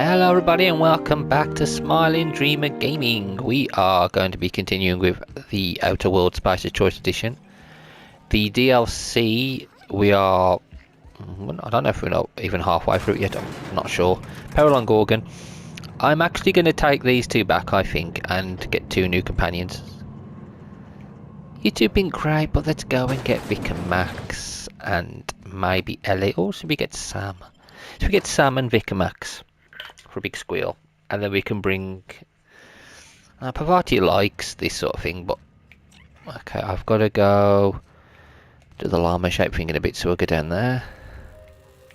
Hello everybody and welcome back to Smiling Dreamer Gaming. We are going to be continuing with the Outer Worlds Spice's Choice Edition. The DLC, we are, I don't know if we're not even halfway through it yet, I'm not sure. Peril on Gorgon. I'm actually going to take these two back, I think, and get two new companions. You two been great, but let's go and get Vic and Max and maybe Ellie. Oh, so we get Sam. So we get Sam and Vic and Max for a big squeal, and then we can bring Pavati likes this sort of thing, but okay, I've got to go do the llama shape thing in a bit, so we'll go down there.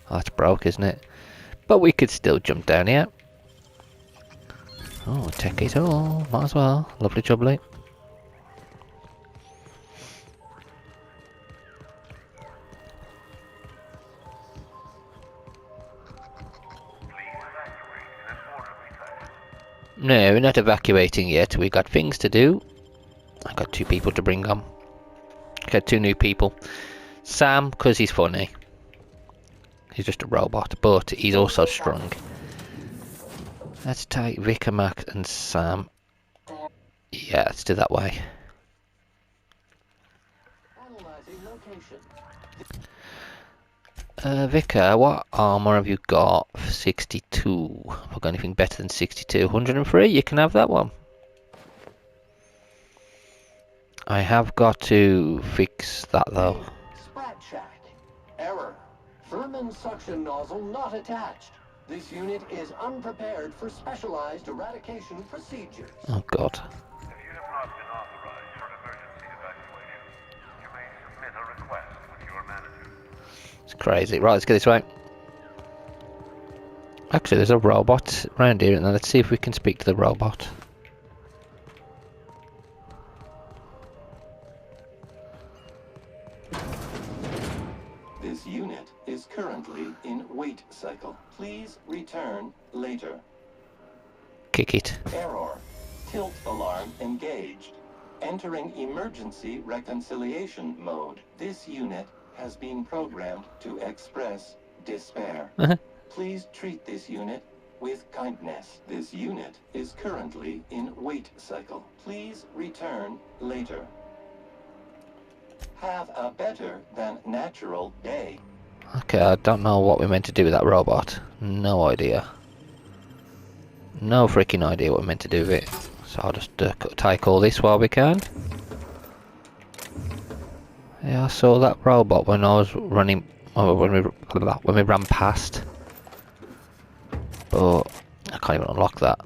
Oh, that's broke, isn't it? But we could still jump down here. Oh, take it all, might as well. Lovely jubbly. No, we're not evacuating yet. We got things to do. I got two people to bring on. Got two new people. Sam, because he's funny. He's just a robot, but he's also strong. Let's take Vic, Max and Sam. Yeah, let's do that way. Vicar, what armor have you got for 62? Have I got anything better than 62? 103? You can have that one. I have got to fix that though. Sprat shack. Error. Vermin suction nozzle not attached. This unit is unprepared for specialized eradication procedures. Oh god. If you have not been authorized for emergency evacuation, you may submit a request with your manager. It's crazy. Right, let's get this right. Actually, there's a robot around here, and let's see if we can speak to the robot. This unit is currently in wait cycle. Please return later. Kick it. Error. Tilt alarm engaged. Entering emergency reconciliation mode. This unit has been programmed to express despair. Please treat this unit with kindness. This unit is currently in wait cycle. Please return later. Have a better than natural day. Okay, I don't know what we're meant to do with that robot. No idea. No freaking idea what we're meant to do with it. So I'll just take all this while we can. Yeah, I saw that robot when I was running, when we ran past. But I can't even unlock that.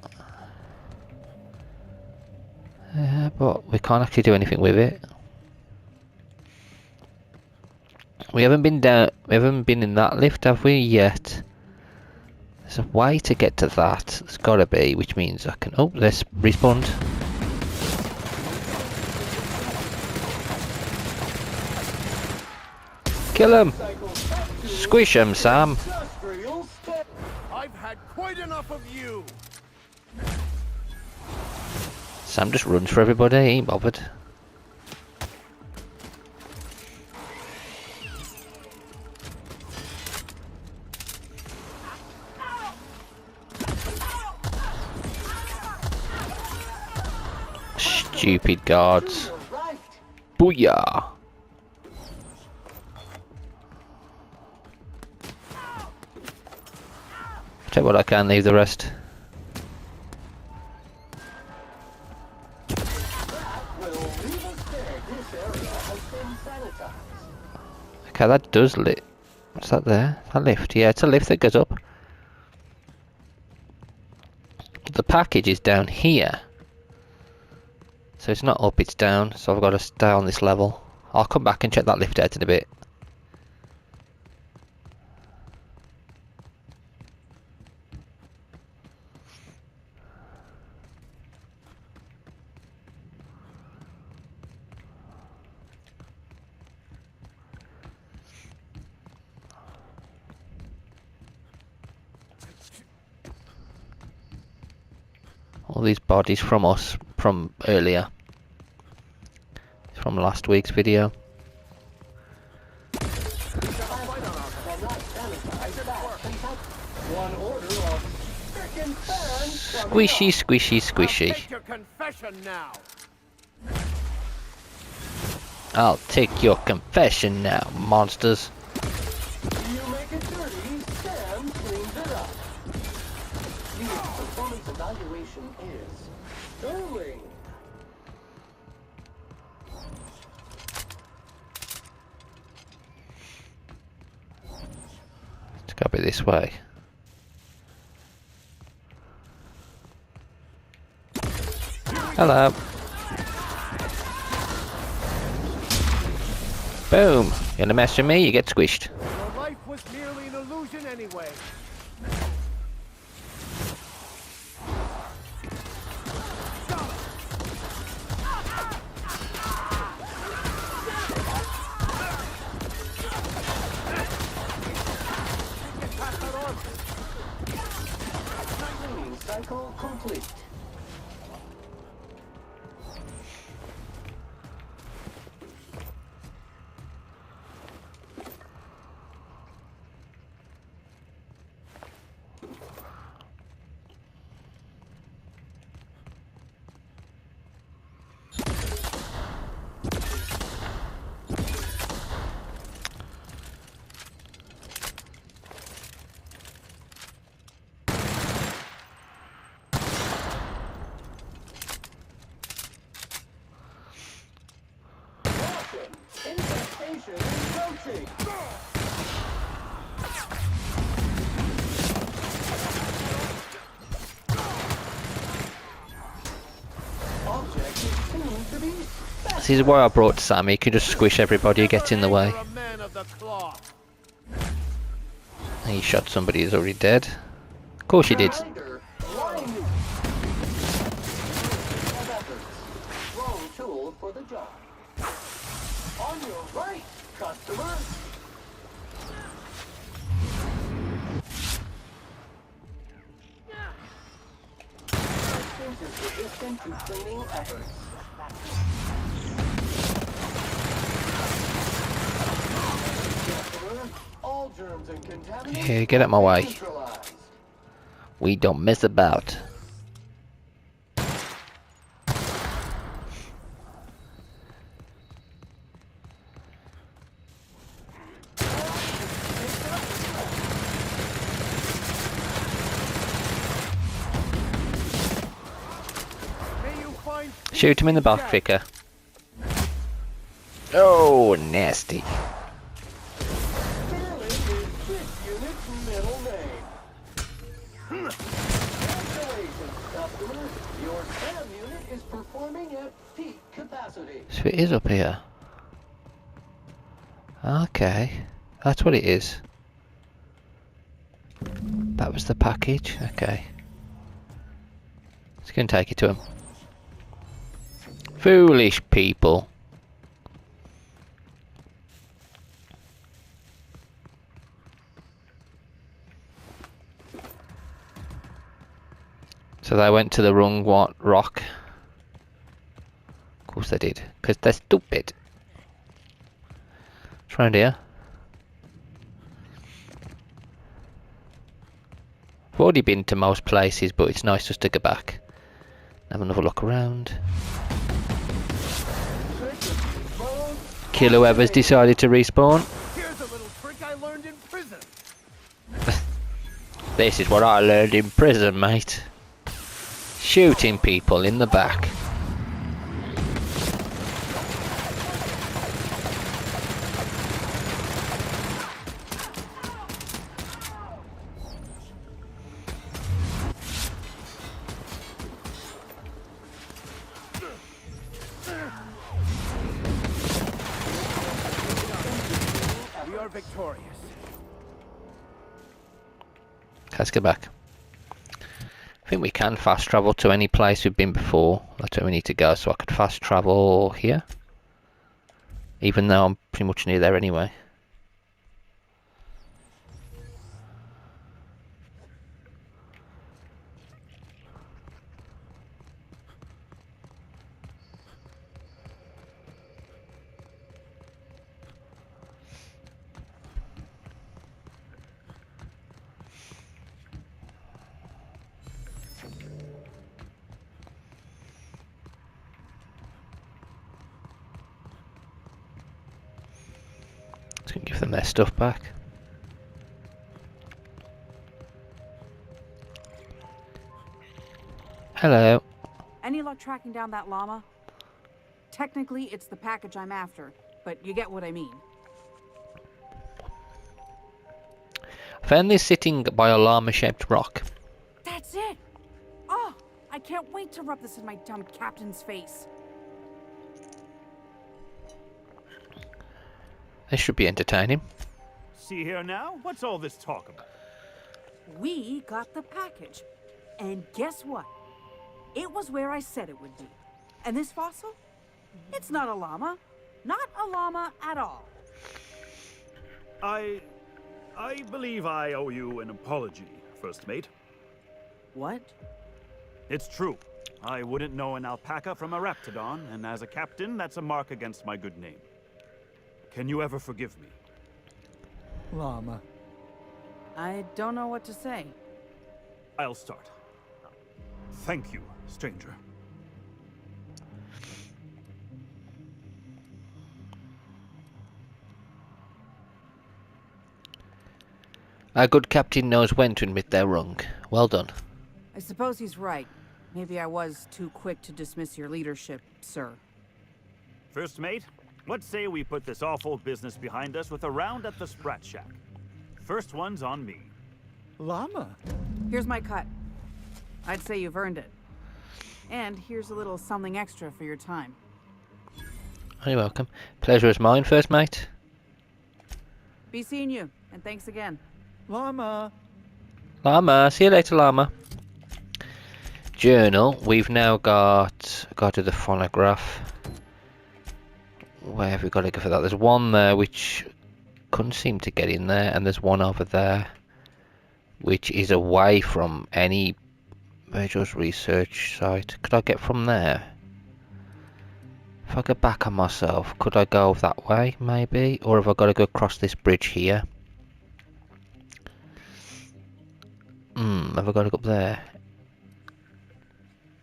Yeah, but we can't actually do anything with it. We haven't been down. We haven't been in that lift, have we yet? There's a way to get to that. There's got to be, which means I can. Oh, let's respawn. Kill him! Squish him, Sam! I've had quite enough of you. Sam just runs for everybody, he ain't bothered. Stupid guards. Booyah! Take what I can, leave the rest. Okay, that does lit. What's that there? That lift? Yeah, it's a lift that goes up. The package is down here. So it's not up, it's down. So I've got to stay on this level. I'll come back and check that lift out in a bit. All these bodies from us, from earlier. From last week's video. One order of frickin' fan coming Squishy, up. squishy, I'll squishy. take your confession now. I'll take your confession now, monsters. You make it dirty, Sam cleans it up. The performance evaluation is sterling. Let's go a bit this way. Hello. Boom. You gonna mess with me? You get squished. Your life was merely an illusion anyway. Cleaning cycle complete. Infestation approaching. Object is tuned to be This is why I brought Sam. He can just squish everybody who gets in the way. You're a man of the cloth. He shot somebody who's already dead. Of course he did. Reminder, warning you. Of efforts. Wrong tool for the job. On your right, customer. Substance is resistant to cleaning efforts. Customer, all germs and contaminants Yeah, get out my way. neutralized. We don't mess about. May you find Shoot him in the back, Jack. Vicar. Oh, nasty. Peril is this unit's middle name. Congratulations, customer. Your SAM unit is performing at peak capacity. So it is up here. Okay. That's what it is. That was the package. Okay. It's going to take you to him. Foolish people. So they went to the wrong rock. Of course they did, because they're stupid. It's round here. I've already been to most places, but it's nice just to go back. Have another look around. Kill whoever's decided to respawn. Here's a little trick I learned in prison. This is what I learned in prison, mate. Shooting people in the back. We are victorious. Let's go back. I think we can fast travel to any place we've been before. That's where we need to go, so I could fast travel here. Even though I'm pretty much near there anyway. It's going to give them their stuff back. Hello. Any luck tracking down that llama? Technically, it's the package I'm after, but you get what I mean. Found this sitting by a llama-shaped rock. That's it! Oh, I can't wait to rub this in my dumb captain's face. This should be entertaining. See here now? What's all this talk about? We got the package. And guess what? It was where I said it would be. And this fossil? It's not a llama. Not a llama at all. I believe I owe you an apology, First Mate. What? It's true. I wouldn't know an alpaca from a raptidon, and as a captain, that's a mark against my good name. Can you ever forgive me? Llama. I don't know what to say. I'll start. Thank you, stranger. A good captain knows when to admit they're wrong. Well done. I suppose he's right. Maybe I was too quick to dismiss your leadership, sir. First Mate, let's say we put this awful business behind us with a round at the Sprat Shack. First one's on me. Llama. Here's my cut. I'd say you've earned it. And here's a little something extra for your time. You're welcome. Pleasure is mine, First Mate. Be seeing you, and thanks again. Llama. Llama. See you later, Llama. Journal. We've now got to the phonograph. Where have we got to go for that? There's one there which couldn't seem to get in there, and there's one over there which is away from any Virgil's research site. Could I get from there? If I go back on myself, could I go that way maybe? Or have I got to go across this bridge here? Have I got to go up there?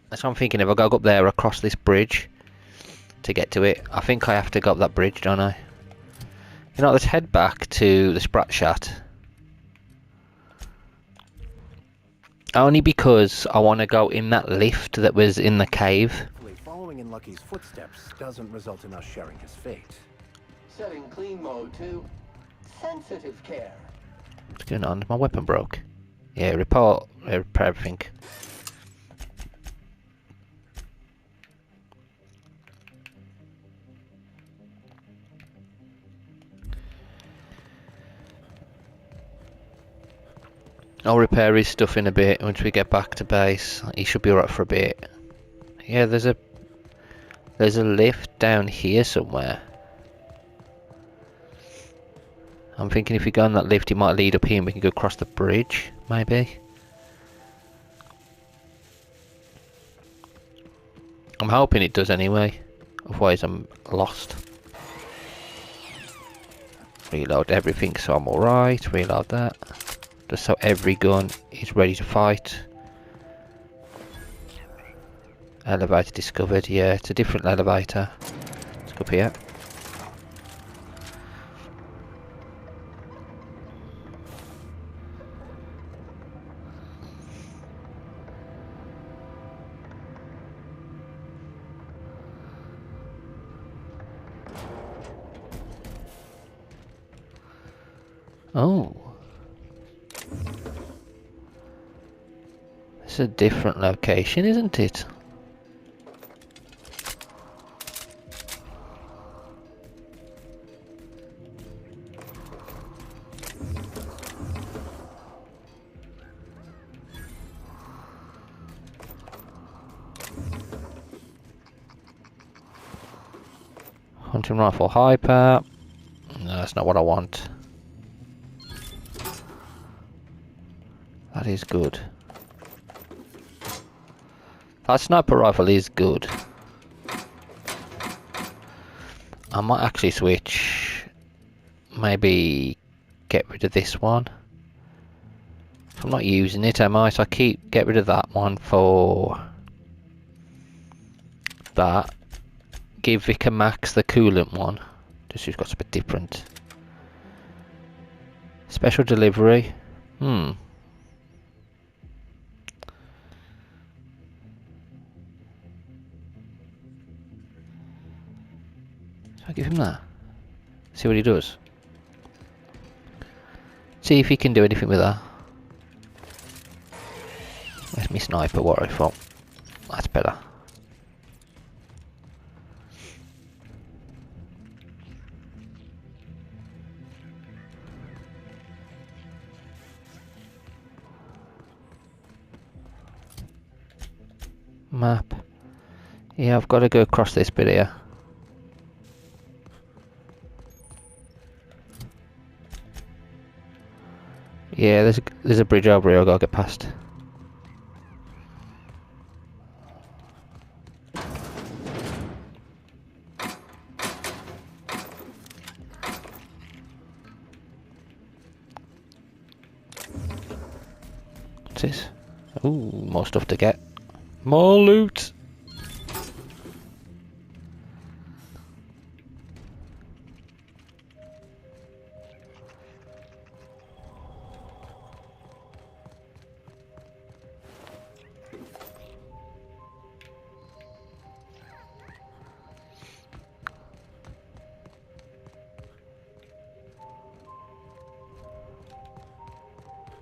That's what I'm thinking. If I go up there across this bridge to get to it, I think I have to go up that bridge, don't I? You know, let's head back to the Sprat Shack. Only because I want to go in that lift that was in the cave. Following in Lucky's footsteps doesn't result in us sharing his fate. Setting clean mode to sensitive care. What's going on? My weapon broke. Yeah, repair everything. I'll repair his stuff in a bit once we get back to base. He should be alright for a bit. Yeah, there's a lift down here somewhere. I'm thinking if we go on that lift, it might lead up here and we can go across the bridge, maybe. I'm hoping it does anyway. Otherwise I'm lost. Reload everything so I'm alright. Reload that. Just so every gun is ready to fight. Elevator discovered. Yeah, it's a different elevator. Let's go up here. Oh. It's a different location, isn't it? Hunting rifle hyper. No, that's not what I want. That is good. That sniper rifle is good. I might actually switch. Maybe get rid of this one. I'm not using it, am I? So I get rid of that one for that. Give Vicar Max the coolant one. Just so it's got a bit different. Special delivery. Shall I give him that? See what he does. See if he can do anything with that. That's me sniper, what I thought. That's better. Map. Yeah, I've got to go across this bit here. Yeah, there's a bridge over here I've got to get past. What's this? Ooh, more stuff to get. More loot!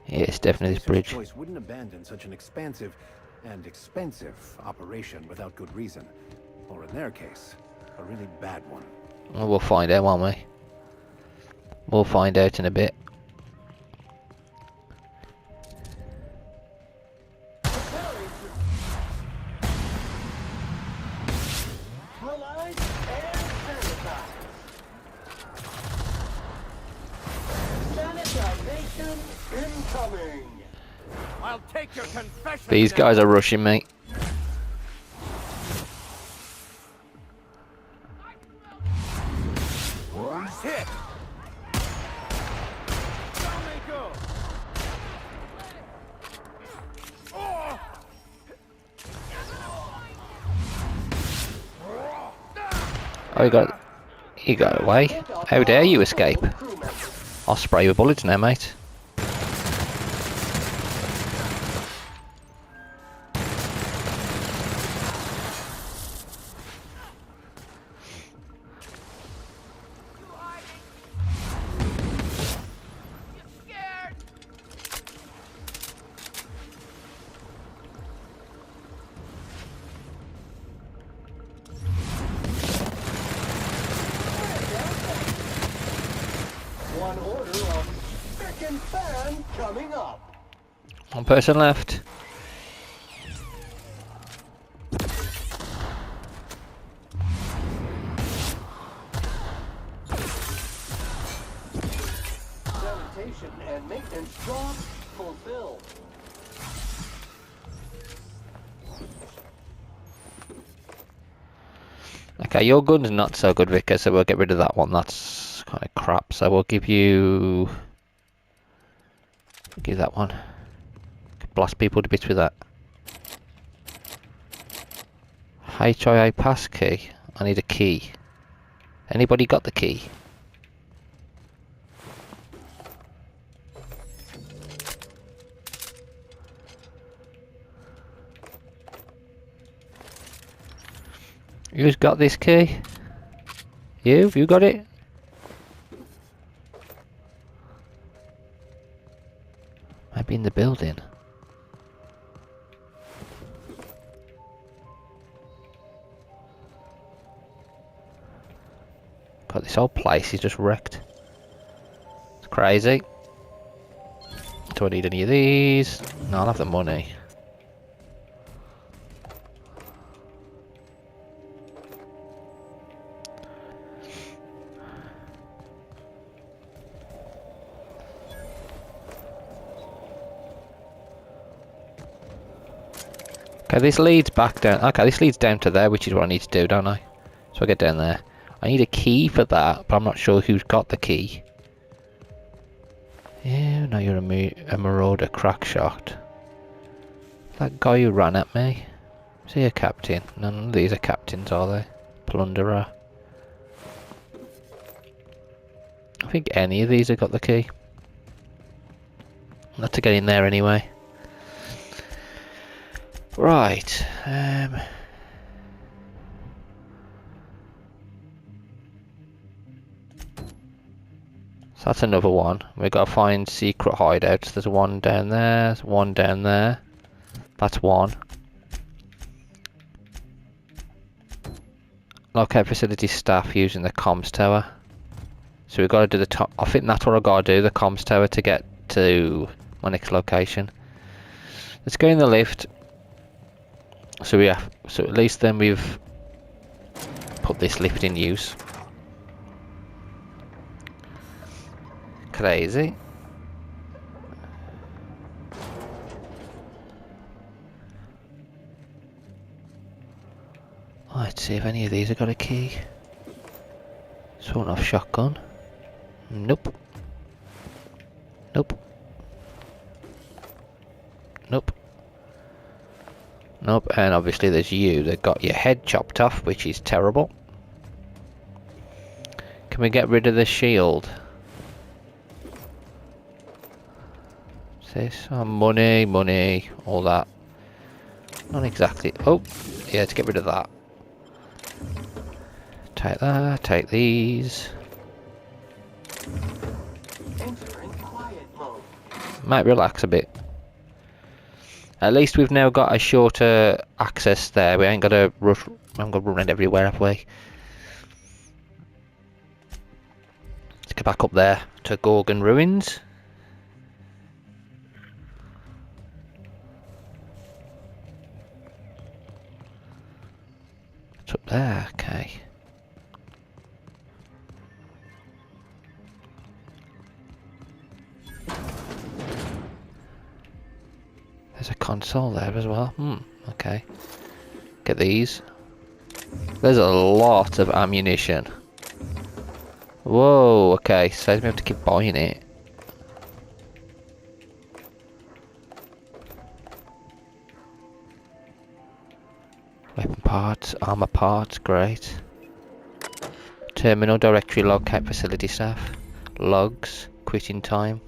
Yeah, it's definitely this bridge. Choice wouldn't abandon such an expansive and expensive operation without good reason. Or in their case, a really bad one. Well, we'll find out, won't we? We'll find out in a bit. Realize and sanitize. Sanitization incoming. I'll take your confession. These guys are rushing me. Hit. Down they go. Oh. Oh, he got away. How dare you escape? I'll spray you with bullets now, mate. One order of frickin' fan coming up. One person left. Sanitation and maintenance job fulfilled. Okay, your gun's not so good, Vicar, so we'll get rid of that one. That's kind of crap. So we'll give you... give that one. Blast people to bits with that. HIA pass key. I need a key. Anybody got the key? Who's got this key? You got it? Might be in the building. God, this whole place is just wrecked. It's crazy. Do I need any of these? No, I'll have the money. Okay, this leads back down. Okay, this leads down to there, which is what I need to do, don't I? So I get down there. I need a key for that, but I'm not sure who's got the key. Yeah, no, you're a marauder crack shot. That guy who ran at me. Is he a captain? None of these are captains, are they? Plunderer. I think any of these have got the key. Not to get in there anyway. Right. So that's another one. We've got to find secret hideouts. There's one down there. There's one down there. That's one. Locate facility staff using the comms tower. So we've got to do the top. I think that's what I've got to do, the comms tower, to get to my next location. Let's go in the lift. So so at least then we've put this lift in use. Crazy. Let's see if any of these have got a key. Sworn off shotgun. Nope. Nope. Nope. Nope. And obviously there's you that got your head chopped off, which is terrible. Can we get rid of the shield? What's this? Oh, money, money, all that. Not exactly. Oh, yeah, let's get rid of that. Take that, take these. Entering quiet mode. Might relax a bit. At least we've now got a shorter access there. We ain't got to rush. I'm going to run everywhere, have we? Let's get back up there to Gorgon ruins. It's up there, okay. There's a console there as well. Okay. Get these. There's a lot of ammunition. Whoa, okay. So we have to keep buying it. Weapon parts, armor parts, great. Terminal directory, locate facility staff. Logs, quitting time.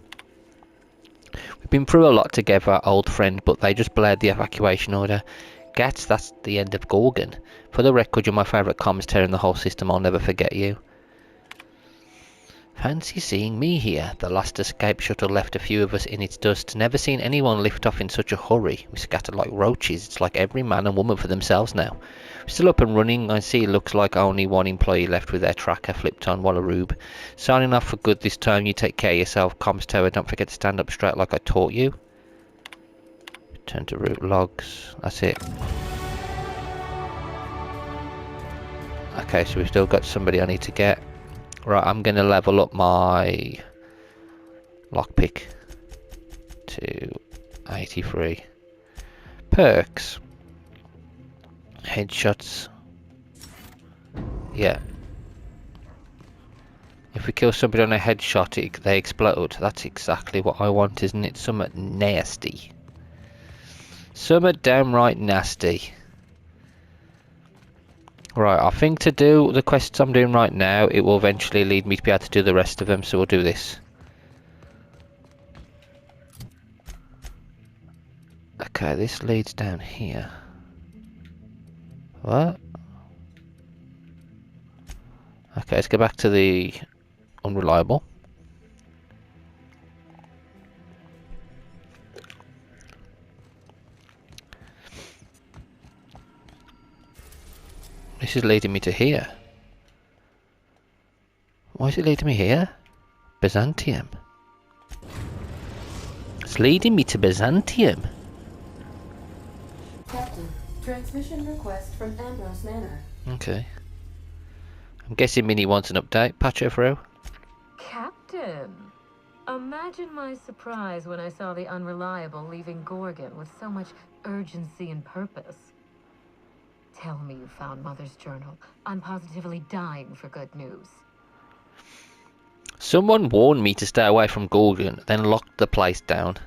We've been through a lot together, old friend, but they just blared the evacuation order. Gats, that's the end of Gorgon. For the record, you're my favourite comms terror in the whole system. I'll never forget you. Fancy seeing me here. The last escape shuttle left a few of us in its dust. Never seen anyone lift off in such a hurry. We scattered like roaches. It's like every man and woman for themselves now. We're still up and running. I see it looks like only one employee left with their tracker flipped on. What a rube. Signing off for good this time. You take care of yourself. Comms tower, don't forget to stand up straight like I taught you. Turn to route logs. That's it. Okay, so we've still got somebody I need to get. Right, I'm going to level up my lockpick to 83. Perks. Headshots. Yeah. If we kill somebody on a headshot, they explode. That's exactly what I want, isn't it? Something nasty. Something downright nasty. Right, I think to do the quests I'm doing right now, it will eventually lead me to be able to do the rest of them, so we'll do this. Okay, this leads down here. What? Okay, let's go back to the unreliable. This is leading me to here. Why is it leading me here? Byzantium. It's leading me to Byzantium. Captain, transmission request from Ambrose Manor. Okay. I'm guessing Minnie wants an update. Patch her through. Captain, imagine my surprise when I saw the Unreliable leaving Gorgon with so much urgency and purpose. Tell me you found Mother's journal. I'm positively dying for good news. Someone warned me to stay away from Gorgon, then locked the place down.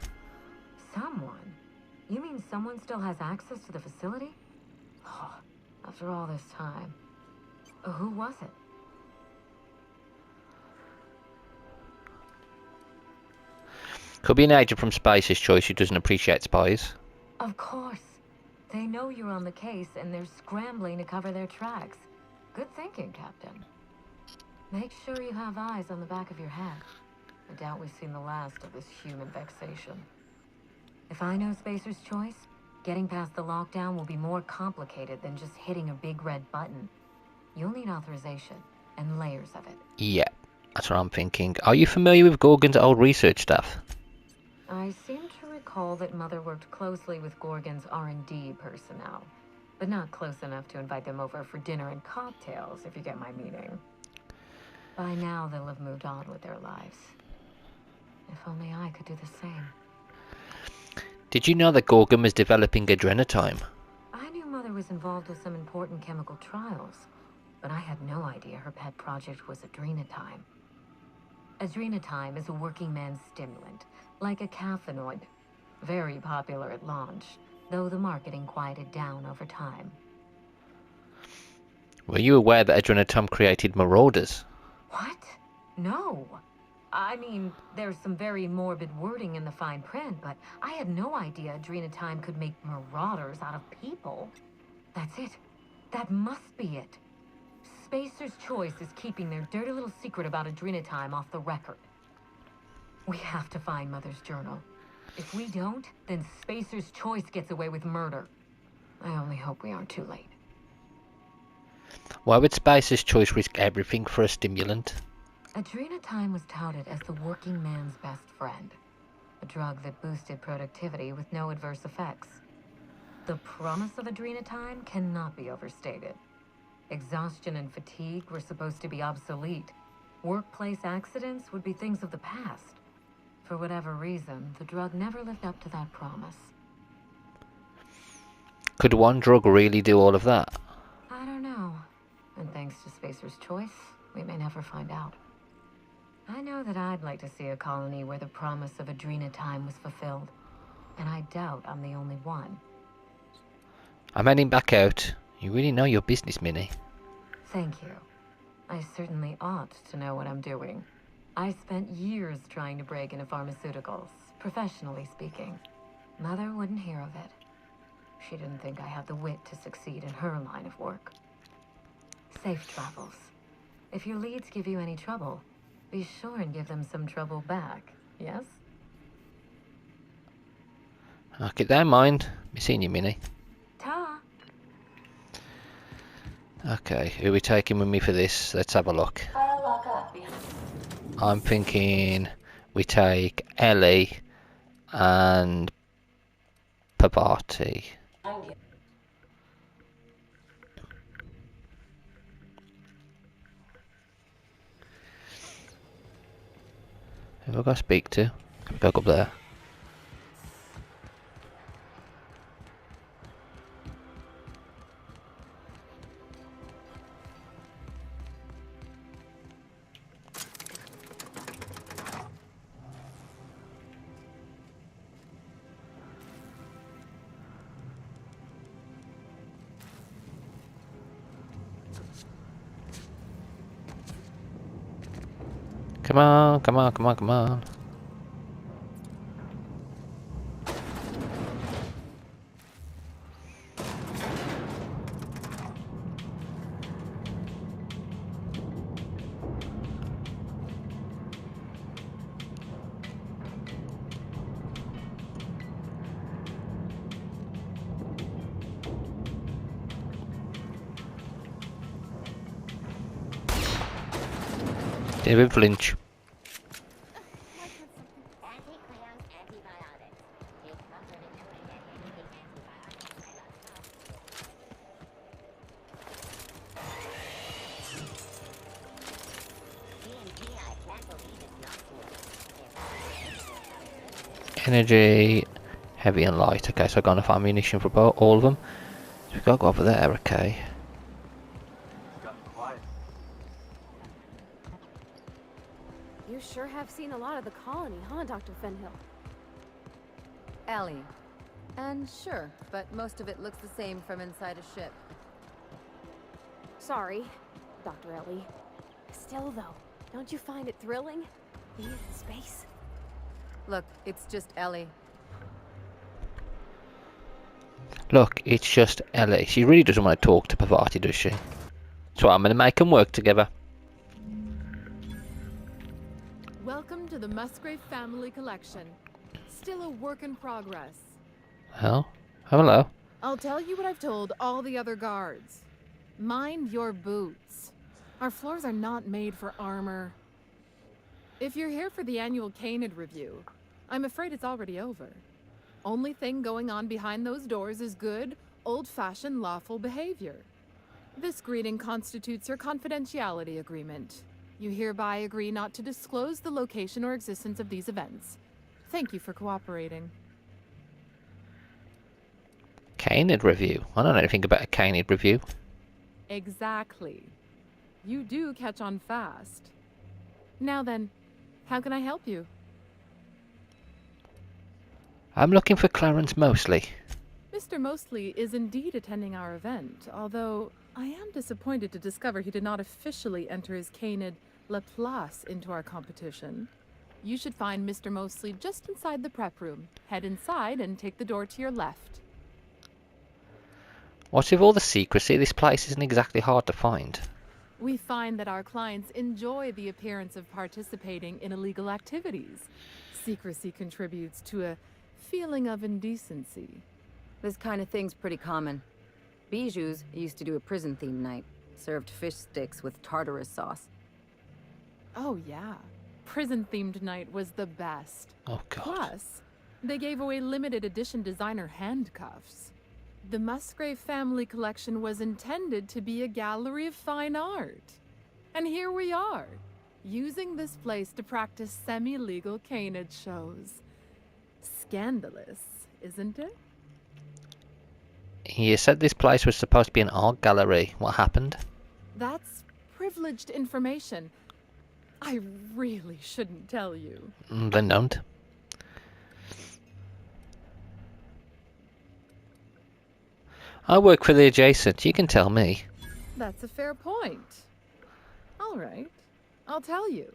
Someone? You mean someone still has access to the facility? Oh, after all this time. Who was it? Could be an agent from Space's Choice who doesn't appreciate spies. Of course. They know you're on the case and they're scrambling to cover their tracks. Good thinking, Captain. Make sure you have eyes on the back of your head. I doubt we've seen the last of this human vexation. If I know Spacer's Choice, getting past the lockdown will be more complicated than just hitting a big red button. You'll need authorization and layers of it. Yeah, that's what I'm thinking. Are you familiar with Gorgon's old research staff? I seem to recall that Mother worked closely with Gorgon's R&D personnel, but not close enough to invite them over for dinner and cocktails, if you get my meaning. By now, they'll have moved on with their lives. If only I could do the same. Did you know that Gorgon was developing adrenatime? I knew Mother was involved with some important chemical trials, but I had no idea her pet project was adrenatime. Adrenatime is a working man's stimulant, like a caffeinoid. Very popular at launch, though the marketing quieted down over time. Were you aware that adrenatime created marauders? What? No. I mean, there's some very morbid wording in the fine print, but I had no idea adrenatime could make marauders out of people. That's it. That must be it. Spacer's Choice is keeping their dirty little secret about adrenatime off the record. We have to find Mother's journal. If we don't, then Spacer's Choice gets away with murder. I only hope we aren't too late. Why would Space's Choice risk everything for a stimulant? Adrenatime was touted as the working man's best friend. A drug that boosted productivity with no adverse effects. The promise of adrenatime cannot be overstated. Exhaustion and fatigue were supposed to be obsolete. Workplace accidents would be things of the past. For whatever reason, the drug never lived up to that promise. Could one drug really do all of that? I don't know. And thanks to Spacer's Choice, we may never find out. I know that I'd like to see a colony where the promise of adrenatime was fulfilled. And I doubt I'm the only one. I'm heading back out. You really know your business, Minnie. Thank you. I certainly ought to know what I'm doing. I spent years trying to break into pharmaceuticals, professionally speaking. Mother wouldn't hear of it. She didn't think I had the wit to succeed in her line of work. Safe travels. If your leads give you any trouble, be sure and give them some trouble back, yes? I'll keep that in mind. Be seeing you, Minnie. Ta! Okay, who are we taking with me for this? Let's have a look. I'll lock up behind. I'm thinking we take Ellie and Pavati. You. Who have I got to speak to? Go up there. Come on, come on, come on, come on. David flinch. Energy, heavy and light. Okay, so I got enough ammunition for all of them. So we gotta go over there, okay. You sure have seen a lot of the colony, huh, Dr. Fenhill? Ellie. And sure, but most of it looks the same from inside a ship. Sorry, Dr. Ellie. Still, though, don't you find it thrilling? Being in space? Look, it's just Ellie. Look, it's just Ellie. She really doesn't want to talk to Parvati, does she? So I'm going to make them work together. Welcome to the Musgrave Family Collection. Still a work in progress. Oh, hello. I'll tell you what I've told all the other guards. Mind your boots. Our floors are not made for armor. If you're here for the annual Canid review, I'm afraid it's already over. Only thing going on behind those doors is good, old-fashioned lawful behavior. This greeting constitutes your confidentiality agreement. You hereby agree not to disclose the location or existence of these events. Thank you for cooperating. Canid review? I don't know anything about a Canid review. Exactly. You do catch on fast. Now then, how can I help you? I'm looking for Clarence Mosley. Mr. Mosley is indeed attending our event, although I am disappointed to discover he did not officially enter his Canid Laplace into our competition. You should find Mr. Mosley just inside the prep room. Head inside and take the door to your left. What's with all the secrecy? This place isn't exactly hard to find. We find that our clients enjoy the appearance of participating in illegal activities. Secrecy contributes to a feeling of indecency. This kind of thing's pretty common. Bijou's used to do a prison-themed night. Served fish sticks with tartarus sauce. Oh yeah. Prison-themed night was the best. Oh god. Plus, they gave away limited edition designer handcuffs. The Musgrave Family Collection was intended to be a gallery of fine art. And here we are, using this place to practice semi-legal Canid shows. Scandalous, isn't it? You said this place was supposed to be an art gallery. What happened? That's privileged information. I really shouldn't tell you. Then don't. I work for the adjacent. You can tell me. That's a fair point. All right, I'll tell you.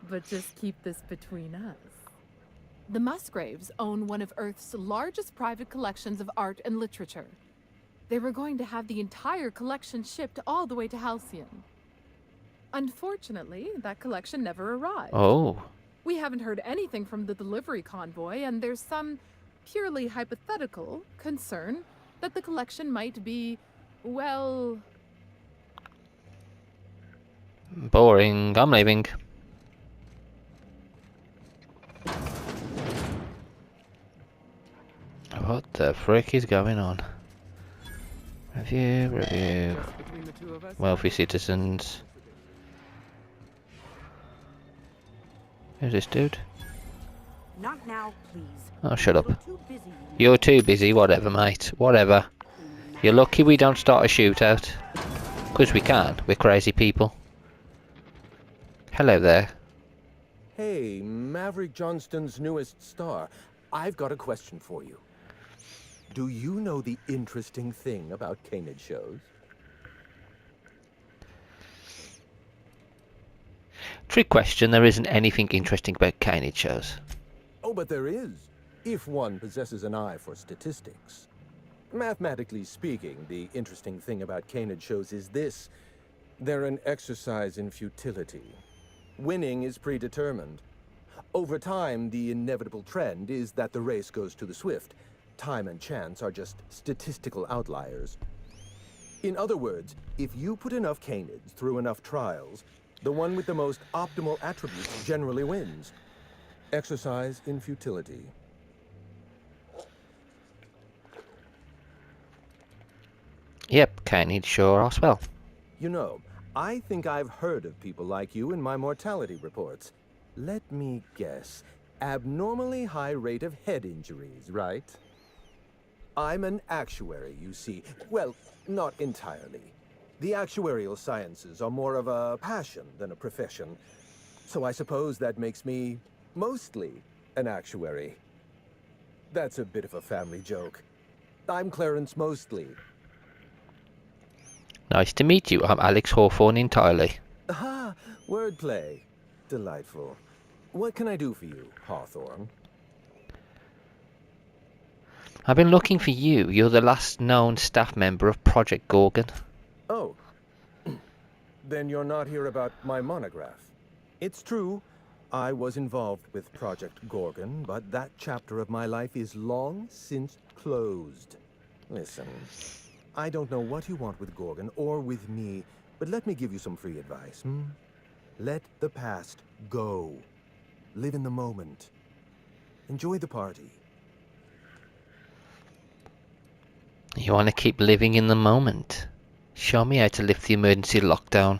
But just keep this between us. The Musgraves own one of Earth's largest private collections of art and literature. They were going to have the entire collection shipped all the way to Halcyon. Unfortunately, that collection never arrived. Oh. We haven't heard anything from the delivery convoy, and there's some purely hypothetical concern that the collection might be, well... Boring. I'm leaving. What the frick is going on? Review. Wealthy citizens. Who's this dude? Not now, please. Oh, shut up. You're too busy. You're too busy. Whatever, mate. Whatever. You're lucky we don't start a shootout. Because we can. We're crazy people. Hello there. Hey, Maverick Johnston's newest star. I've got a question for you. Do you know the interesting thing about Canid shows? Trick question. There isn't anything interesting about Canid shows. Oh, but there is, if one possesses an eye for statistics. Mathematically speaking, the interesting thing about Canid shows is this. They're an exercise in futility. Winning is predetermined. Over time, the inevitable trend is that the race goes to the swift. Time and chance are just statistical outliers. In other words, if you put enough Canids through enough trials, the one with the most optimal attributes generally wins. Exercise in futility. Yep, Canid sure are swell. You know, I think I've heard of people like you in my mortality reports. Let me guess. Abnormally high rate of head injuries, right? I'm an actuary, you see. Well, not entirely. The actuarial sciences are more of a passion than a profession. So I suppose that makes me mostly an actuary. That's a bit of a family joke. I'm Clarence Mosley. Nice to meet you. I'm Alex Hawthorne entirely. Ah, wordplay. Delightful. What can I do for you, Hawthorne? I've been looking for you. You're the last known staff member of Project Gorgon. Oh. Then you're not here about my monograph. It's true, I was involved with Project Gorgon, but that chapter of my life is long since closed. Listen, I don't know what you want with Gorgon or with me, but let me give you some free advice. Let the past go. Live in the moment. Enjoy the party. You want to keep living in the moment? Show me how to lift the emergency lockdown.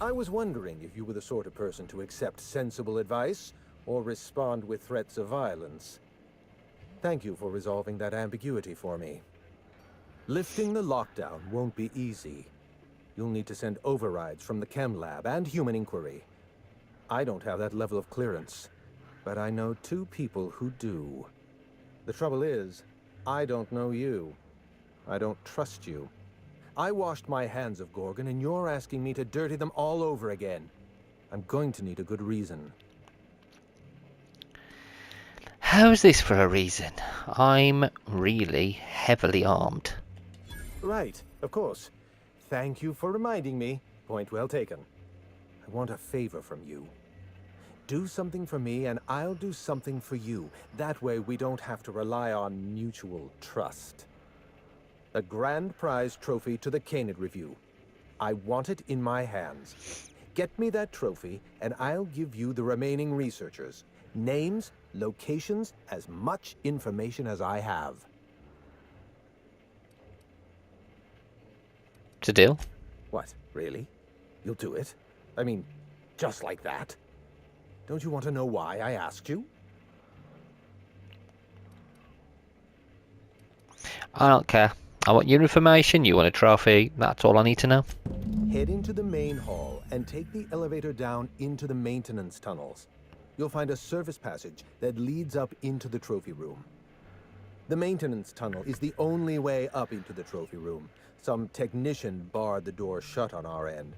I was wondering if you were the sort of person to accept sensible advice or respond with threats of violence. Thank you for resolving that ambiguity for me. Lifting the lockdown won't be easy. You'll need to send overrides from the chem lab and human inquiry. I don't have that level of clearance, but I know 2 people who do. The trouble is, I don't know you. I don't trust you. I washed my hands of Gorgon, and you're asking me to dirty them all over again. I'm going to need a good reason. How's this for a reason? I'm really heavily armed. Right, of course. Thank you for reminding me. Point well taken. I want a favor from you. Do something for me, and I'll do something for you. That way we don't have to rely on mutual trust. A grand prize trophy to the Canid Review. I want it in my hands. Get me that trophy, and I'll give you the remaining researchers. Names, locations, as much information as I have. It's a deal. What, really? You'll do it? I mean, just like that? Don't you want to know why I asked you? I don't care. I want your information, you want a trophy, that's all I need to know. Head into the main hall and take the elevator down into the maintenance tunnels. You'll find a service passage that leads up into the trophy room. The maintenance tunnel is the only way up into the trophy room. Some technician barred the door shut on our end.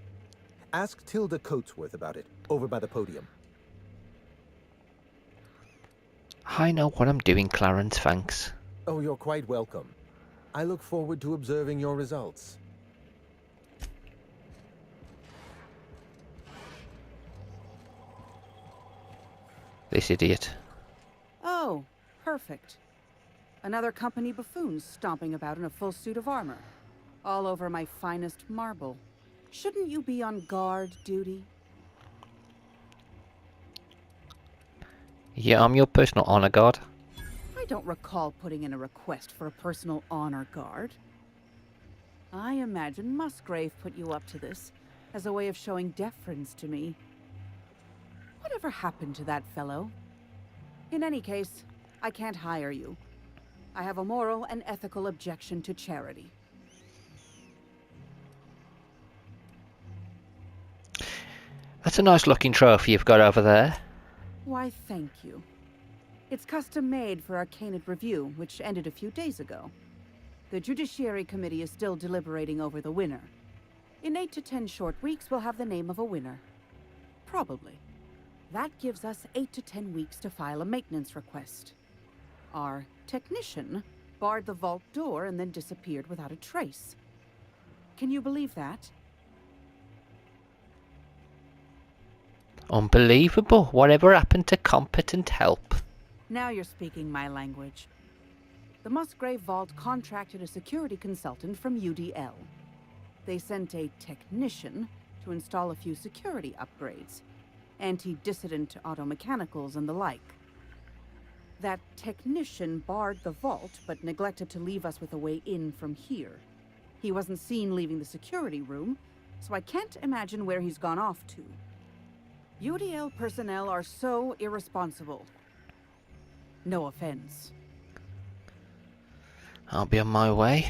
Ask Tilda Coatsworth about it, over by the podium. I know what I'm doing, Clarence, thanks. Oh, you're quite welcome. I look forward to observing your results. This idiot. Oh, perfect. Another company buffoon stomping about in a full suit of armor. All over my finest marble. Shouldn't you be on guard duty? Yeah, I'm your personal honor guard. I don't recall putting in a request for a personal honor guard. I imagine Musgrave put you up to this as a way of showing deference to me. Whatever happened to that fellow? In any case, I can't hire you. I have a moral and ethical objection to charity. That's a nice looking trophy you've got over there. Why, thank you. It's custom made for our Canid Review, which ended a few days ago. The Judiciary Committee is still deliberating over the winner. In 8 to 10 short weeks, we'll have the name of a winner. Probably. That gives us 8 to 10 weeks to file a maintenance request. Our technician barred the vault door and then disappeared without a trace. Can you believe that? Unbelievable. Whatever happened to competent help? Now you're speaking my language. The Musgrave Vault contracted a security consultant from UDL. They sent a technician to install a few security upgrades, anti-dissident automechanicals and the like. That technician barred the vault, but neglected to leave us with a way in from here. He wasn't seen leaving the security room, so I can't imagine where he's gone off to. UDL personnel are so irresponsible. No offense. I'll be on my way.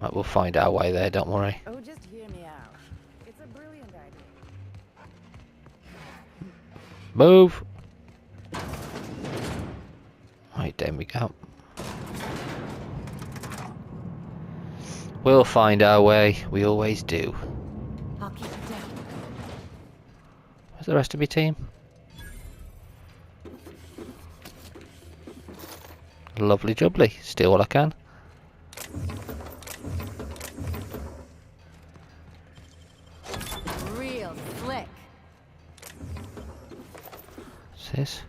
Right, we'll find our way there, don't worry. Oh, just hear me out. It's a brilliant idea. Move! Right, there we go. We'll find our way. We always do. I'll keep it down. Where's the rest of your team? Lovely jubbly. Steal what I can. Real slick. What's this?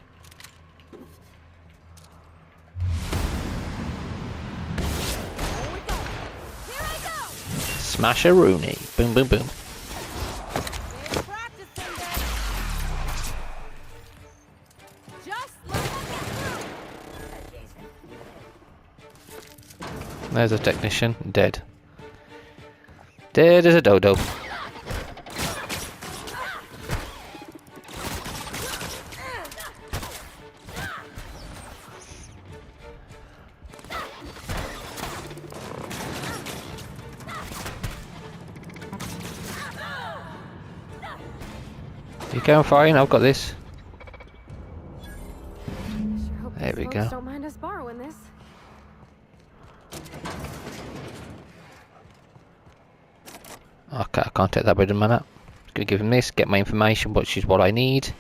Smash-a-rooney. Boom, boom, boom. There's a technician. Dead. Dead as a dodo. You going fine? I've got this. There we go. Don't mind us borrowing this. Okay, I can't take that with a minute. Just gonna give him this, get my information, which is what I need.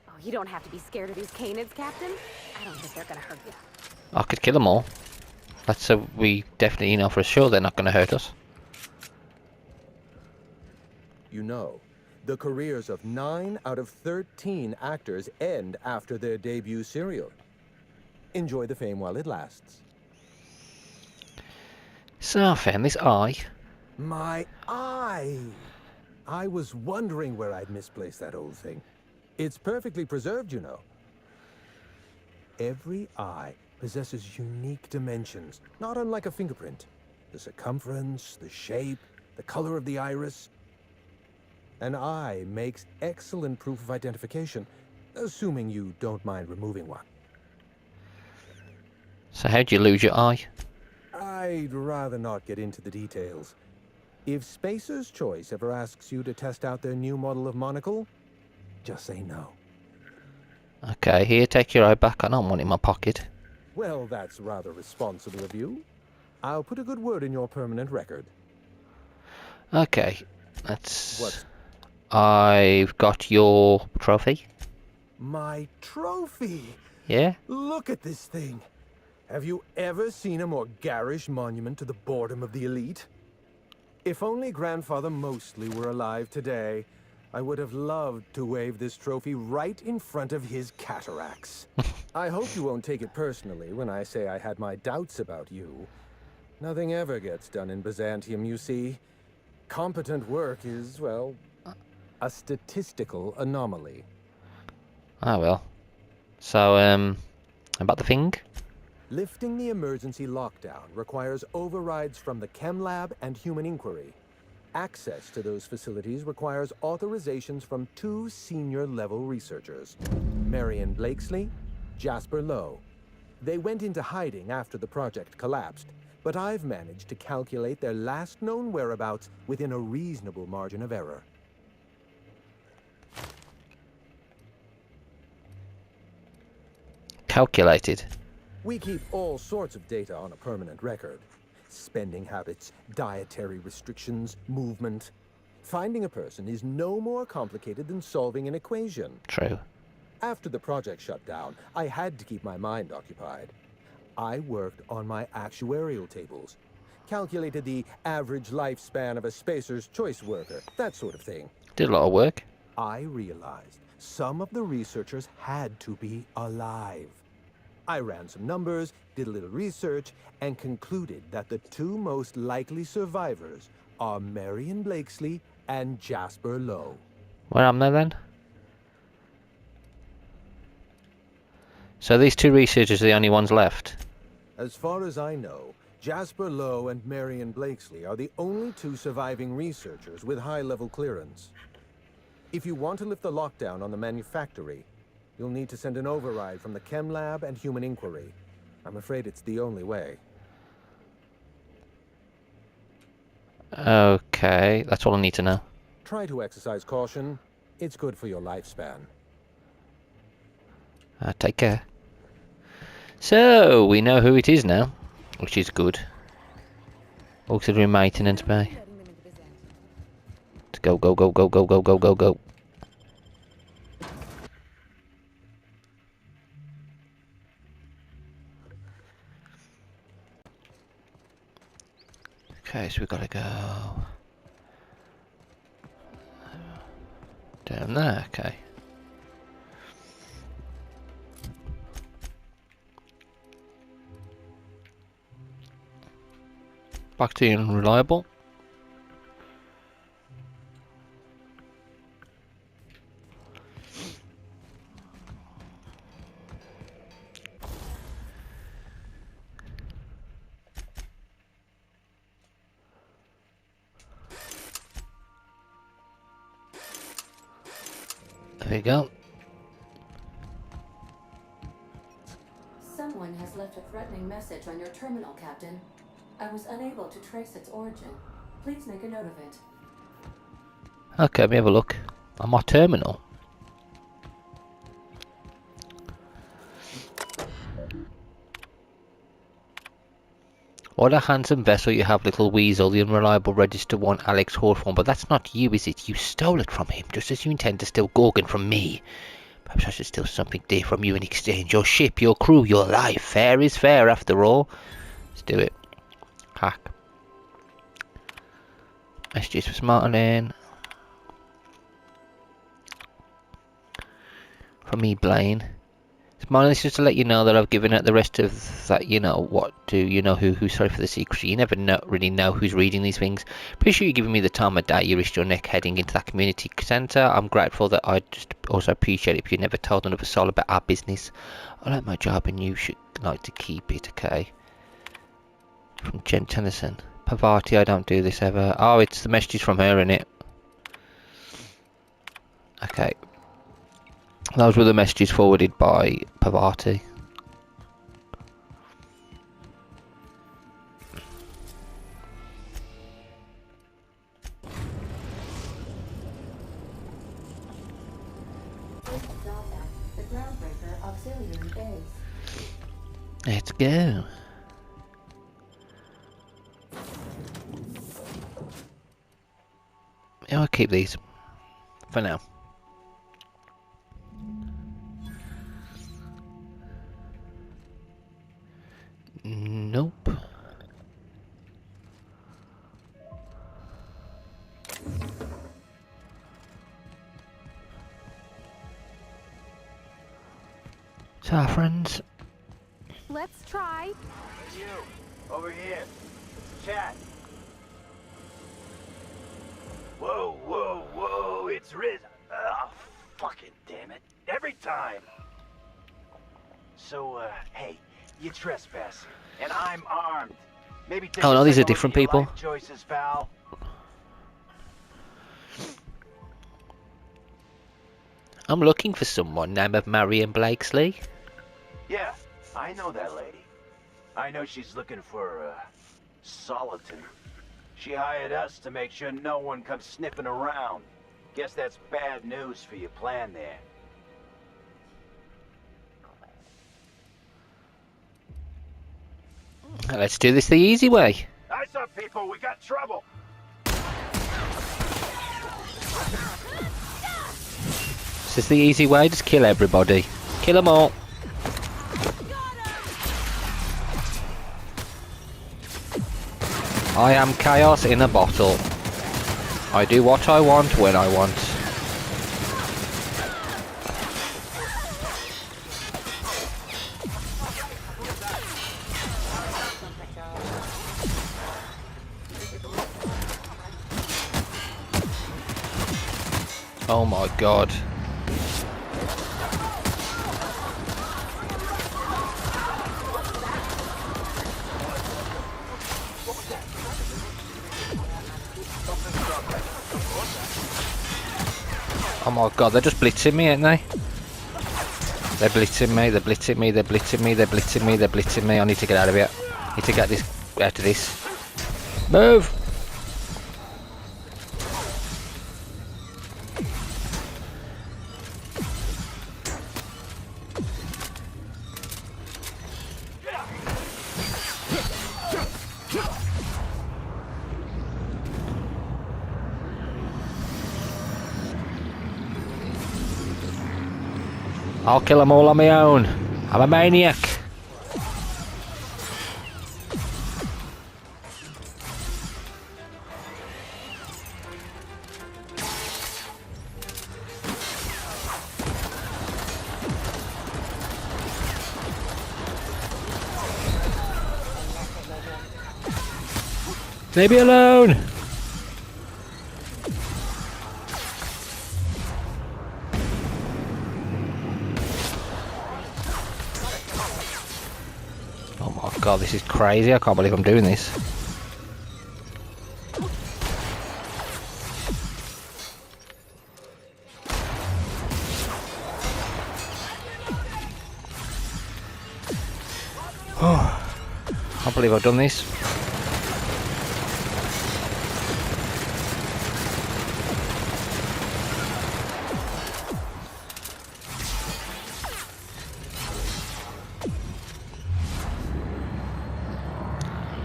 Oh, you don't have to be scared of these canids, Captain. I don't think they're gonna hurt you. I could kill them all. That's so we definitely know for sure they're not gonna hurt us. You know, the careers of 9 out of 13 actors end after their debut serial. Enjoy the fame while it lasts. So I found this eye. My eye! I was wondering where I'd misplaced that old thing. It's perfectly preserved, you know. Every eye possesses unique dimensions, not unlike a fingerprint. The circumference, the shape, the color of the iris. An eye makes excellent proof of identification, assuming you don't mind removing one. So how'd you lose your eye? I'd rather not get into the details. If Spacer's Choice ever asks you to test out their new model of monocle, just say no. Okay, here, take your eye back. I don't want it in my pocket. Well, that's rather responsible of you. I'll put a good word in your permanent record. Okay, that's... What? I've got your trophy. My trophy! Yeah? Look at this thing. Have you ever seen a more garish monument to the boredom of the elite? If only Grandfather Mostly were alive today, I would have loved to wave this trophy right in front of his cataracts. I hope you won't take it personally when I say I had my doubts about you. Nothing ever gets done in Byzantium, you see. Competent work is, well, a statistical anomaly. Ah, well. So, about the thing? Lifting the emergency lockdown requires overrides from the Chem Lab and Human Inquiry. Access to those facilities requires authorizations from 2 senior-level researchers, Marion Blakesley, Jasper Lowe. They went into hiding after the project collapsed, but I've managed to calculate their last known whereabouts within a reasonable margin of error. Calculated. We keep all sorts of data on a permanent record. Spending habits, dietary restrictions, movement. Finding a person is no more complicated than solving an equation. True. After the project shut down, I had to keep my mind occupied. I worked on my actuarial tables, calculated the average lifespan of a Spacer's Choice worker, that sort of thing. Did a lot of work. I realized some of the researchers had to be alive. I ran some numbers, did a little research, and concluded that the 2 most likely survivors are Marion Blakesley and Jasper Lowe. Where am I then? So these 2 researchers are the only ones left? As far as I know, Jasper Lowe and Marion Blakesley are the only 2 surviving researchers with high-level clearance. If you want to lift the lockdown on the manufactory, you'll need to send an override from the Chem Lab and Human Inquiry. I'm afraid it's the only way. Okay, that's all I need to know. Try to exercise caution. It's good for your lifespan. Take care. So, we know who it is now, which is good. Auxiliary maintenance bay. Go, go, go, go, go, go, go, go, go. Okay, so we've got to go down there. Okay. Back to the unreliable. There we go. Someone has left a threatening message on your terminal, Captain. I was unable to trace its origin. Please make a note of it. Okay, let me have a look on my terminal. What a handsome vessel you have, little weasel. The unreliable register one, Alex Hawthorne. But that's not you, is it? You stole it from him, just as you intend to steal Gorgon from me. Perhaps I should steal something dear from you in exchange. Your ship, your crew, your life. Fair is fair, after all. Let's do it. Hack. Messages for Smartling. From me, Blaine. Smiling, this is just to let you know that I've given out the rest of that, you know, what to, you know, who, sorry for the secrecy. You never really know who's reading these things. Appreciate you giving me the time of day you risked your neck heading into that community centre. I'm grateful that I just also appreciate it if you never told another soul about our business. I like my job and you should like to keep it, okay? From Jen Tennyson. Pavati, I don't do this ever. Oh, it's the messages from her, innit? Okay. Those were the messages forwarded by Pavati. The groundbreaker auxiliary base. Let's go. Yeah, I'll keep these for now. Nope. So, our friends. Let's try. You, over here. Chat. Whoa, whoa, whoa, it's Riz. Oh, fucking damn it. Every time. So, hey, you trespass, and I'm armed. Maybe take Oh no, a these are second look different at your people. life choices, pal. I'm looking for someone named Marion Blakesley. Yeah, I know that lady. I know she's looking for, Soliton. She hired us to make sure no one comes sniffing around. Guess that's bad news for your plan there. Let's do this the easy way. Eyes up, people, we got trouble. This is the easy way, just kill everybody. Kill them all. I am chaos in a bottle. I do what I want when I want. Oh my god. Oh my god, they're just blitzing me, aren't they? They're blitzing me, they're blitzing me, they're blitzing me, they're blitzing me, they're blitzing me. I need to get out of here. I need to get this out of this. Move! I'll kill them all on my own. I'm a maniac. Leave me alone! Oh my god, this is crazy. I can't believe I'm doing this. Oh, I can't believe I've done this.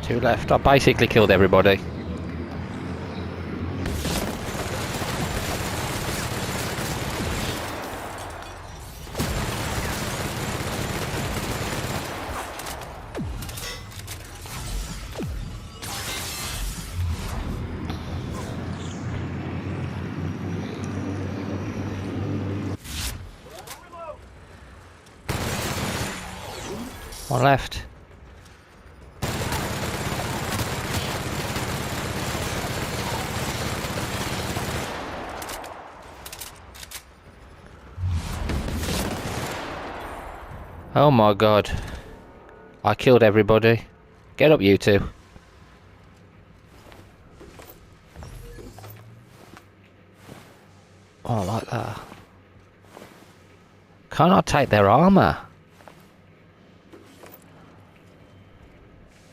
Two left. I basically killed everybody. One left. Oh my god. I killed everybody. Get up, you two. Oh, I like that. Can't I take their armor?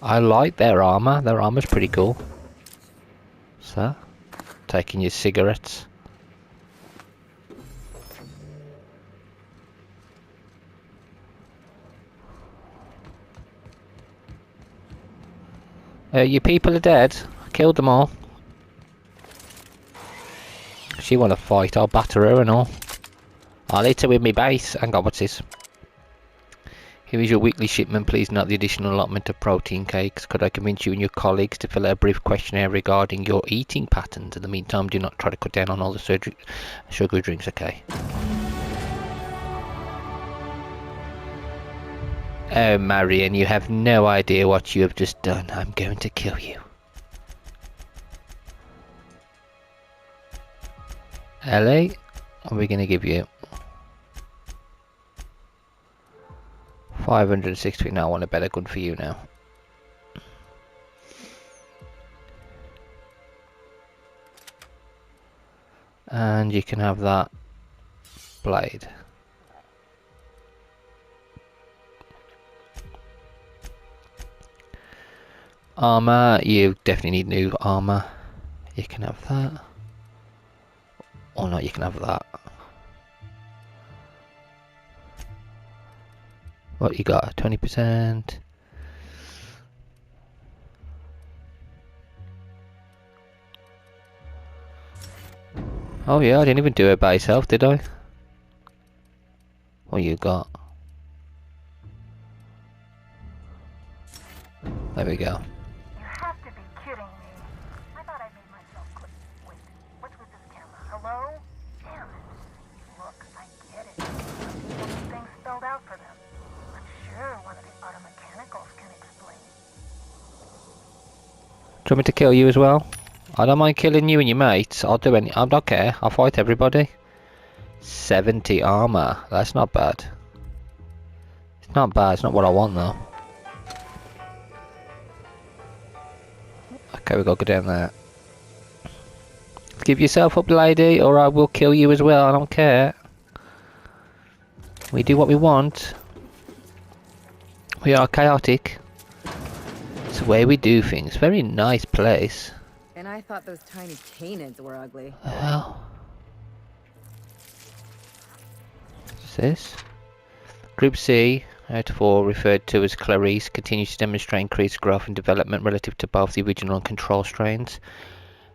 I like their armor. Their armor's pretty cool. So, taking your cigarettes. Your people are dead. I killed them all. She want to fight, I'll batter her and all. I'll hit her with my base. Hang on, what's this? Here is your weekly shipment. Please note the additional allotment of protein cakes. Could I convince you and your colleagues to fill out a brief questionnaire regarding your eating patterns? In the meantime, do not try to cut down on all the sugary drinks, okay? Oh, Marion, you have no idea what you have just done. I'm going to kill you. Ellie, what are we going to give you? 560. Now I want a better gun for you now. And you can have that blade. Armor, you definitely need new armor. You can have that. Or not, you can have that. What you got? 20%. Oh yeah, I didn't even do it by itself, did I? What you got? There we go. You have to be kidding me. I thought I made myself click. Wait, what's with this camera? Hello? Damn it. Look, I get it. People need things spelled out for them. I'm sure one of the auto mechanicals can explain. Do you want me to kill you as well? I don't mind killing you and your mates. I'll do any. I don't care. I'll fight everybody. 70 armor. That's not bad. It's not bad. It's not what I want though. Okay, we gotta go down there. Give yourself up, lady, or I will kill you as well. I don't care. We do what we want. We are chaotic. It's the way we do things. Very nice place. And I thought those tiny canids were ugly. Well, what's this? Group C, out of 4, referred to as Clarice, continues to demonstrate increased growth and development relative to both the original and control strains.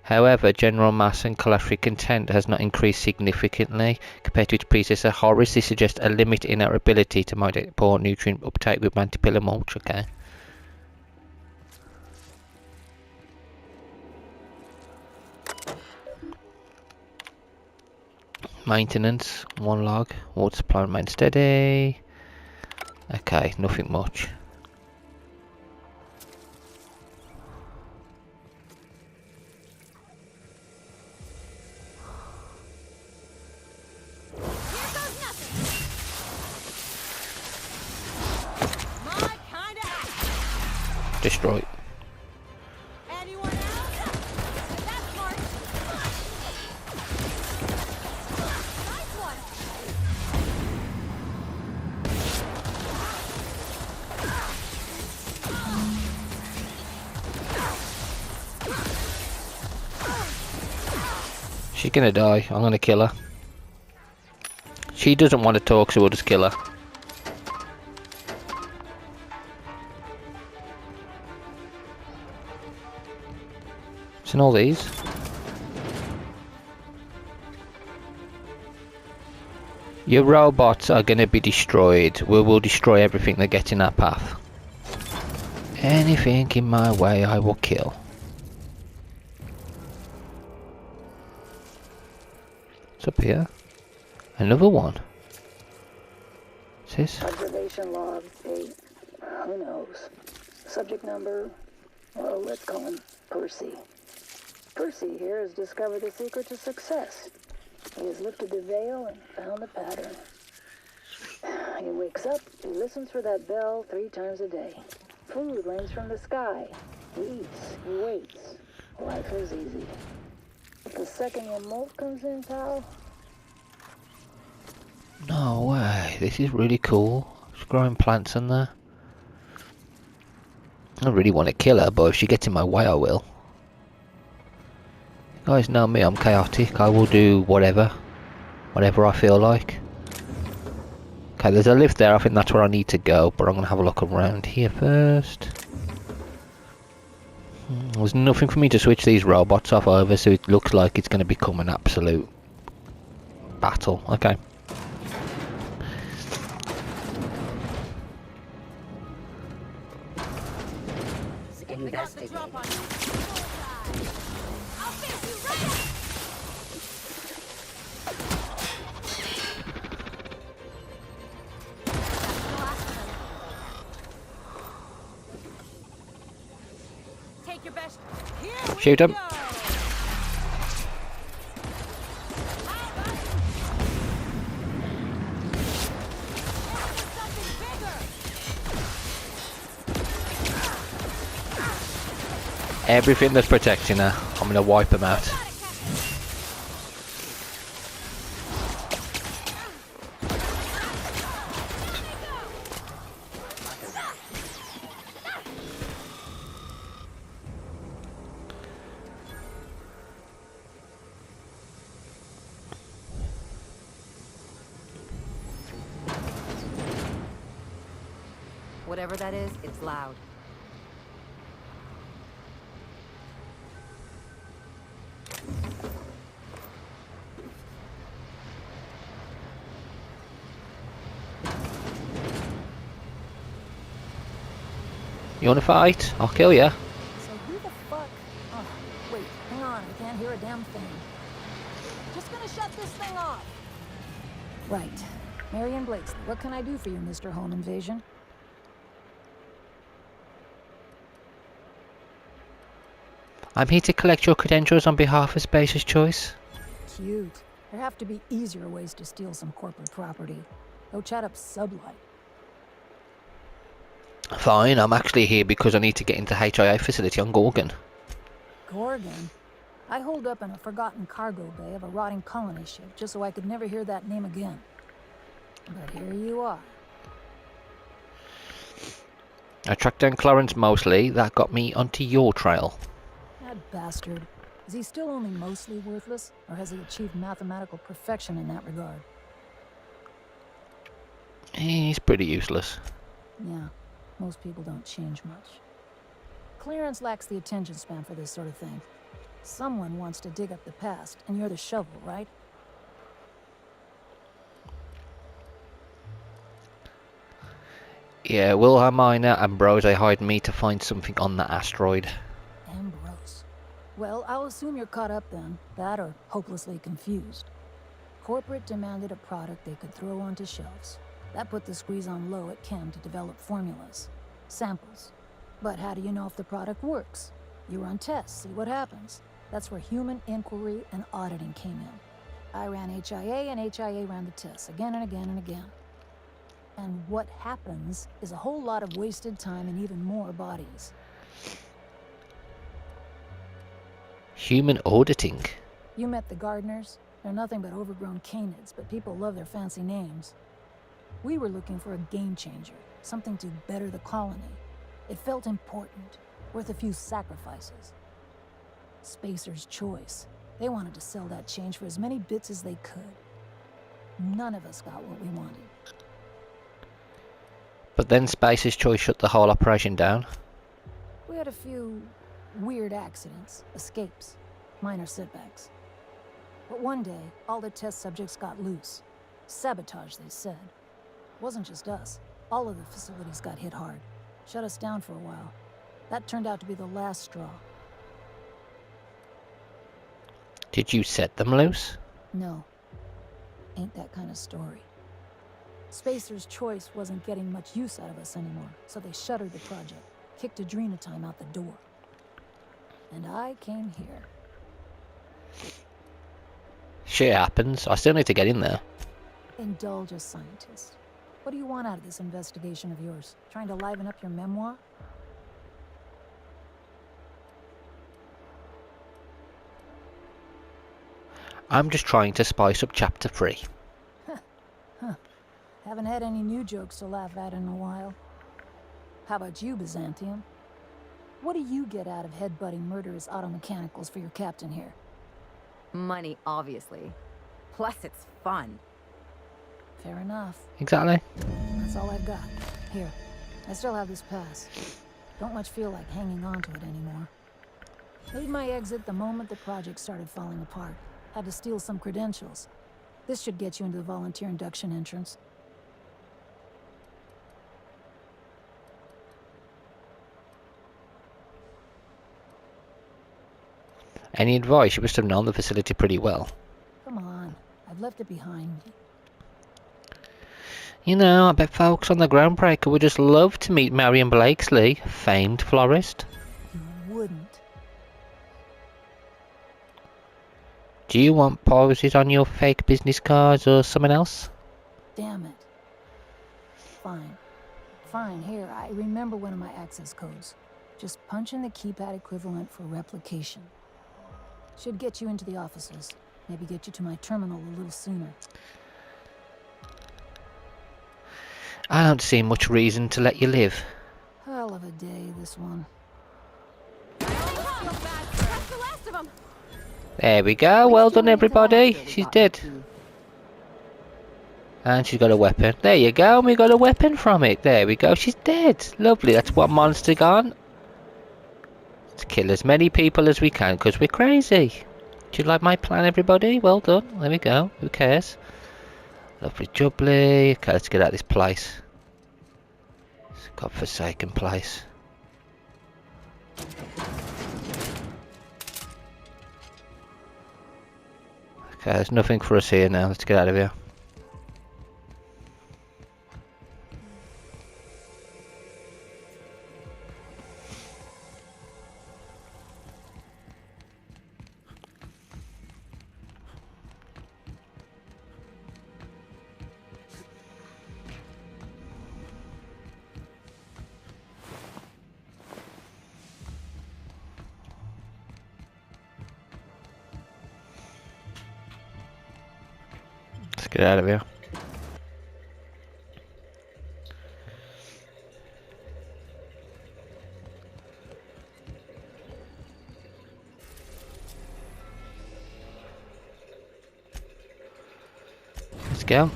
However, general mass and caloric content has not increased significantly compared to its predecessor Horace. This suggests a limit in our ability to moderate poor nutrient uptake with mantipillar mulch. Okay. Maintenance, 1 log. Water supply remains steady. Okay, nothing much. destroy it. Anyone else? That's smart. Nice one. She's gonna die. I'm gonna kill her. She doesn't want to talk, so we'll just kill her. It's in all these. Your robots are gonna be destroyed. We will destroy everything that gets in our path. Anything in my way, I will kill. What's up here? Another one. What's this? Observation log 8. Who knows? Subject number, well, let's call him Percy. Percy here has discovered the secret to success. He has lifted the veil and found the pattern. He wakes up, he listens for that bell 3 times a day. Food rains from the sky. He eats, he waits. Life is easy. But the second your molt comes in, pal... No way, this is really cool. There's growing plants in there. I really want to kill her, but if she gets in my way, I will. You guys know me, I'm chaotic. I will do whatever I feel like. Okay, there's a lift there. I think that's where I need to go, but I'm going to have a look around here first. There's nothing for me to switch these robots off over, so it looks like it's going to become an absolute battle. Okay. Investigate. Take your best. Shoot him. Everything that's protecting her, I'm gonna wipe them out. Whatever that is, it's loud. You wanna fight? I'll kill ya. So who the fuck? Oh, wait, hang on, I can't hear a damn thing. Just gonna shut this thing off. Right. Marion Blakesley, what can I do for you, Mr. Home Invasion? I'm here to collect your credentials on behalf of Spacer's Choice. Cute. There have to be easier ways to steal some corporate property. Go chat up Sublight. Fine, I'm actually here because I need to get into HIA facility on Gorgon. Gorgon? I holed up in a forgotten cargo bay of a rotting colony ship just so I could never hear that name again. But here you are. I tracked down Clarence Mosley, that got me onto your trail. That bastard. Is he still only mostly worthless, or has he achieved mathematical perfection in that regard? He's pretty useless. Yeah, most people don't change much. Clarence lacks the attention span for this sort of thing. Someone wants to dig up the past, and you're the shovel, right? Yeah, Wilhelmina and Brose hired me to find something on that asteroid. Ambrose. Well, I'll assume you're caught up then. That or hopelessly confused. Corporate demanded a product they could throw onto shelves. That put the squeeze on low at Chem to develop formulas. Samples. But how do you know if the product works? You run tests, see what happens. That's where human inquiry and auditing came in. I ran HIA and HIA ran the tests again and again and again. And what happens is a whole lot of wasted time and even more bodies. Human auditing. You met the gardeners? They're nothing but overgrown canids, but people love their fancy names. We were looking for a game changer, something to better the colony. It felt important, worth a few sacrifices. Spacer's choice. They wanted to sell that change for as many bits as they could. None of us got what we wanted. But then Spacer's Choice shut the whole operation down. We had a few weird accidents, escapes, minor setbacks. But one day, all the test subjects got loose. Sabotage, they said. It wasn't just us. All of the facilities got hit hard. Shut us down for a while. That turned out to be the last straw. Did you set them loose? No. Ain't that kind of story. Spacer's Choice wasn't getting much use out of us anymore, so they shuttered the project, kicked Adrenatime out the door. And I came here. Shit happens. I still need to get in there. Indulge a scientist. What do you want out of this investigation of yours? Trying to liven up your memoir? I'm just trying to spice up chapter 3. Huh. Haven't had any new jokes to laugh at in a while. How about you, Byzantium? What do you get out of headbutting murderous automechanicals for your captain here? Money, obviously. Plus, it's fun. Fair enough. Exactly. That's all I've got. Here, I still have this pass. Don't much feel like hanging on to it anymore. Made my exit the moment the project started falling apart. Had to steal some credentials. This should get you into the volunteer induction entrance. Any advice? You must have known the facility pretty well. Come on, I've left it behind me. You know, I bet folks on the Groundbreaker would just love to meet Marion Blakesley, famed florist. You wouldn't. Do you want poses on your fake business cards or something else? Damn it. Fine. Fine, here, I remember one of my access codes. Just punch in the keypad equivalent for replication. Should get you into the offices. Maybe get you to my terminal a little sooner. I don't see much reason to let you live. Hell of a day, this one. There we go, well done everybody. She's dead. And she's got a weapon. There you go, and we got a weapon from it. There we go, she's dead. Lovely, that's one monster gone. Let's kill as many people as we can, because we're crazy. Do you like my plan, everybody? Well done, there we go, who cares? Lovely jubbly. Okay, let's get out of this place. It's a godforsaken place. Okay, there's nothing for us here now. Let's get out of here. Let's get out of here. Let's go.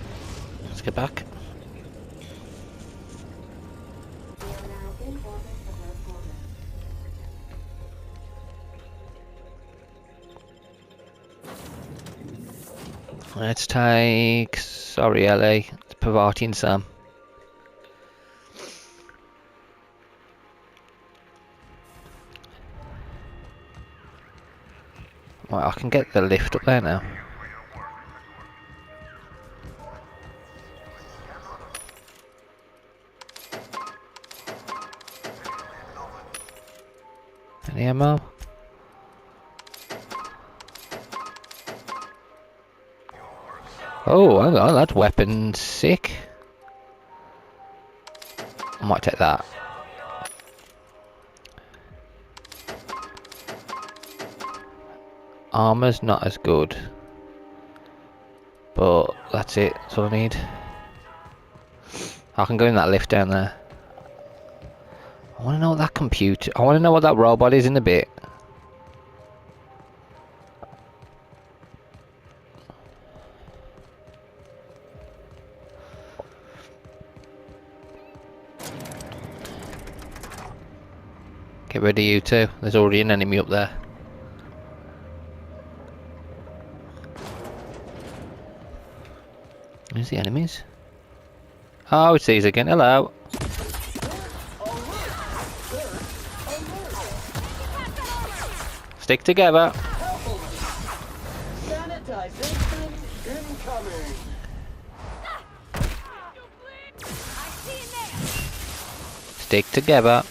Let's get back. Let's take... Sorry, LA. It's Pavati and Sam. Right, I can get the lift up there now. Any ammo? Oh, hang on, that weapon's sick. I might take that. armor's not as good. But that's it, that's all I need. I can go in that lift down there. I want to know what that computer... I want to know what that robot is in a bit. Get rid of you two. There's already an enemy up there. Where's the enemies? Oh, it's these again. Hello. Stick together. Stick together.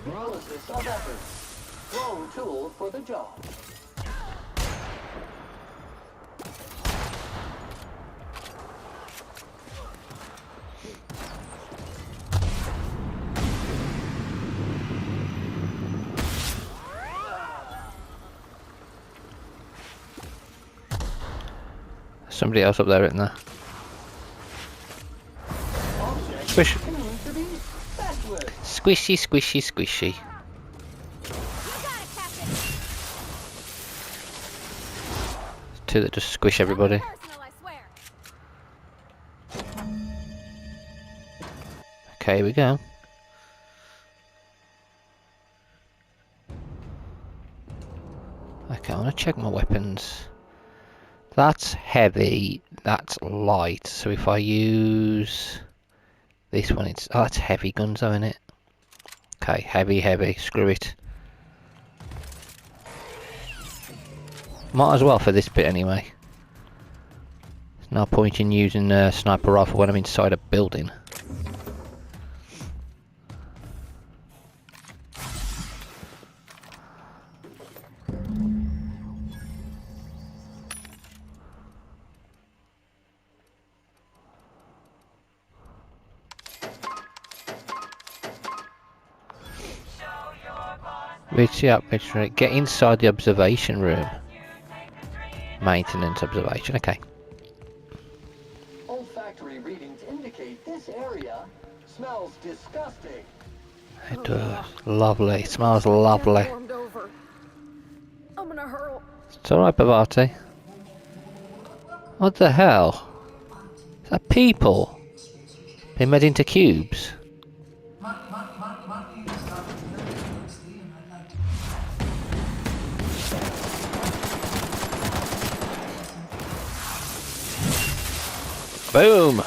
Analysis of effort. Wrong tool for the job. Somebody else up there, isn't there? Squish. Squishy, squishy, squishy. Two that just squish everybody. Okay, here we go. Okay, I want to check my weapons. That's heavy, that's light. So if I use this one, it's... Oh, that's heavy guns, though, isn't it? Okay, heavy, heavy. Screw it. Might as well for this bit anyway. There's no point in using a sniper rifle when I'm inside a building. Get inside the observation room. Maintenance observation, okay. Olfactory readings indicate this area smells disgusting. It does. Lovely. It smells lovely. I'm gonna hurl. It's alright, Bavati. What the hell? Is that people? Been made into cubes? Boom!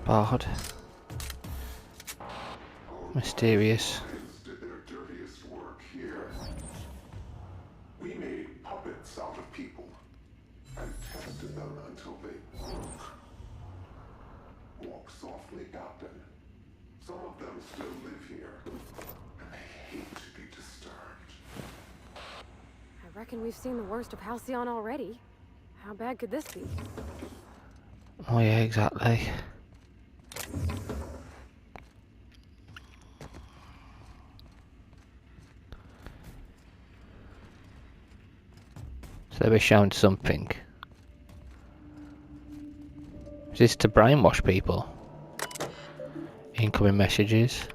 Bard. Mysterious. Did their dirtiest work here. We made puppets out of people and tested them until they broke. Walk softly, Captain. Some of them still live here, and they hate to be disturbed. I reckon we've seen the worst of Halcyon already. How bad could this be? Oh yeah, exactly. So they were shown something. Is this to brainwash people? Incoming messages.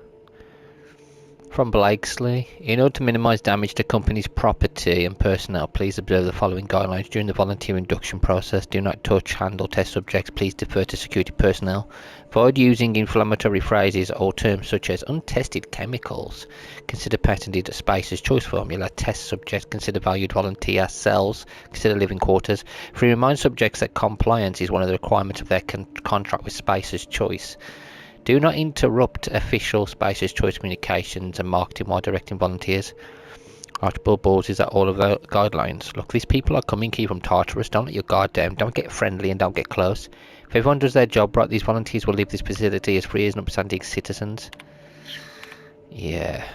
From Blakesley. In order to minimise damage to company's property and personnel, please observe the following guidelines. During the volunteer induction process, do not touch, handle test subjects. Please defer to security personnel. Avoid using inflammatory phrases or terms such as untested chemicals. Consider patented Spicer's choice formula. Test subjects. Consider valued volunteer cells. Consider living quarters. Remind subjects that compliance is one of the requirements of their contract with Spicer's choice. Do not interrupt official Spicer's choice communications and marketing while directing volunteers. Archibald Balls is at all of the guidelines. Look, these people are coming here from Tartarus. Don't let your guard down. Don't get friendly and don't get close. If If everyone does their job right, these volunteers will leave this facility as free as upstanding citizens. Yeah.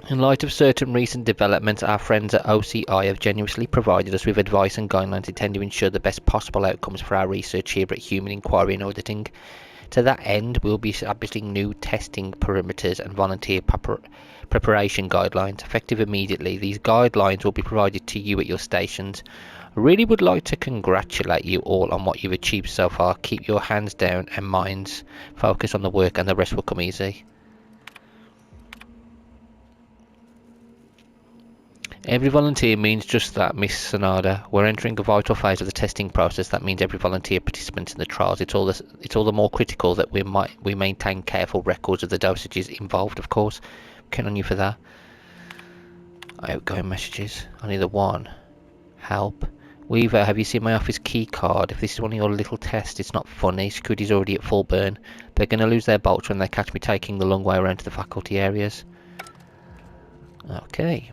In light of certain recent developments, our friends at OCI have generously provided us with advice and guidelines intended to ensure the best possible outcomes for our research here at Human Inquiry and Auditing. To that end, we'll be establishing new testing perimeters and volunteer preparation guidelines, effective immediately. These guidelines will be provided to you at your stations. I really would like to congratulate you all on what you've achieved so far. Keep your hands down and minds focused on the work, and the rest will come easy. Every volunteer means just that, Miss Sonada. We're entering a vital phase of the testing process. That means every volunteer participant in the trials. It's all the more critical that we maintain careful records of the dosages involved, of course. Count on you for that. Outgoing messages. Only the one. Help. Weaver, have you seen my office key card? If this is one of your little tests, it's not funny. Security's already at full burn. They're going to lose their bolts when they catch me taking the long way around to the faculty areas. Okay.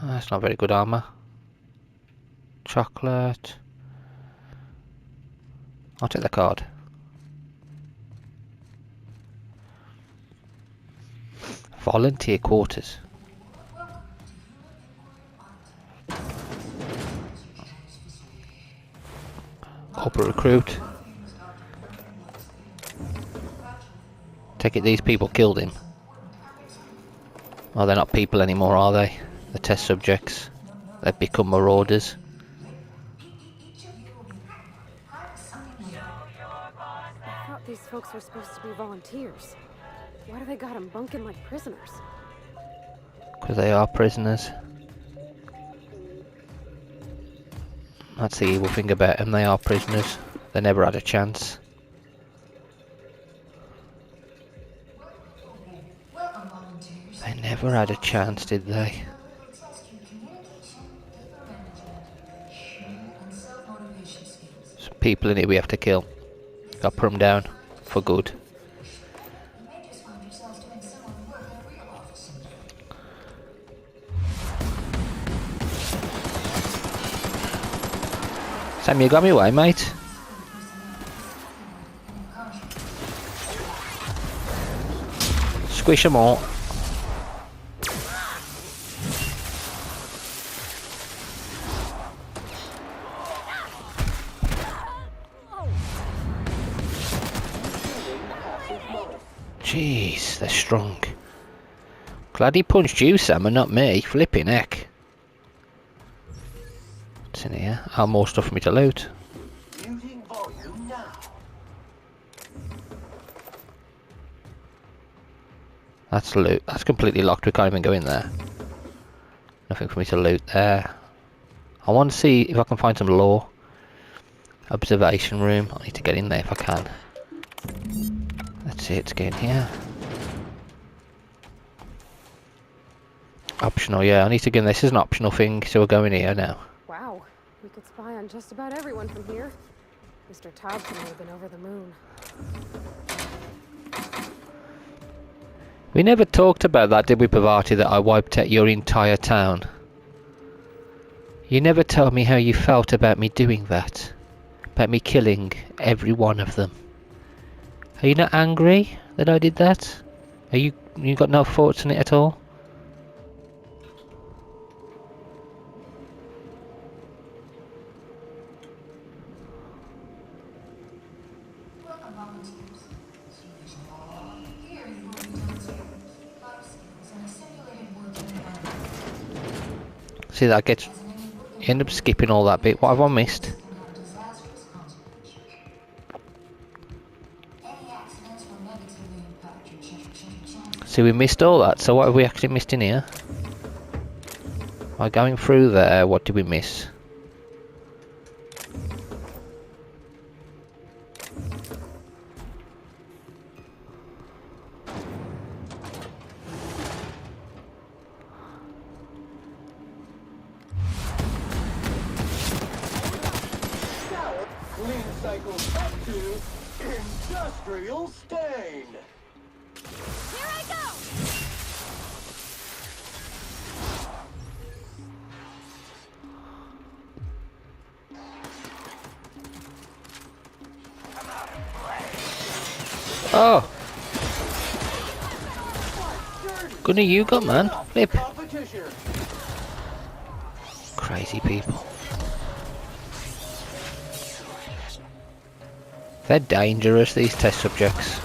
That's not very good armor. Chocolate. I'll take the card. Volunteer quarters. Corporate recruit. Take it these people killed him. Oh, they're not people anymore, are they? The test subjects. They've become marauders. I thought these folks were supposed to be volunteers. Why do they got them bunking like prisoners? Because they are prisoners. That's the evil thing about them, they are prisoners. They never had a chance. They never had a chance, did they? Some people in it we have to kill. Got to put them down for good. Sam, you got me away, mate. Squish them all. Jeez, they're strong. Glad he punched you, Sam, and not me. Flipping heck. What's in here? Oh, more stuff for me to loot. That's loot. That's completely locked. We can't even go in there. Nothing for me to loot there. I want to see if I can find some lore. Observation room. I need to get in there if I can. That's it. Let's get in here. Optional, yeah. I need to get in. This is an optional thing, so we're going here now. Wow, we could spy on just about everyone from here. Mr. Thompson would have been over the moon. We never talked about that, did we, Pavati, that I wiped out your entire town? You never told me how you felt about me doing that. About me killing every one of them. Are you not angry that I did that? Are you got no thoughts on it at all? See, that gets... You end up skipping all that bit. What have I missed? See, we missed all that. So what have we actually missed in here? By going through there, what did we miss? Clean cycle up to industrial stain. Here I go! Oh! Good you got, man. Flip. Crazy people. They're dangerous, these test subjects.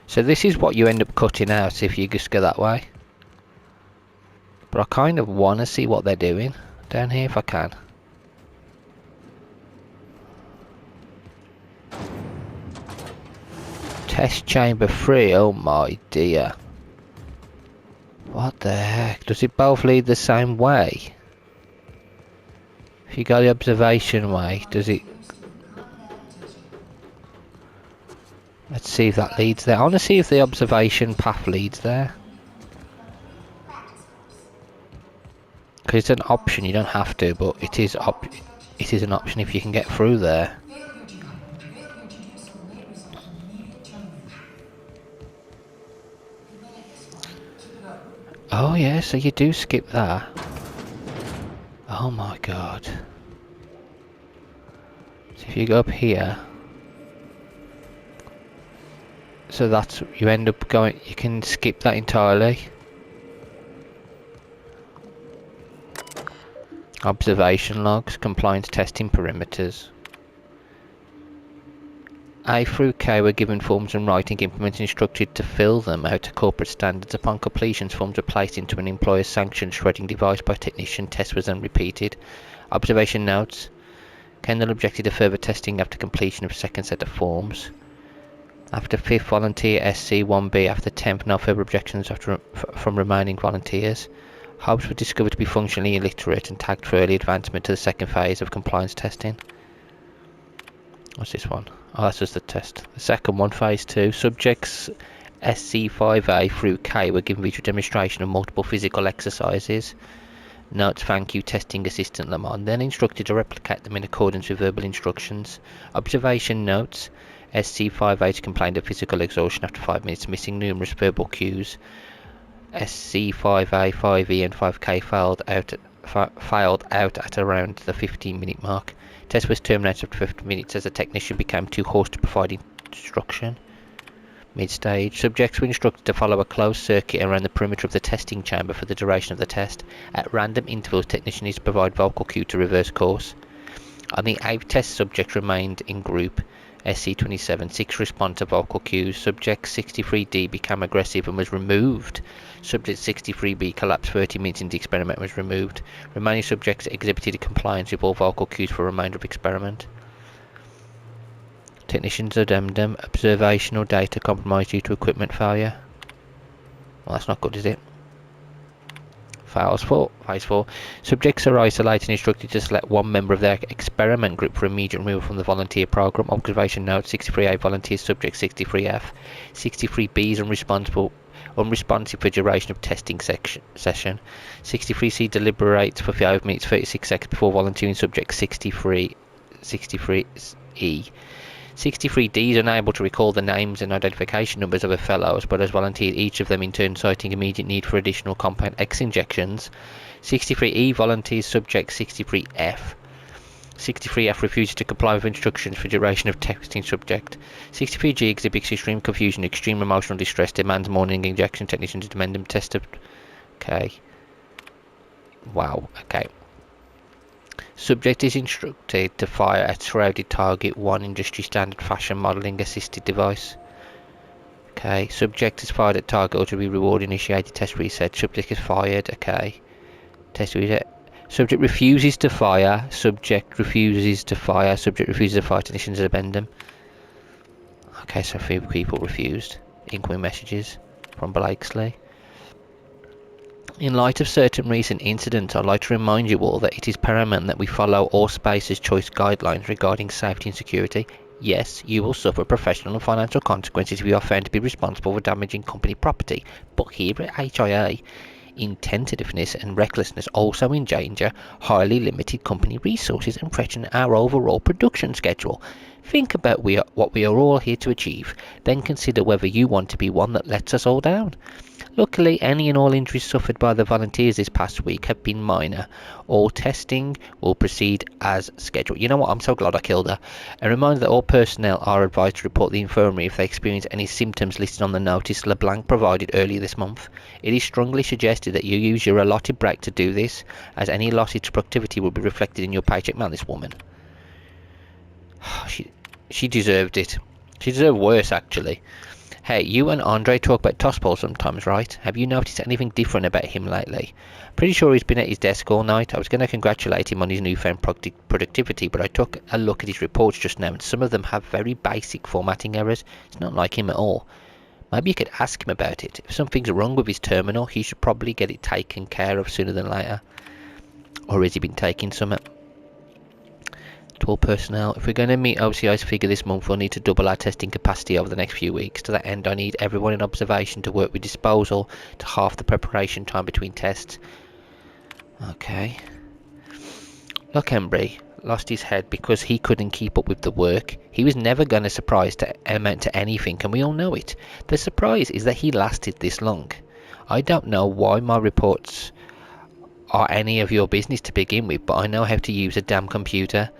So this is what you end up cutting out if you just go that way. But I kind of want to see what they're doing down here if I can. Test chamber 3, oh my dear. What the heck? Does it both lead the same way? If you go the observation way, does it... Let's see if that leads there. I want to see if the observation path leads there. Because it's an option, you don't have to, but it is an option if you can get through there. Oh yeah, so you do skip that. Oh my god. So if you go up here, so that's, you end up going, you can skip that entirely. Observation logs, compliance testing perimeters. A through K were given forms and writing implements instructed to fill them out to corporate standards. Upon completion, forms were placed into an employer's sanctioned shredding device by technician. Test was then repeated. Observation notes. Kendall objected to further testing after completion of a second set of forms. After 5th volunteer SC-1B, after 10th, no further objections from remaining volunteers. Hobbs were discovered to be functionally illiterate and tagged for early advancement to the second phase of compliance testing. What's this one? Oh, that's just the test. The second one, phase 2. Subjects SC5A through K were given visual demonstration of multiple physical exercises. Notes, thank you, testing assistant Lamont. Then instructed to replicate them in accordance with verbal instructions. Observation notes. SC5A complained of physical exhaustion after 5 minutes, missing numerous verbal cues. SC5A, 5E and 5K failed out at around the 15-minute mark. Test was terminated after 50 minutes as the technician became too hoarse to provide instruction. Mid-stage, subjects were instructed to follow a closed circuit around the perimeter of the testing chamber for the duration of the test. At random intervals, technician is to provide vocal cue to reverse course. On the 8th test, subject remained in group SC27. 6 respond to vocal cues. Subject 63D became aggressive and was removed. Subject 63B collapsed 30 minutes into the experiment and was removed. Remaining subjects exhibited compliance with all vocal cues for the remainder of experiment. Technicians addendum. Observational data compromised due to equipment failure. Well, that's not good, is it? Phase 4. Subjects are isolated and instructed to select one member of their experiment group for immediate removal from the volunteer program. Observation note, 63A volunteers, subject 63F. 63B is unresponsive for duration of testing session. 63C deliberates for 5 minutes 36 seconds before volunteering subject 63E. 63D is unable to recall the names and identification numbers of her fellows, but has volunteered each of them in turn, citing immediate need for additional compound X injections. 63E volunteers subject 63F. 63F refuses to comply with instructions for duration of testing subject. 63G exhibits extreme confusion, extreme emotional distress, demands morning injection. Technicians demand them test of... Okay. Wow, okay. Subject is instructed to fire a shrouded target 1 industry standard fashion modelling assisted device. Okay, subject is fired at target or to be reward initiated test reset. Subject is fired, okay. Test reset. Subject refuses to fire. Subject refuses to fire. Subject refuses to fire. Technicians amend them. Okay, so a few people refused. Incoming messages from Blakesley. In light of certain recent incidents, I'd like to remind you all that it is paramount that we follow all Space's choice guidelines regarding safety and security. Yes, you will suffer professional and financial consequences if you are found to be responsible for damaging company property, but here at HIA, intentiveness and recklessness also endanger highly limited company resources and threaten our overall production schedule. Think about what we are all here to achieve, then consider whether you want to be one that lets us all down. Luckily, any and all injuries suffered by the volunteers this past week have been minor. All testing will proceed as scheduled. You know what? I'm so glad I killed her. A reminder that all personnel are advised to report the infirmary if they experience any symptoms listed on the notice LeBlanc provided earlier this month. It is strongly suggested that you use your allotted break to do this, as any losses to productivity will be reflected in your paycheck. Man, this woman. She deserved it. She deserved worse, actually. Hey, you and Andre talk about Tospol sometimes, right? Have you noticed anything different about him lately? Pretty sure he's been at his desk all night. I was going to congratulate him on his newfound productivity, but I took a look at his reports just now, and some of them have very basic formatting errors. It's not like him at all. Maybe you could ask him about it. If something's wrong with his terminal, he should probably get it taken care of sooner than later. Or has he been taking some? To all personnel, if we're going to meet OCI's figure this month, we'll need to double our testing capacity over the next few weeks. To that end, I need everyone in observation to work with disposal to half the preparation time between tests. Okay. Look, Embry lost his head because he couldn't keep up with the work. He was never going to amount to anything, and we all know it. The surprise is that he lasted this long. I don't know why my reports are any of your business to begin with, but I know how to use a damn computer.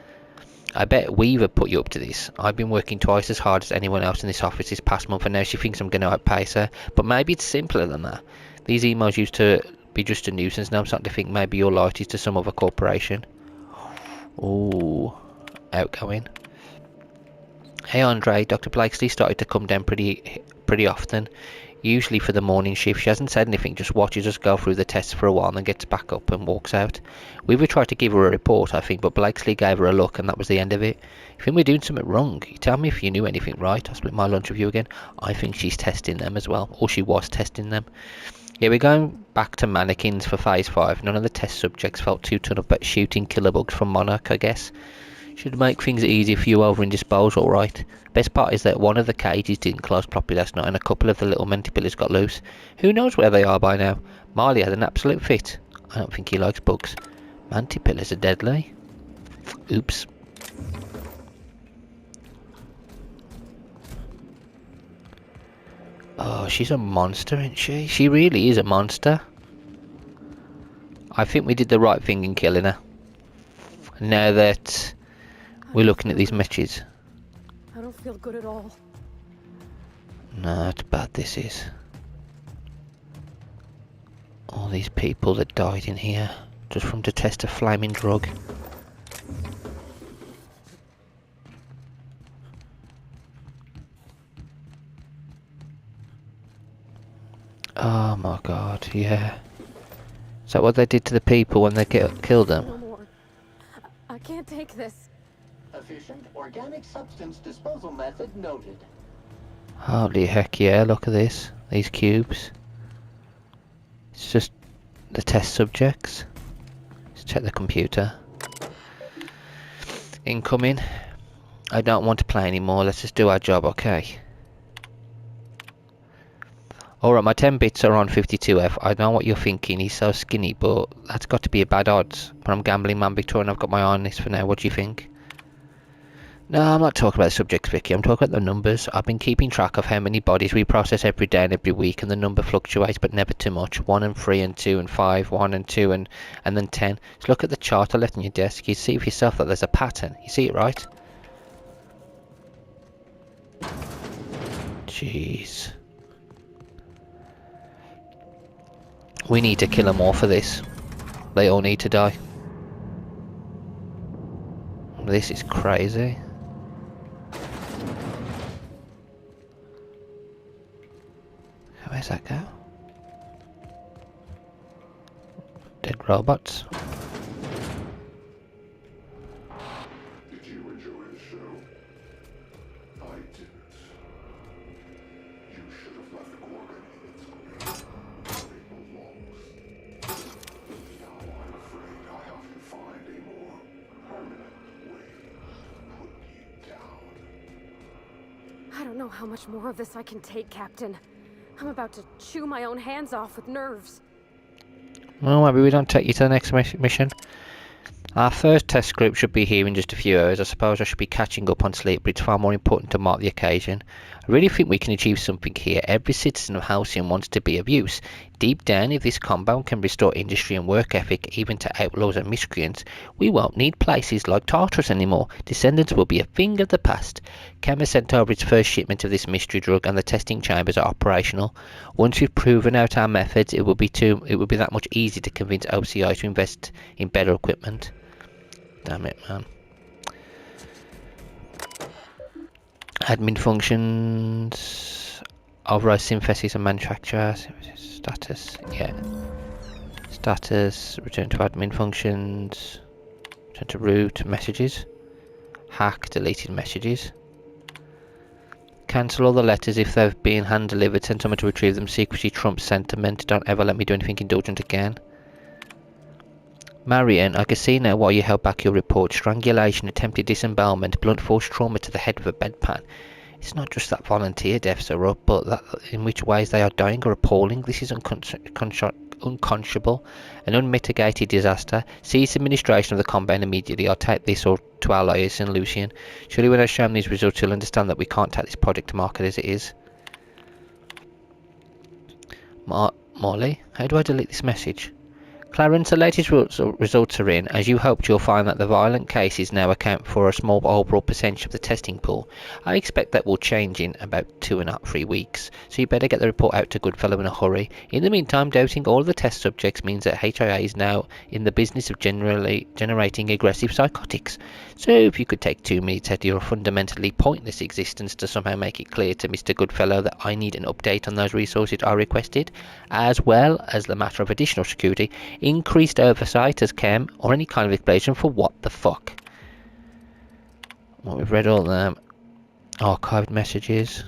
I bet Weaver put you up to this. I've been working twice as hard as anyone else in this office this past month, and now she thinks I'm going to outpace her. But maybe it's simpler than that. These emails used to be just a nuisance. Now I'm starting to think maybe you're loyalty to some other corporation. Ooh, outgoing. Hey Andre, Dr. Blakesley started to come down pretty often. Usually for the morning shift. She hasn't said anything, just watches us go through the tests for a while and then gets back up and walks out. Weaver tried to give her a report, I think, but Blakesley gave her a look and that was the end of it. You think we're doing something wrong? You tell me if you knew anything, right? I'll split my lunch with you again. I think she's testing them as well, or she was testing them. Yeah, we're going back to mannequins for Phase 5. None of the test subjects felt too ton up about shooting killer bugs from Monarch, I guess. Should make things easier for you over in disposal, right? Best part is that one of the cages didn't close properly last night and a couple of the little mantipilas got loose. Who knows where they are by now? Marley had an absolute fit. I don't think he likes bugs. Mantipilas are deadly. Oops. Oh, she's a monster, isn't she? She really is a monster. I think we did the right thing in killing her. Now that we're looking at these matches. I don't feel good at all. No, it's bad this is. All these people that died in here just from to test a flaming drug. Oh my god, yeah. Is that what they did to the people when they killed them? No more. I can't take this. Efficient organic substance disposal method noted. Holy heck yeah, look at this. These cubes. It's just the test subjects. Let's check the computer. Incoming. I don't want to play anymore, let's just do our job, okay? Alright, my 10 bits are on 52F. I know what you're thinking, he's so skinny, but that's got to be a bad odds. But I'm gambling man Victoria and I've got my eye on this for now. What do you think? No, I'm not talking about the subjects, Vicky. I'm talking about the numbers. I've been keeping track of how many bodies we process every day and every week, and the number fluctuates, but never too much. 1 and 3 and 2 and 5, 1 and 2 and then 10. So look at the chart I left on your desk. You see for yourself that there's a pattern. You see it, right? Jeez. We need to kill them all for this. They all need to die. This is crazy. Where's that go? Dead robots. Did you enjoy the show? I didn't. You should have left Gorgon in its grave where it belongs. Now I'm afraid I have to find a more permanent way to put you down. I don't know how much more of this I can take, Captain. I'm about to chew my own hands off with nerves. Well, maybe we don't take you to the next mission. Our first test group should be here in just a few hours. I suppose I should be catching up on sleep, but it's far more important to mark the occasion. I really think we can achieve something here. Every citizen of Halcyon wants to be of use. Deep down, if this compound can restore industry and work ethic even to outlaws and miscreants, we won't need places like Tartarus anymore. Descendants will be a thing of the past. Chem has sent over its first shipment of this mystery drug and the testing chambers are operational. Once we've proven out our methods, it will be that much easier to convince OCI to invest in better equipment. Damn it, man. Admin functions. Override synthesis and manufacture. Status. Yeah. Status. Return to admin functions. Return to root. Messages. Hack. Deleted messages. Cancel all the letters if they've been hand delivered. Send someone to retrieve them. Secrecy trumps sentiment. Don't ever let me do anything indulgent again. Marion, I can see now why you held back your report. Strangulation, attempted disembowelment, blunt force trauma to the head with a bedpan. It's not just that volunteer deaths are up, but that in which ways they are dying are appalling. This is unconscionable, an unmitigated disaster. Cease administration of the compound immediately. I'll take this or to our lawyers and Lucian. Surely when I show them these results, you'll understand that we can't take this project to market as it is. Molly, how do I delete this message? Clarence, the latest results are in. As you hoped, you'll find that the violent cases now account for a small overall percentage of the testing pool. I expect that will change in about 2.5–3 weeks, so you better get the report out to Goodfellow in a hurry. In the meantime, doubting all of the test subjects means that HIA is now in the business of generating aggressive psychotics. So if you could take 2 minutes out of your fundamentally pointless existence to somehow make it clear to Mr. Goodfellow that I need an update on those resources I requested, as well as the matter of additional security, increased oversight as chem, or any kind of explanation for what the fuck. Well, we've read all them. Archived messages.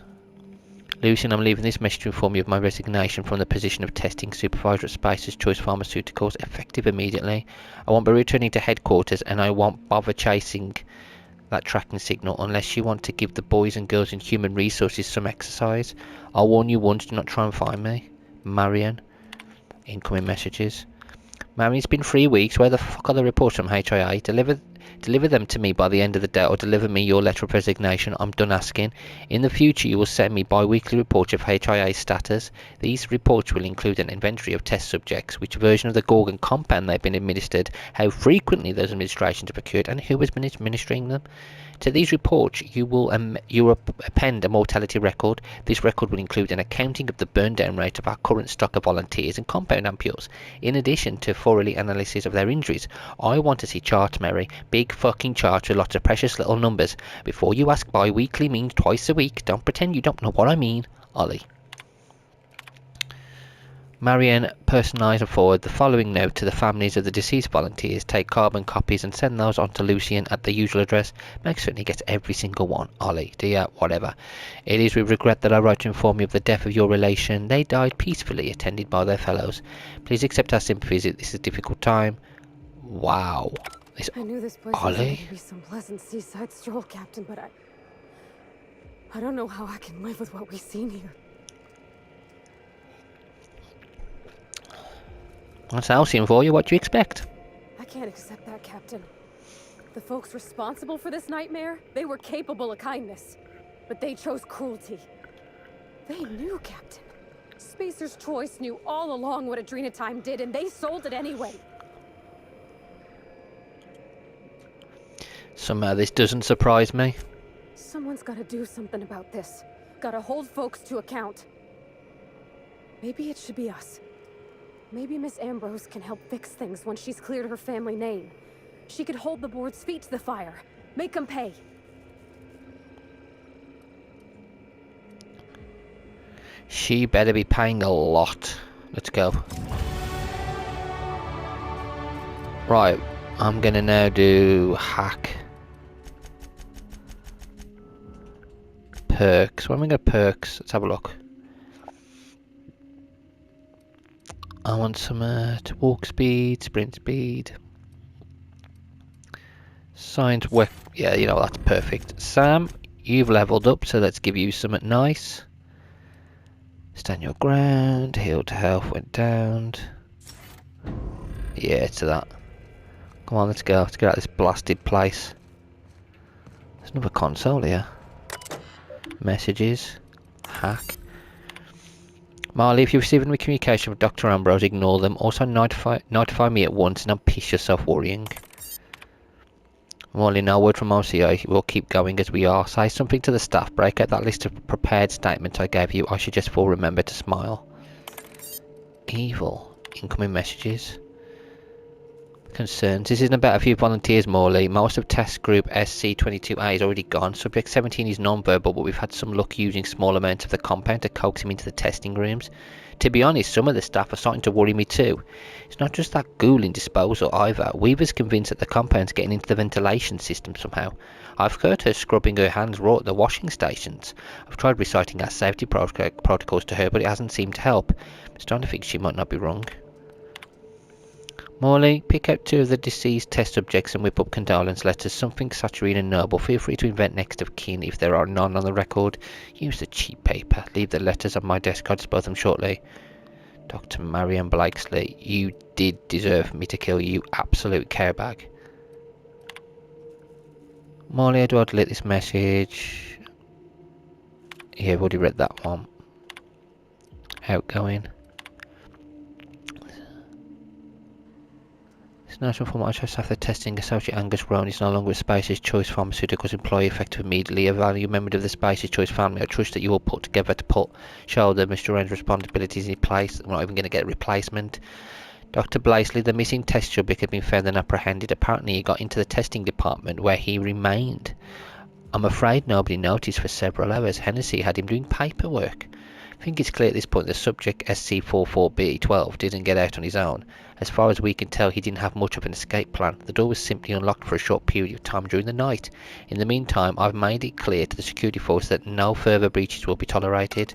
Lucian, I'm leaving this message to inform you of my resignation from the position of testing supervisor at Spacer's Choice Pharmaceuticals, effective immediately. I won't be returning to headquarters, and I won't bother chasing that tracking signal unless you want to give the boys and girls in human resources some exercise. I'll warn you once, do not try and find me. Marion. Incoming messages. Mary, it's been 3 weeks. Where the fuck are the reports from HIA? Deliver them to me by the end of the day, or deliver me your letter of resignation. I'm done asking. In the future, you will send me bi-weekly reports of HIA's status. These reports will include an inventory of test subjects, which version of the Gorgon compound they've been administered, how frequently those administrations are procured, and who has been administering them. To these reports, you will append a mortality record. This record will include an accounting of the burn-down rate of our current stock of volunteers and compound ampules, in addition to thoroughly analysis of their injuries. I want to see charts, Mary. Big fucking charts with lots of precious little numbers. Before you ask bi-weekly means twice a week, don't pretend you don't know what I mean. Ollie. Marianne, personalise and forward the following note to the families of the deceased volunteers. Take carbon copies and send those on to Lucian at the usual address. Make certain he gets every single one. Ollie, dear, whatever. It is with regret that I write to inform you of the death of your relation. They died peacefully, attended by their fellows. Please accept our sympathies at this is a difficult time. Wow. I knew this place was going to be some pleasant seaside stroll, Captain, but I don't know how I can live with what we've seen here. That's Halcyon for you. What do you expect? I can't accept that, Captain. The folks responsible for this nightmare, they were capable of kindness, but they chose cruelty. They knew, Captain. Spacer's Choice knew all along what Adrenatime did, and they sold it anyway. Somehow this doesn't surprise me. Someone's got to do something about this. Gotta hold folks to account. Maybe it should be us. Maybe Miss Ambrose can help fix things once she's cleared her family name. She could hold the board's feet to the fire. Make them pay. She better be paying a lot. Let's go. Right, I'm gonna now do hack. Perks. When we go perks, let's have a look. I want some to walk speed, sprint speed. Science work. Yeah, you know, that's perfect. Sam, you've leveled up, so let's give you something nice. Stand your ground. Heal to health went down. Yeah, to that. Come on, let's go. Let's get out of this blasted place. There's another console here. Messages. Hack. Marley, if you receive any communication from Dr. Ambrose, ignore them. Also notify me at once and don't piss yourself worrying. Marley, no word from OCI. We'll keep going as we are. Say something to the staff. Break out that list of prepared statements I gave you. I should just fall remember to smile. Evil. Incoming messages. Concerns. This isn't about a few volunteers, Morley. Most of test group SC-22A is already gone. Subject 17 is non-verbal, but we've had some luck using small amounts of the compound to coax him into the testing rooms. To be honest, some of the staff are starting to worry me too. It's not just that ghoul in disposal either. Weaver's convinced that the compound's getting into the ventilation system somehow. I've heard her scrubbing her hands raw at the washing stations. I've tried reciting our safety protocols to her, but it hasn't seemed to help. I'm starting to think she might not be wrong. Morley, pick out 2 of the deceased test subjects and whip up condolence letters. Something saccharine and noble. Feel free to invent next of kin if there are none on the record. Use the cheap paper. Leave the letters on my desk. I'll dispose them shortly. Dr. Marianne Blakesley, you did deserve me to kill you, absolute carebag. Morley, how do I delete this message? Yeah, I've already read that one. Outgoing. It's national form IHS after testing Associate Angus Rowan is no longer a Space's Choice Pharmaceuticals employee effective immediately. A valued member of the Space's Choice family. I trust that you will put together to shoulder Mr. Rain's responsibilities in place. We're not even going to get a replacement. Dr. Blakesley, the missing test subject had been found and apprehended. Apparently he got into the testing department where he remained. I'm afraid nobody noticed for several hours. Hennessy had him doing paperwork. I think it's clear at this point the subject SC-44B12 didn't get out on his own. As far as we can tell, he didn't have much of an escape plan. The door was simply unlocked for a short period of time during the night. In the meantime, I've made it clear to the security force that no further breaches will be tolerated.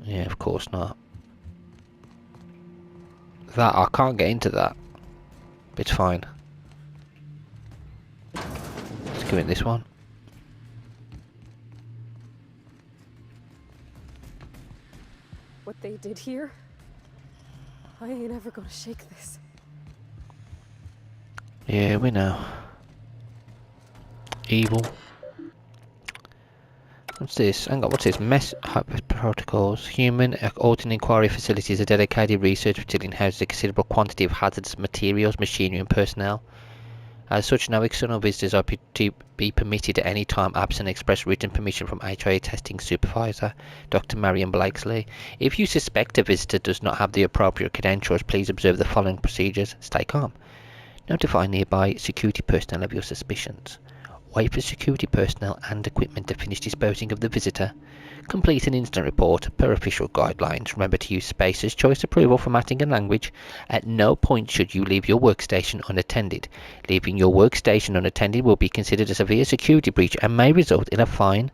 Yeah, of course not. That, I can't get into that. But it's fine. Let's go in this one. What they did here? I ain't ever gonna shake this. Yeah, we know. Evil. What's this? Hang on, what's this? Mess protocols. Human Alton Inquiry Facility is a dedicated research facility and houses a considerable quantity of hazardous materials, machinery and personnel. As such, no external visitors are to be permitted at any time absent express written permission from HIA testing supervisor, Dr. Marianne Blakesley. If you suspect a visitor does not have the appropriate credentials, please observe the following procedures. Stay calm. Notify nearby security personnel of your suspicions. Wait for security personnel and equipment to finish disposing of the visitor. Complete an incident report per official guidelines. Remember to use Space's Choice approval formatting and language. At no point should you leave your workstation unattended. Leaving your workstation unattended will be considered a severe security breach and may result in a fine.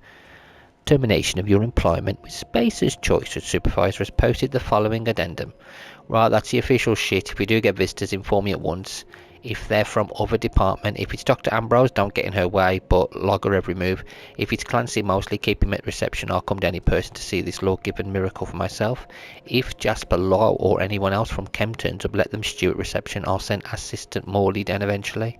Termination of your employment with Space's Choice supervisor has posted the following addendum. Right, that's the official shit. If we do get visitors, inform me at once. If they're from other department, if it's Dr. Ambrose, don't get in her way, but log her every move. If it's Clancy mostly, keep him at reception. I'll come down in person to see this Lord-given miracle for myself. If Jasper Law or anyone else from Chem turns up, let them stew at reception. I'll send Assistant Morley down eventually.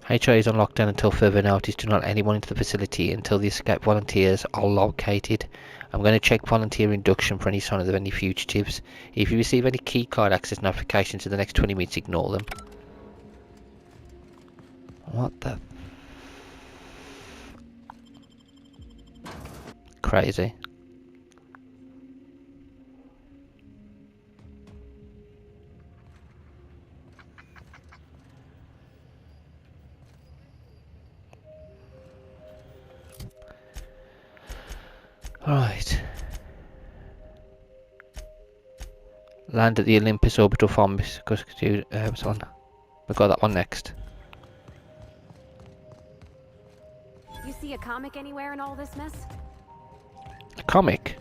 HIA is on lockdown until further notice. Do not let anyone into the facility until the escaped volunteers are located. I'm going to check volunteer induction for any sign of any fugitives. If you receive any keycard access notifications in the next 20 minutes, ignore them. What the... Crazy. Alright. Land at the Olympus Orbital Farm. What's on? We've got that one next. You see a comic anywhere in all this mess? A comic?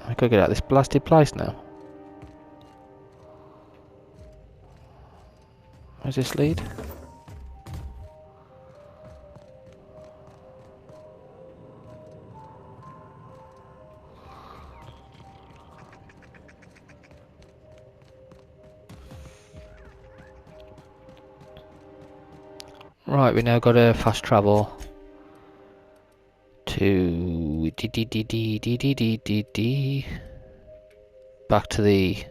I gotta get out of this blasted place now. Where's this lead? Right, we now got to fast travel to back to the.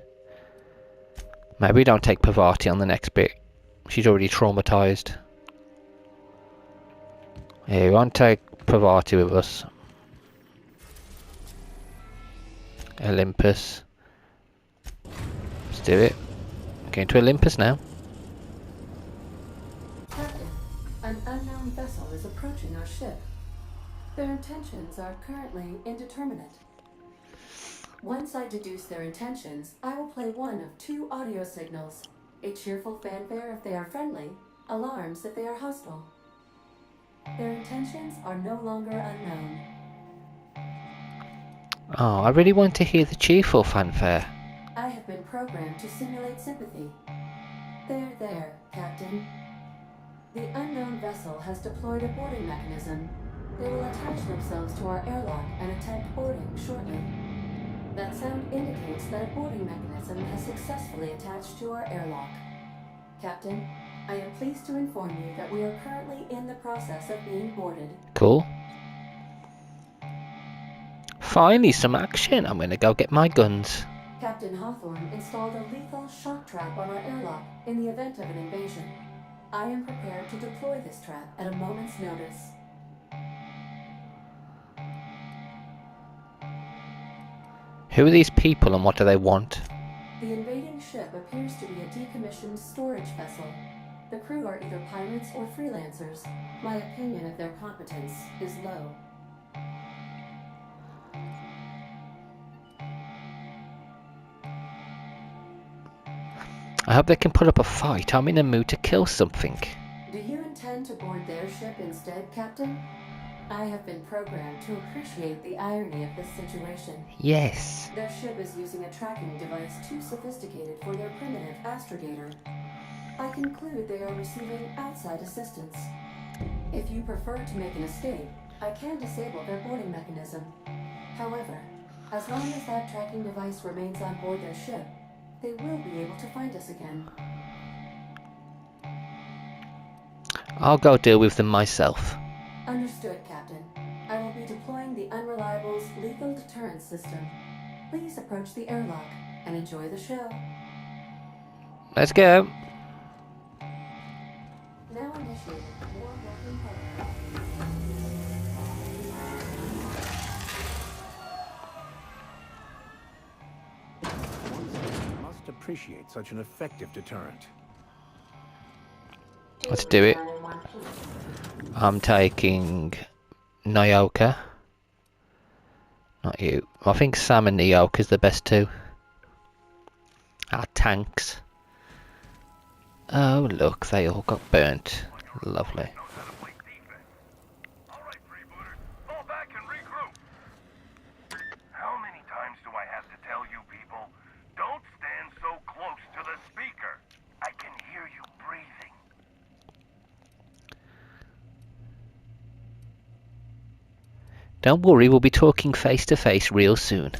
Maybe we don't take Pavati on the next bit. She's already traumatized. Yeah, we won't take Pavati with us. Olympus. Let's do it. Going to Olympus now. Captain, an unknown vessel is approaching our ship. Their intentions are currently indeterminate. Once I deduce their intentions, I will play one of two audio signals. A cheerful fanfare if they are friendly, alarms if they are hostile. Their intentions are no longer unknown. Oh, I really want to hear the cheerful fanfare. I have been programmed to simulate sympathy. There, Captain. The unknown vessel has deployed a boarding mechanism. They will attach themselves to our airlock and attempt boarding shortly. That sound indicates that a boarding mechanism has successfully attached to our airlock. Captain, I am pleased to inform you that we are currently in the process of being boarded. Cool. Finally, some action. I'm gonna go get my guns. Captain Hawthorne installed a lethal shock trap on our airlock in the event of an invasion. I am prepared to deploy this trap at a moment's notice. Who are these people and what do they want? The invading ship appears to be a decommissioned storage vessel. The crew are either pirates or freelancers. My opinion of their competence is low. I hope they can put up a fight. I'm in the mood to kill something. Do you intend to board their ship instead, Captain? I have been programmed to appreciate the irony of this situation. Yes. Their ship is using a tracking device too sophisticated for their primitive astrogator. I conclude they are receiving outside assistance. If you prefer to make an escape, I can disable their boarding mechanism. However, as long as that tracking device remains on board their ship, they will be able to find us again. I'll go deal with them myself. Understood, Captain. I will be deploying the Unreliable's lethal deterrence system. Please approach the airlock and enjoy the show. Let's go. Now initiated. War walking protocol. One must appreciate such an effective deterrent. Let's do it. I'm taking Nyoka. Not you. I think Sam and Nyoka's the best two. Our tanks. Oh look, they all got burnt. Lovely. How many times do I have to tell you people, don't stand so close to the speaker? I can hear you breathing. Don't worry, we'll be talking face to face real soon.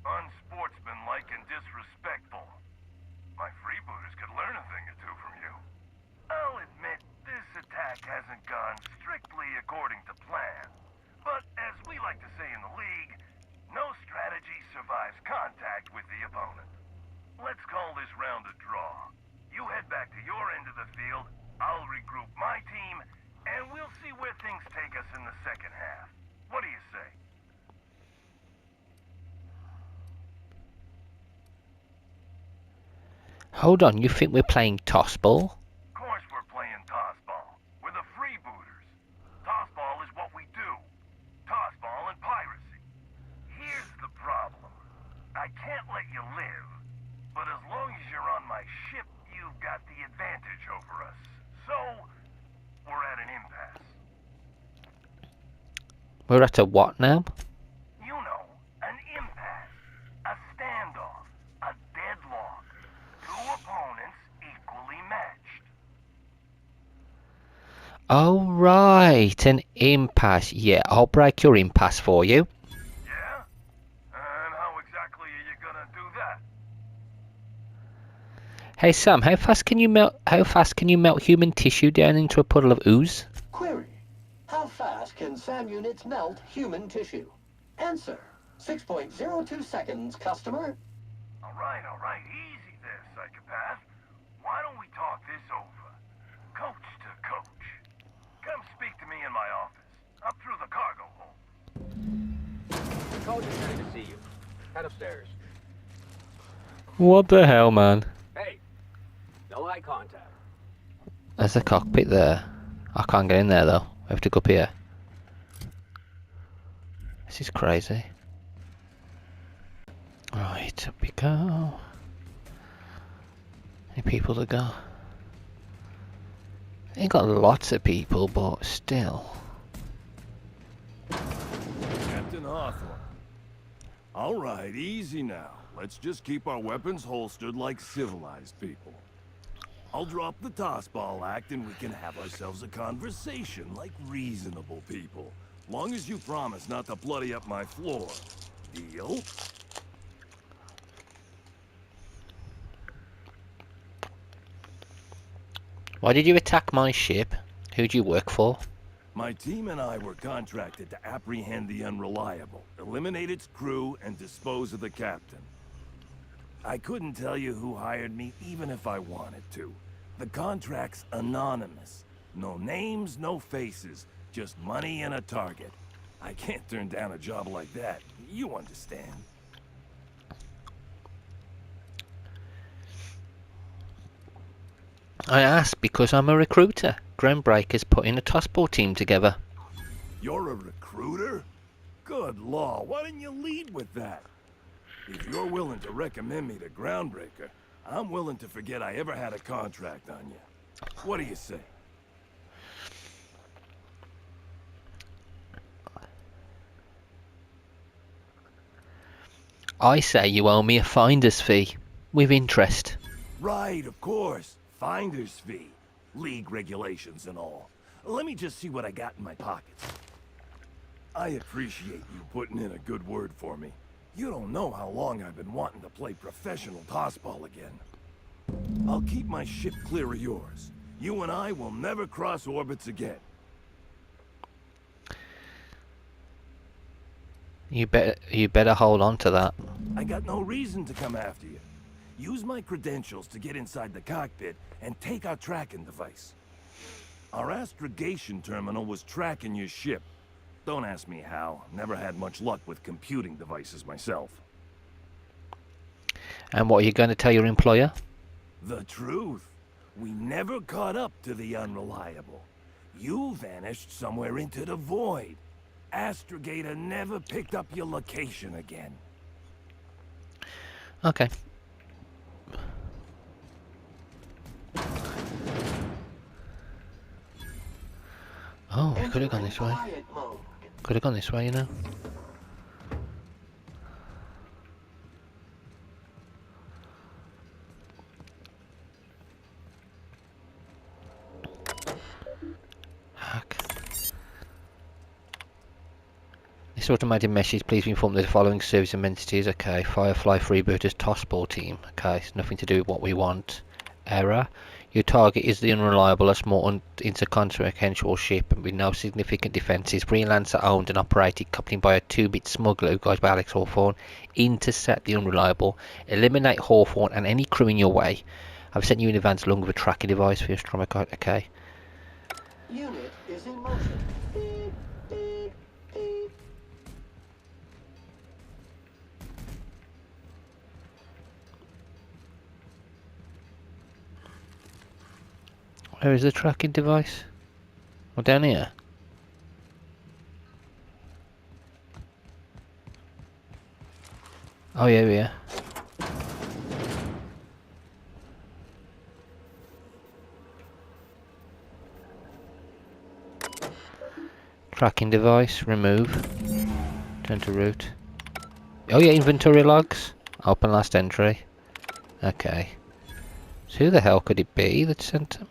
Unsportsmanlike and disrespectful. My freebooters could learn a thing or two from you. I'll admit, this attack hasn't gone strictly according to plan. But as we like to say in the League, no strategy survives contact with the opponent. Let's call this round a draw. You head back to your end of the field, I'll regroup my team, and we'll see where things take us in the second half. What do you say? Hold on, you think we're playing toss ball? Of course we're playing toss ball. We're the freebooters. Toss ball is what we do. Toss ball and piracy. Here's the problem. I can't let you live, but as long as you're on my ship, you've got the advantage over us. So, we're at an impasse. We're at a what now? You know, an impasse. A standoff. A deadlock. Two opponents equally matched. Oh right, an impasse. Yeah, I'll break your impasse for you. Yeah? And how exactly are you gonna do that? Hey Sam, how fast can you melt human tissue down into a puddle of ooze? Query. How fast can SAM units melt human tissue? Answer. 6.02 seconds, customer. All right, easy there, psychopath. Why don't we talk this over? Coach to coach. Come speak to me in my office. Up through the cargo hold. Coach is ready to see you. Head upstairs. What the hell, man? Hey, no eye contact. There's a cockpit there. I can't get in there though. I have to go up here. This is crazy. Right, up we go. Any people to go? Ain't got lots of people, but still. Captain Hawthorne. All right, easy now. Let's just keep our weapons holstered like civilized people. I'll drop the tossball act and we can have ourselves a conversation like reasonable people. Long as you promise not to bloody up my floor. Deal? Why did you attack my ship? Who do you work for? My team and I were contracted to apprehend the Unreliable, eliminate its crew, and dispose of the captain. I couldn't tell you who hired me even if I wanted to. The contract's anonymous. No names, no faces. Just money and a target. I can't turn down a job like that. You understand. I asked because I'm a recruiter. Groundbreaker's putting a tossball team together. You're a recruiter? Good law, why didn't you lead with that? If you're willing to recommend me to Groundbreaker, I'm willing to forget I ever had a contract on you. What do you say? I say you owe me a finder's fee. With interest. Right, of course. Finder's fee. League regulations and all. Let me just see what I got in my pockets. I appreciate you putting in a good word for me. You don't know how long I've been wanting to play professional tossball again. I'll keep my ship clear of yours. You and I will never cross orbits again. You better hold on to that. I got no reason to come after you. Use my credentials to get inside the cockpit and take our tracking device. Our astrogation terminal was tracking your ship. Don't ask me how. Never had much luck with computing devices myself. And what are you going to tell your employer? The truth. We never caught up to the Unreliable. You vanished somewhere into the void. Astrogator never picked up your location again. Okay. Oh, we could have gone this way. Could have gone this way, you know. Hack. This automated message, please be informed that the following service amenities. Okay, Firefly Freebooters Tossball Team. Okay, it's nothing to do with what we want. Error. Your target is the Unreliable, a small intercontinental ship with no significant defences. Freelancer owned and operated, coupling by a 2-bit smuggler who goes by Alex Hawthorne. Intercept the Unreliable. Eliminate Hawthorne and any crew in your way. I've sent you in advance along with a tracking device for your Stromacard. Okay. Unit is in motion. Where is the tracking device? Oh, down here. Oh yeah, yeah. Tracking device, remove. Turn to route. Oh yeah, inventory logs. Open last entry. Okay. So who the hell could it be that sent them?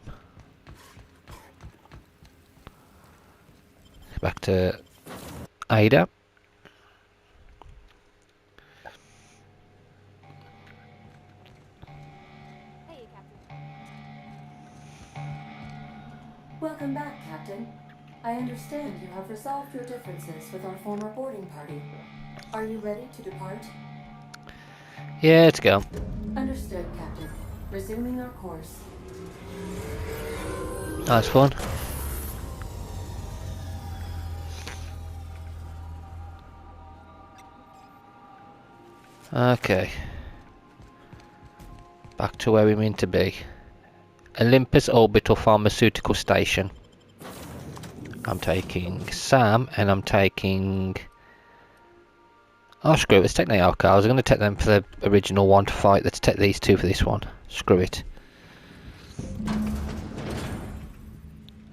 Back to Ada. Hey, Captain. have resolved your differences with our former boarding party. Are you ready to depart? Yeah, let's go. Understood, Captain. Resuming our course. That's fun. Okay. Back to where we mean to be. Olympus Orbital Pharmaceutical Station. I'm taking Sam and I'm taking... Oh, screw it. Let's take Naoka. I was going to take them for the original one to fight. Let's take these two for this one. Screw it.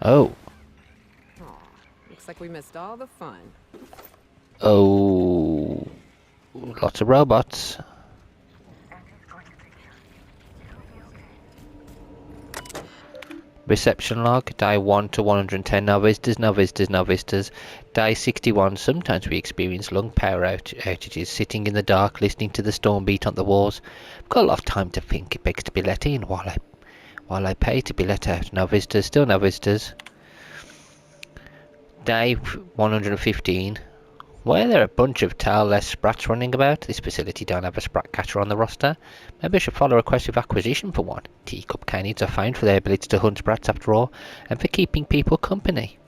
Oh. Looks like we missed all the fun. Oh. Lots of robots. Reception log, day 1 to 110, no visitors, no visitors, no visitors. Day 61, sometimes we experience long power outages, sitting in the dark, listening to the storm beat on the walls. I've got a lot of time to think, it begs to be let in while I pay to be let out. No visitors, still no visitors. Day 115. Why are there a bunch of tailless sprats running about? This facility don't have a sprat catcher on the roster. Maybe I should follow a request with acquisition for one. Teacup canids are found for their ability to hunt sprats after all, and for keeping people company.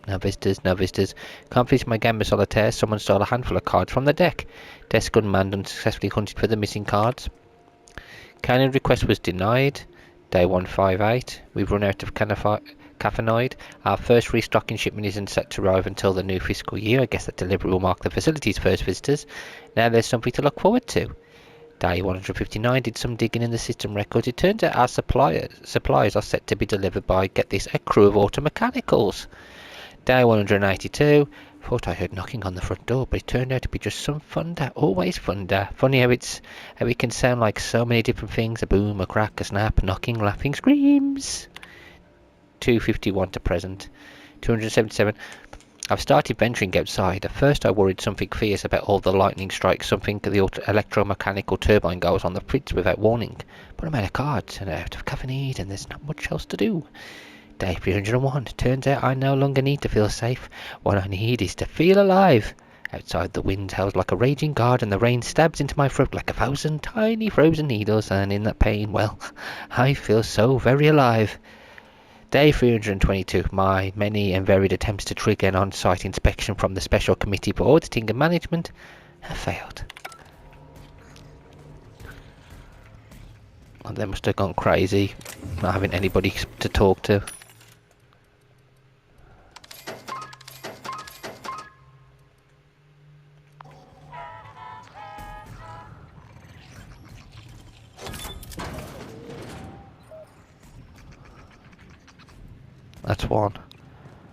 No visitors, no visitors. Can't finish my game of solitaire. Someone stole a handful of cards from the deck. Desk unmanned and successfully hunted for the missing cards. Canid request was denied. Day 158. We've run out of caffeinoid. Our first restocking shipment isn't set to arrive until the new fiscal year. I guess that delivery will mark the facility's first visitors. Now there's something to look forward to. Day 159 did some digging in the system records. It turns out our supplies are set to be delivered by, get this, a crew of auto mechanicals. Day 182. Thought I heard knocking on the front door, but it turned out to be just some thunder. Always thunder. Funny how it can sound like so many different things. A boom, a crack, a snap, knocking, laughing, screams. 251 to present. 277. I've started venturing outside. At first I worried something fierce about all the lightning strikes, something the electromechanical turbine goes on the fritz without warning. But I'm out of cards and out of caffeine and there's not much else to do. Day 301. Turns out I no longer need to feel safe. What I need is to feel alive. Outside the wind howls like a raging god and the rain stabs into my throat like 1,000 tiny frozen needles, and in that pain, well, I feel so very alive. Day 322. My many and varied attempts to trigger an on-site inspection from the Special Committee for Auditing and Management have failed. They must have gone crazy, not having anybody to talk to. That's one.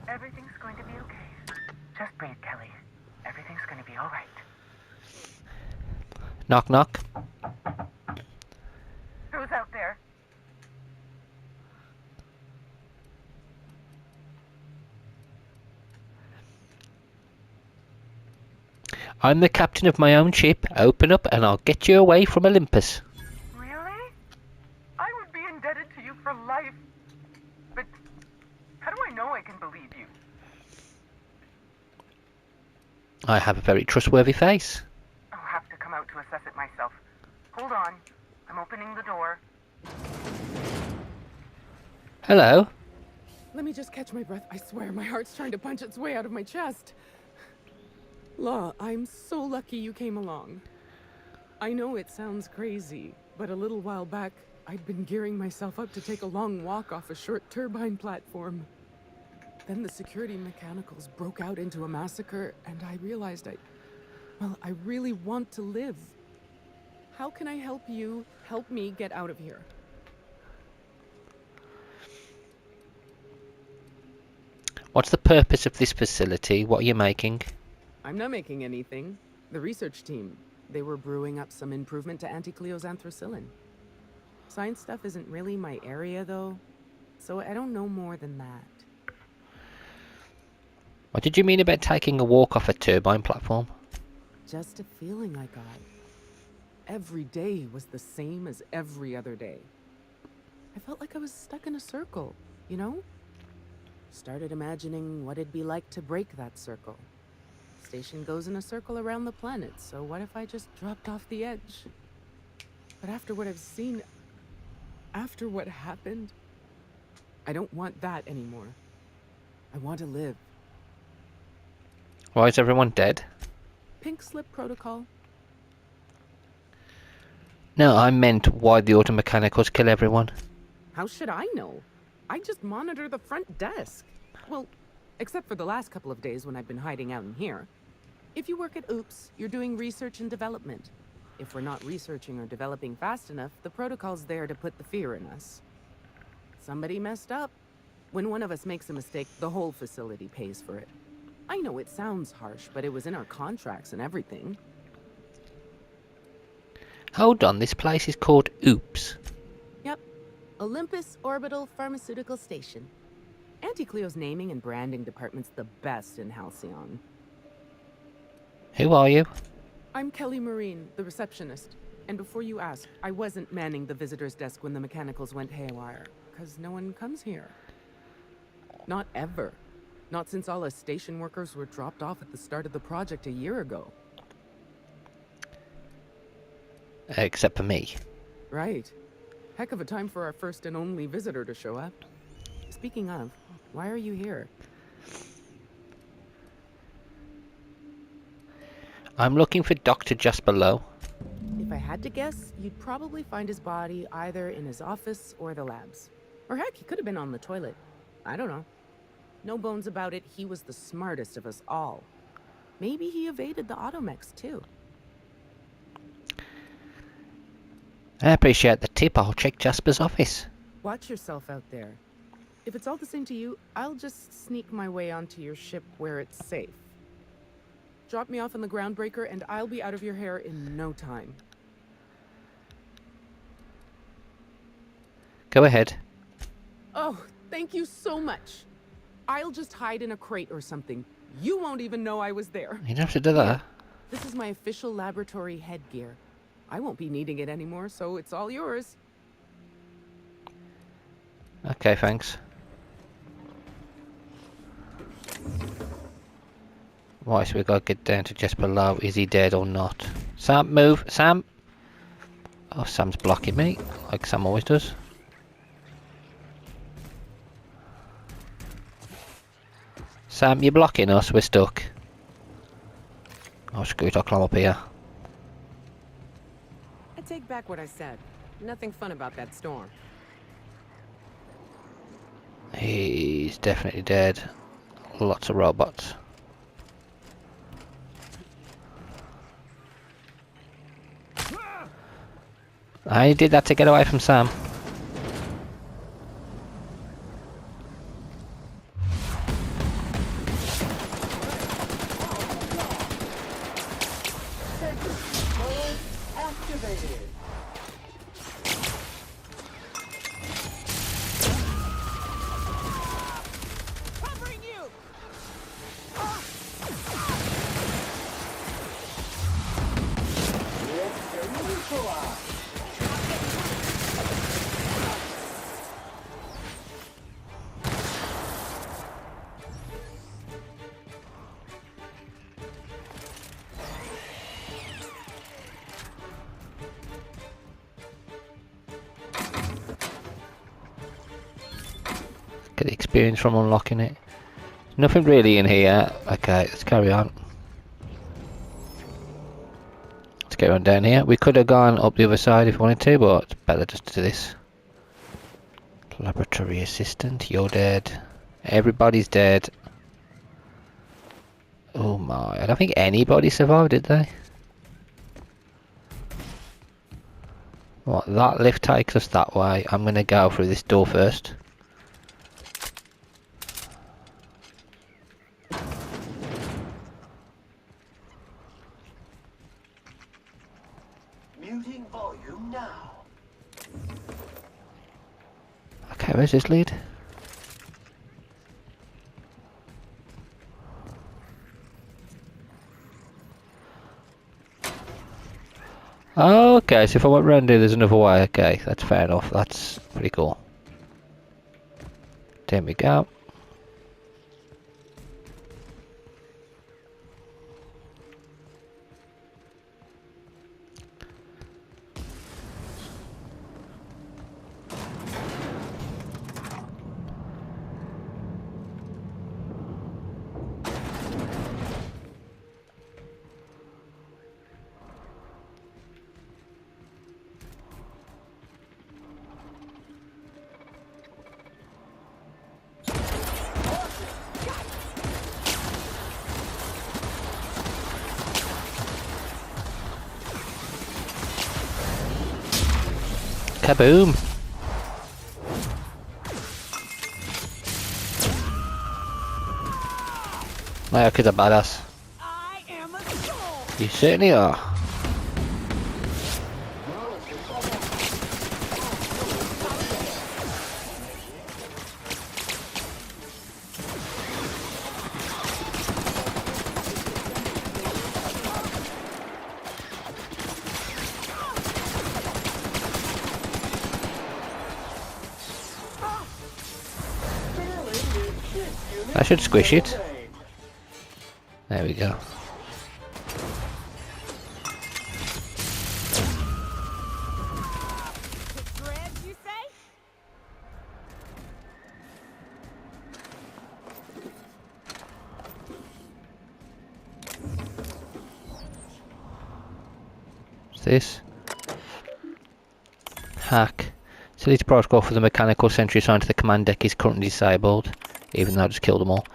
Everything's going to be okay. Just breathe, Kelly. Everything's going to be all right. Knock, knock. Who's out there? I'm the captain of my own ship. Open up and I'll get you away from Olympus. Really? I would be indebted to you for life. But how do I know I can believe you? I have a very trustworthy face. I'll have to come out to assess it myself. Hold on. I'm opening the door. Hello. Let me just catch my breath. I swear, my heart's trying to punch its way out of my chest. Law, I'm so lucky you came along. I know it sounds crazy, but a little while back, I'd been gearing myself up to take a long walk off a short turbine platform. Then the security mechanicals broke out into a massacre, and I realized I really want to live. How can I help you help me get out of here? What's the purpose of this facility? What are you making? I'm not making anything. The research team, they were brewing up some improvement to anti-Cleo's anthracillin. Science stuff isn't really my area, though, so I don't know more than that. What did you mean about taking a walk off a turbine platform? Just a feeling I got. Every day was the same as every other day. I felt like I was stuck in a circle, you know? Started imagining what it'd be like to break that circle. Station goes in a circle around the planet, so what if I just dropped off the edge? But after what I've seen, after what happened, I don't want that anymore. I want to live. Why is everyone dead? Pink slip protocol. No, I meant why the automechanicals kill everyone. How should I know? I just monitor the front desk. Well, except for the last couple of days when I've been hiding out in here. If you work at Oops, you're doing research and development. If we're not researching or developing fast enough, the protocol's there to put the fear in us. Somebody messed up. When one of us makes a mistake, the whole facility pays for it. I know it sounds harsh, but it was in our contracts and everything. Hold on, this place is called Oops. Yep. Olympus Orbital Pharmaceutical Station. Auntie Cleo's naming and branding department's the best in Halcyon. Who are you? I'm Kelly Marine, the receptionist. And before you ask, I wasn't manning the visitor's desk when the mechanicals went haywire, because no one comes here. Not ever. Not since all us station workers were dropped off at the start of the project a year ago. Except for me. Right. Heck of a time for our first and only visitor to show up. Speaking of, why are you here? I'm looking for Doctor just below. If I had to guess, you'd probably find his body either in his office or the labs. Or heck, he could have been on the toilet. I don't know. No bones about it, he was the smartest of us all. Maybe he evaded the automechs too. I appreciate the tip. I'll check Jasper's office. Watch yourself out there. If it's all the same to you, I'll just sneak my way onto your ship where it's safe. Drop me off on the groundbreaker and I'll be out of your hair in no time. Go ahead. Oh, thank you so much. I'll just hide in a crate or something. You won't even know I was there. You don't have to do that. This is my official laboratory headgear. I won't be needing it anymore, so it's all yours. Okay, thanks. Right, so we've got to get down to just below. Is he dead or not? Sam, move! Sam! Oh, Sam's blocking me, like Sam always does. Sam, you're blocking us, we're stuck. Oh, screw it, I'll climb up here. I take back what I said. Nothing fun about that storm. He's definitely dead. Lots of robots. I did that to get away from Sam. Get the experience from unlocking it. Nothing really in here. Okay, let's carry on. Let's get on down here. We could have gone up the other side if we wanted to, but it's better just to do this. Laboratory assistant, you're dead. Everybody's dead. Oh my, I don't think anybody survived, did they? What, that lift takes us that way. I'm gonna go through this door first. Muting volume now. Okay, where's this lead? Okay, so if I went round here, there's another way. Okay, that's fair enough. That's pretty cool. There we go. Kaboom! Nyoka's a badass. You certainly are. I should squish it. There we go. What's this? Hack. Facility protocol for the mechanical sentry assigned to the command deck is currently disabled, even though I just killed them all.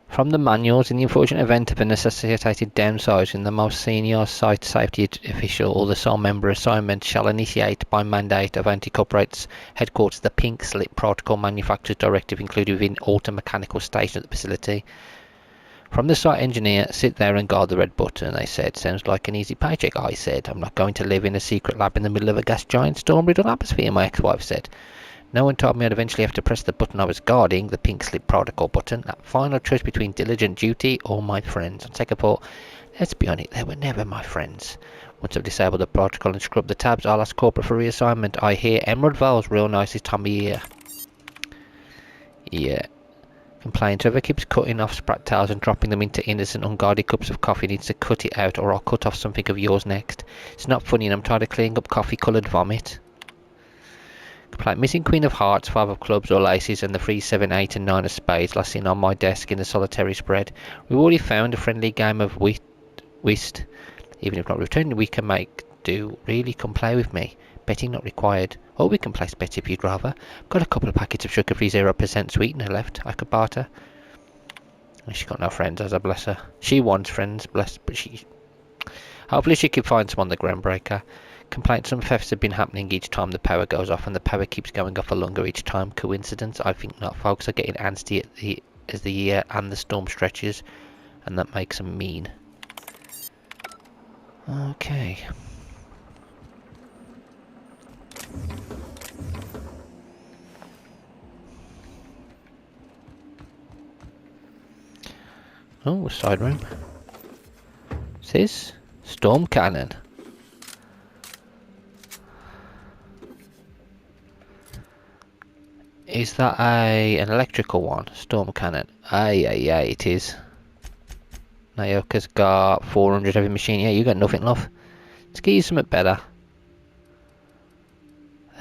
From the manuals, in the unfortunate event of a necessitated downsizing, the most senior site safety official or the sole member assignment shall initiate by mandate of Anti-Corporate's headquarters the pink slip protocol manufacturer's directive included within auto mechanical station at the facility. From the site engineer, sit there and guard the red button, they said. Sounds like an easy paycheck, I said. I'm not going to live in a secret lab in the middle of a gas giant storm-riddled atmosphere, my ex-wife said. No one told me I'd eventually have to press the button I was guarding, the pink slip protocol button, that final choice between diligent duty or my friends. On second thought, let's be honest, they were never my friends. Once I've disabled the protocol and scrubbed the tabs, I'll ask corporate for reassignment. I hear Emerald Vale's real nice this time of year. Yeah. Complaint. Whoever keeps cutting off sprat tails and dropping them into innocent, unguarded cups of coffee needs to cut it out, or I'll cut off something of yours next. It's not funny, and I'm tired of cleaning up coffee-coloured vomit. Complaint. Missing Queen of Hearts, 5 of Clubs or Laces, and the 3, 7, 8 and 9 of Spades last seen on my desk in the solitary spread. We've already found a friendly game of whist. Even if not returned, we can make do. Really, come play with me. Betting not required. Or we can place bets if you'd rather. Got a couple of packets of sugar-free 0% sweetener left. I could barter. She's got no friends, as I bless her. She wants friends, bless, but she... Hopefully she can find some on the Groundbreaker. Complaint, some thefts have been happening each time the power goes off, and the power keeps going off for longer each time. Coincidence? I think not. Folks are getting antsy as the year and the storm stretches, and that makes them mean. Okay. Oh, a side room. What's this? Storm cannon. Is that an electrical one? Storm cannon. Aye, it is. Nyoka's got 400 heavy machine. Yeah, you got nothing, love. Let's get you something better.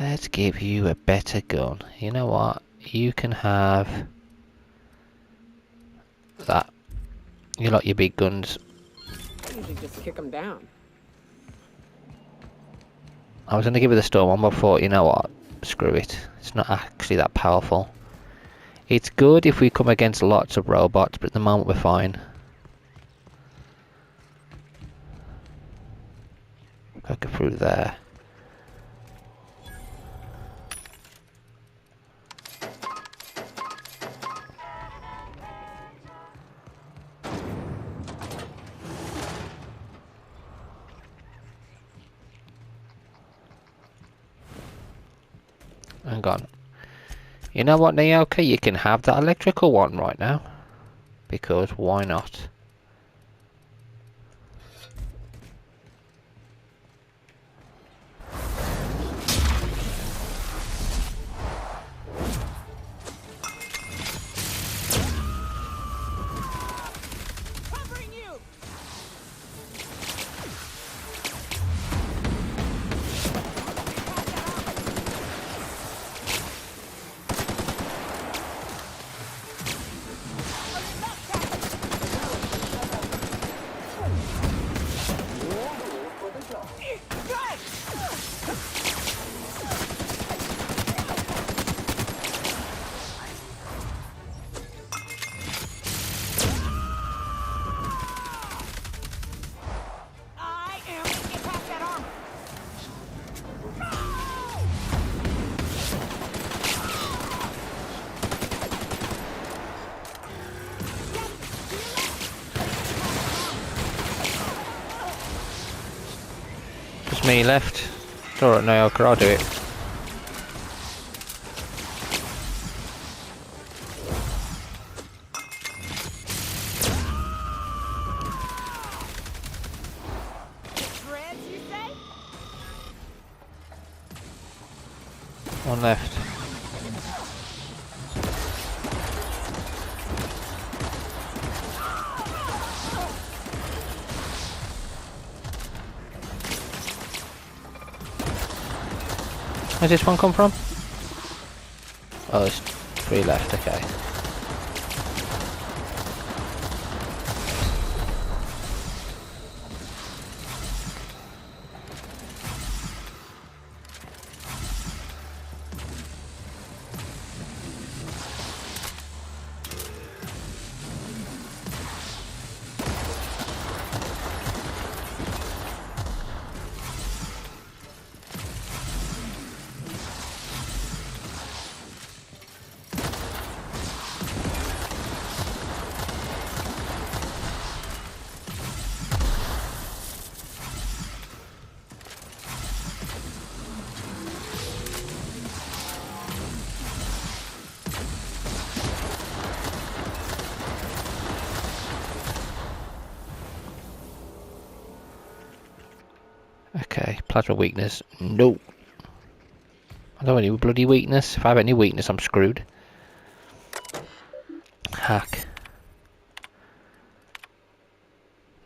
Let's give you a better gun. You know what? You can have that. You like your big guns. You should just kick them down. I was going to give it the storm one, but I thought, you know what? Screw it. It's not actually that powerful. It's good if we come against lots of robots, but at the moment we're fine. I'll go through there. Hang on. You know what, Nyoka? You can have that electrical one right now. Because why not? just me left. It's alright, no, I'll do it. France, you say? One left. Where's this one come from? Oh, there's 3 left, okay. Okay, plasma weakness. No. I don't have any bloody weakness. If I have any weakness, I'm screwed. Hack.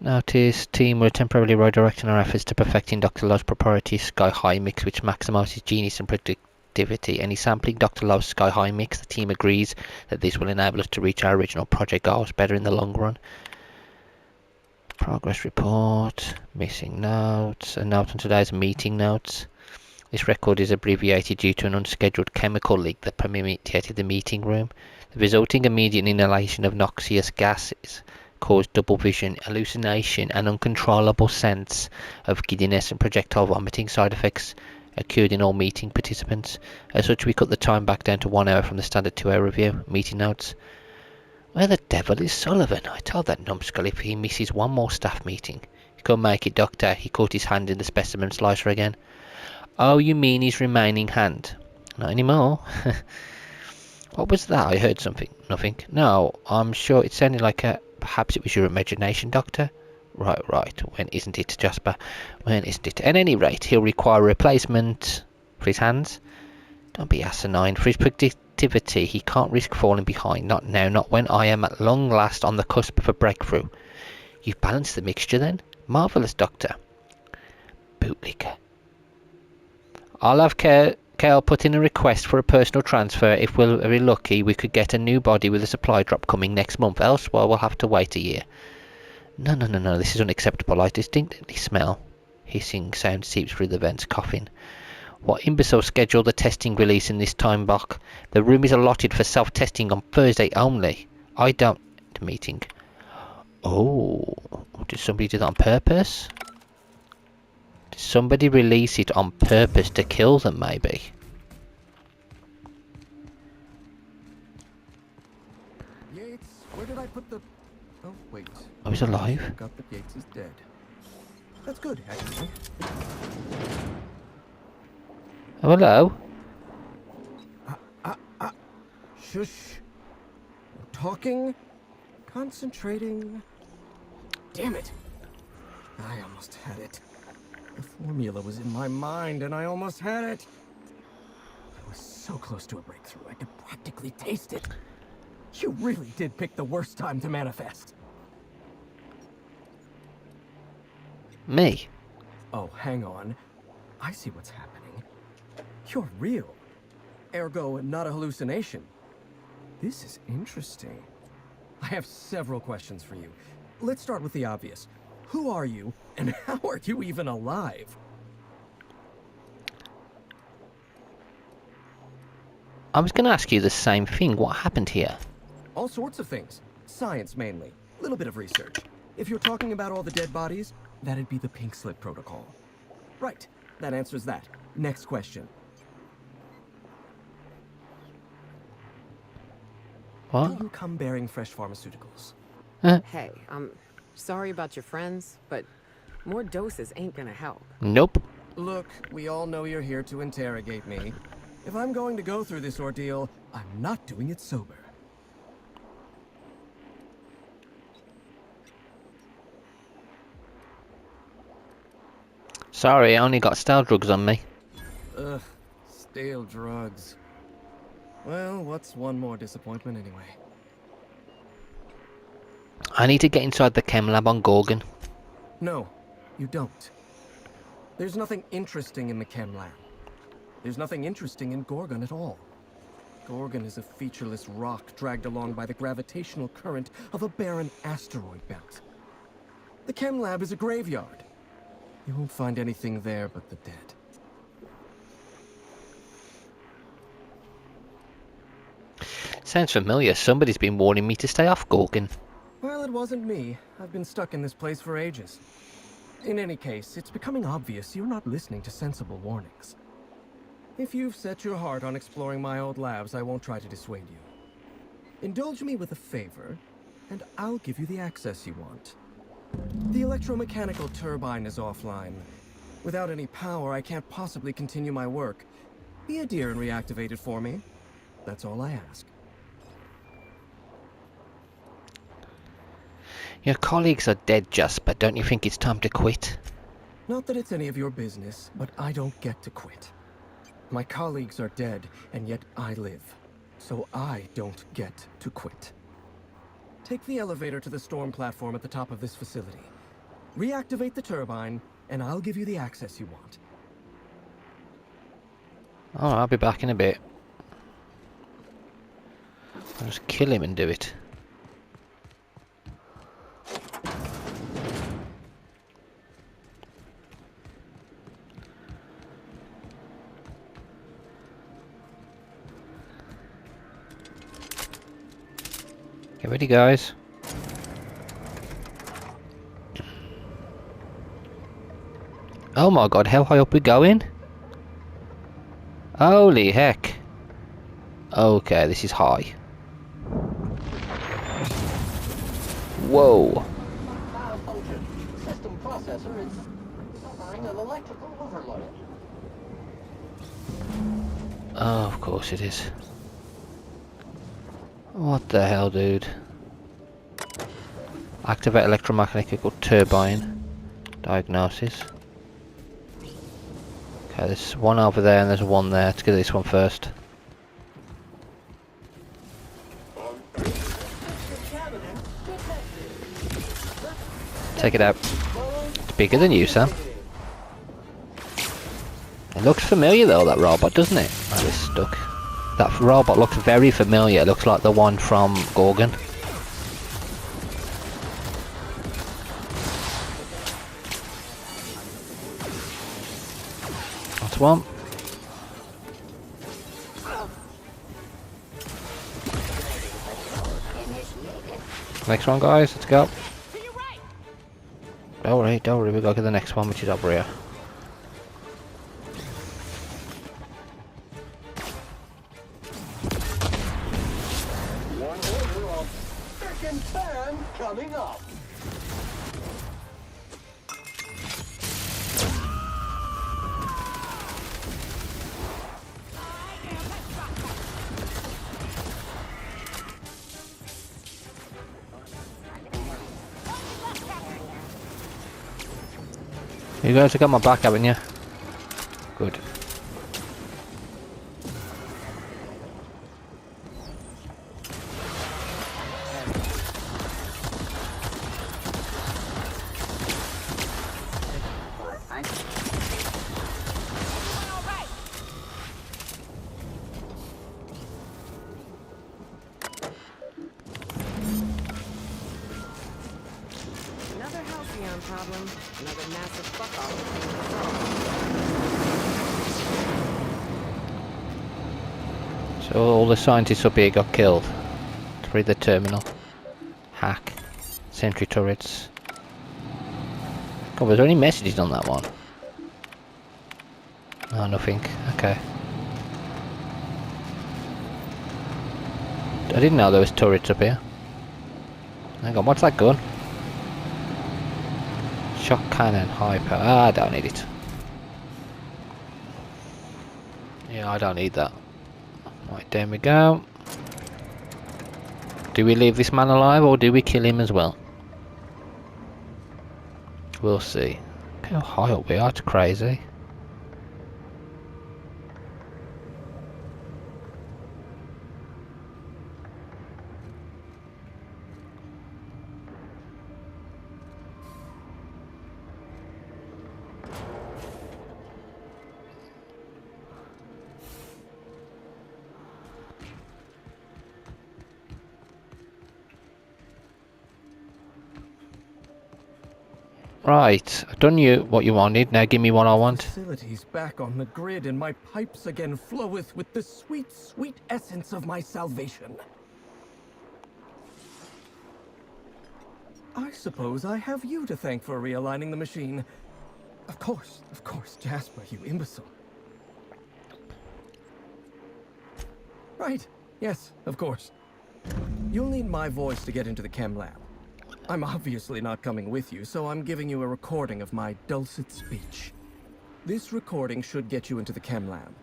Notice team were temporarily redirecting our efforts to perfecting Dr. Love's proprietary Sky High mix, which maximizes genius and productivity. Any sampling Dr. Love's Sky High mix, the team agrees that this will enable us to reach our original project goals better in the long run. Progress report, missing notes, a note on today's meeting notes. This record is abbreviated due to an unscheduled chemical leak that permeated the meeting room. The resulting immediate inhalation of noxious gases caused double vision, hallucination, and uncontrollable sense of giddiness and projectile vomiting. Side effects occurred in all meeting participants. As such, we cut the time back down to 1 hour from the standard 2-hour review. Meeting notes. Where the devil is Sullivan? I told that numbskull if he misses one more staff meeting. He couldn't make it, Doctor. He caught his hand in the specimen slicer again. Oh, you mean his remaining hand? Not anymore. What was that? I heard something. Nothing. No, I'm sure it sounded like a... Perhaps it was your imagination, Doctor? Right. When isn't it, Jasper? When isn't it? At any rate, he'll require a replacement for his hands. Don't be asinine. For his productivity, he can't risk falling behind. Not now, not when I am at long last on the cusp of a breakthrough. You've balanced the mixture then? Marvellous, Doctor. Bootlicker. I'll have Kel put in a request for a personal transfer. If we're very lucky, we could get a new body with a supply drop coming next month. Else, well, we'll have to wait a year. No. This is unacceptable. I distinctly smell. Hissing sound seeps through the vents, coughing. What imbecile scheduled the testing release in this time block? The room is allotted for self-testing on Thursday only. I don't... Meeting. Oh, did somebody do that on purpose? Did somebody release it on purpose to kill them, maybe? Yates, where did I put the... Oh, wait. Oh, he's alive? I forgot that Yates is dead. That's good, actually. Oh, hello? Shush. Talking. Concentrating. Damn it. I almost had it. The formula was in my mind and I almost had it. I was so close to a breakthrough, I could practically taste it. You really did pick the worst time to manifest. Me? Oh, hang on. I see what's happening. You're real. Ergo, not a hallucination. This is interesting. I have several questions for you. Let's start with the obvious. Who are you, and how are you even alive? I was going to ask you the same thing. What happened here? All sorts of things. Science, mainly. A little bit of research. If you're talking about all the dead bodies, that'd be the pink slip protocol. Right. That answers that. Next question. What? Do you come bearing fresh pharmaceuticals? Hey, I'm sorry about your friends, but more doses ain't gonna help. Nope. Look, we all know you're here to interrogate me. If I'm going to go through this ordeal, I'm not doing it sober. Sorry, I only got stale drugs on me. Ugh, stale drugs. Well, what's one more disappointment anyway? I need to get inside the chem lab on Gorgon. No, you don't. There's nothing interesting in the chem lab. There's nothing interesting in Gorgon at all. Gorgon is a featureless rock dragged along by the gravitational current of a barren asteroid belt. The chem lab is a graveyard. You won't find anything there but the dead. Sounds familiar. Somebody's been warning me to stay off Gorgon. Well, it wasn't me. I've been stuck in this place for ages. In any case, it's becoming obvious you're not listening to sensible warnings. If you've set your heart on exploring my old labs, I won't try to dissuade you. Indulge me with a favor, and I'll give you the access you want. The electromechanical turbine is offline. Without any power, I can't possibly continue my work. Be a dear and reactivate it for me. That's all I ask. Your colleagues are dead, Jasper. Don't you think it's time to quit? Not that it's any of your business, but I don't get to quit. My colleagues are dead, and yet I live. So I don't get to quit. Take the elevator to the storm platform at the top of this facility. Reactivate the turbine, and I'll give you the access you want. Oh, I'll be back in a bit. I'll just kill him and do it. Get ready, guys. Oh my god, how high up we going? Holy heck. Okay, this is high. Whoa. Malfunction. System processor is suffering an electrical overload. Oh, of course it is. What the hell, dude? Activate electromechanical turbine. Diagnosis. Okay, there's one over there and there's one there. Let's get this one first. Take it out. It's bigger than you, Sam. It looks familiar though, that robot, doesn't it? Oh, it's stuck. That robot looks very familiar. It looks like the one from Gorgon. That's one. Next one, guys. Let's go. Don't worry. We gotta get the next one, which is over here. Coming up. You guys have got my back, haven't you? Good. Another Halcyon problem. Another massive fuck-off. So all the scientists up here got killed. To read the terminal. Hack. Sentry turrets. God, was there any messages on that one? Oh, nothing. Okay. I didn't know there was turrets up here. Hang on, what's that gun? Shock cannon, hyper. Ah, I don't need it. Yeah, I don't need that. Right, there we go. Do we leave this man alive or do we kill him as well? We'll see. Look how high up we are, it's crazy. Right, I've done you what you wanted, now give me what I want. Facilities back on the grid, and my pipes again floweth with the sweet, sweet essence of my salvation. I suppose I have you to thank for realigning the machine. Of course, Jasper, you imbecile. Right, yes, of course. You'll need my voice to get into the chem lab. I'm obviously not coming with you, so I'm giving you a recording of my dulcet speech. This recording should get you into the chem lab.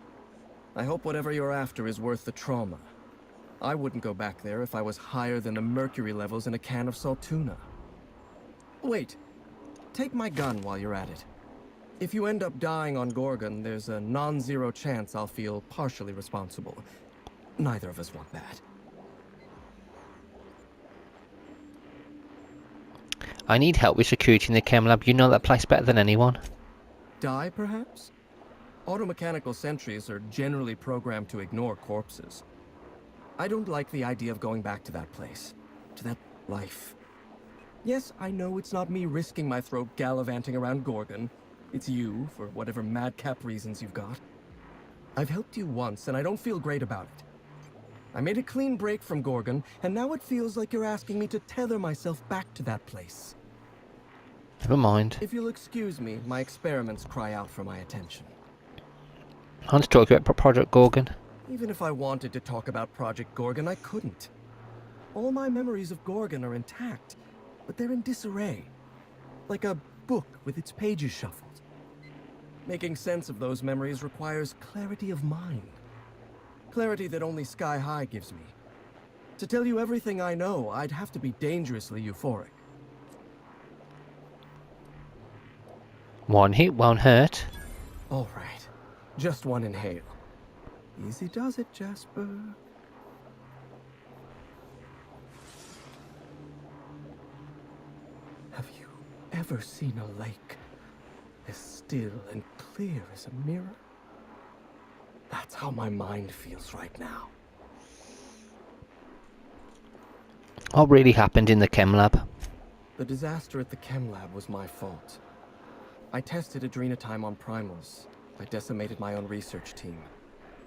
I hope whatever you're after is worth the trauma. I wouldn't go back there if I was higher than the mercury levels in a can of salt tuna. Wait, take my gun while you're at it. If you end up dying on Gorgon, there's a non-zero chance I'll feel partially responsible. Neither of us want that. I need help with security in the chem lab. You know that place better than anyone. Die, perhaps? Automechanical sentries are generally programmed to ignore corpses. I don't like the idea of going back to that place, to that life. Yes, I know it's not me risking my throat gallivanting around Gorgon. It's you, for whatever madcap reasons you've got. I've helped you once, and I don't feel great about it. I made a clean break from Gorgon, and now it feels like you're asking me to tether myself back to that place. Never mind. If you'll excuse me, my experiments cry out for my attention. I want to talk about Project Gorgon. Even if I wanted to talk about Project Gorgon, I couldn't. All my memories of Gorgon are intact, but they're in disarray. Like a book with its pages shuffled. Making sense of those memories requires clarity of mind. Clarity that only Sky High gives me. To tell you everything I know, I'd have to be dangerously euphoric. One hit won't hurt. All right. Just one inhale. Easy does it, Jasper. Have you ever seen a lake as still and clear as a mirror? That's how my mind feels right now. What really happened in the chem lab? The disaster at the chem lab was my fault. I tested adrenotime on primals. I decimated my own research team.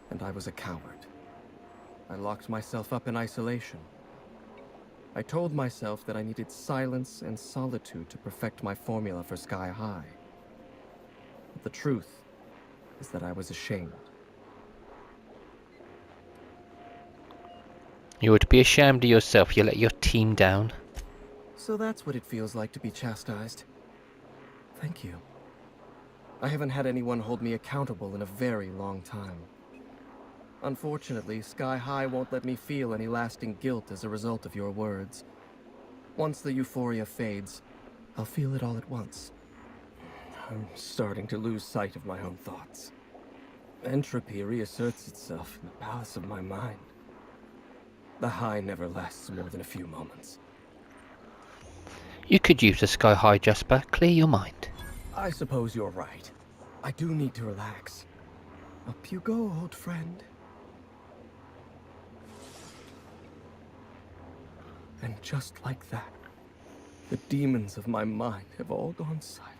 And I was a coward. I locked myself up in isolation. I told myself that I needed silence and solitude to perfect my formula for Sky High. But the truth is that I was ashamed. You would be ashamed of yourself. You let your team down. So that's what it feels like to be chastised. Thank you. I haven't had anyone hold me accountable in a very long time. Unfortunately, Sky High won't let me feel any lasting guilt as a result of your words. Once the euphoria fades, I'll feel it all at once. I'm starting to lose sight of my own thoughts. Entropy reasserts itself in the palace of my mind. The high never lasts more than a few moments. You could use the Sky High, Jasper. Clear your mind. I suppose you're right. I do need to relax. Up you go, old friend. And just like that, the demons of my mind have all gone silent.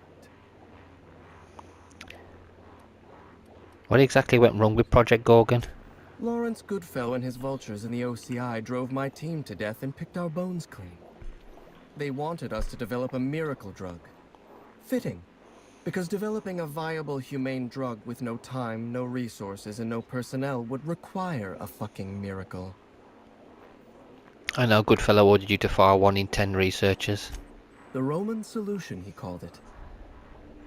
What exactly went wrong with Project Gorgon? Lawrence Goodfellow and his vultures in the OCI drove my team to death and picked our bones clean. They wanted us to develop a miracle drug. Fitting, because developing a viable, humane drug with no time, no resources, and no personnel would require a fucking miracle. I know Goodfellow ordered you to fire 1 in 10 researchers. The Roman solution, he called it.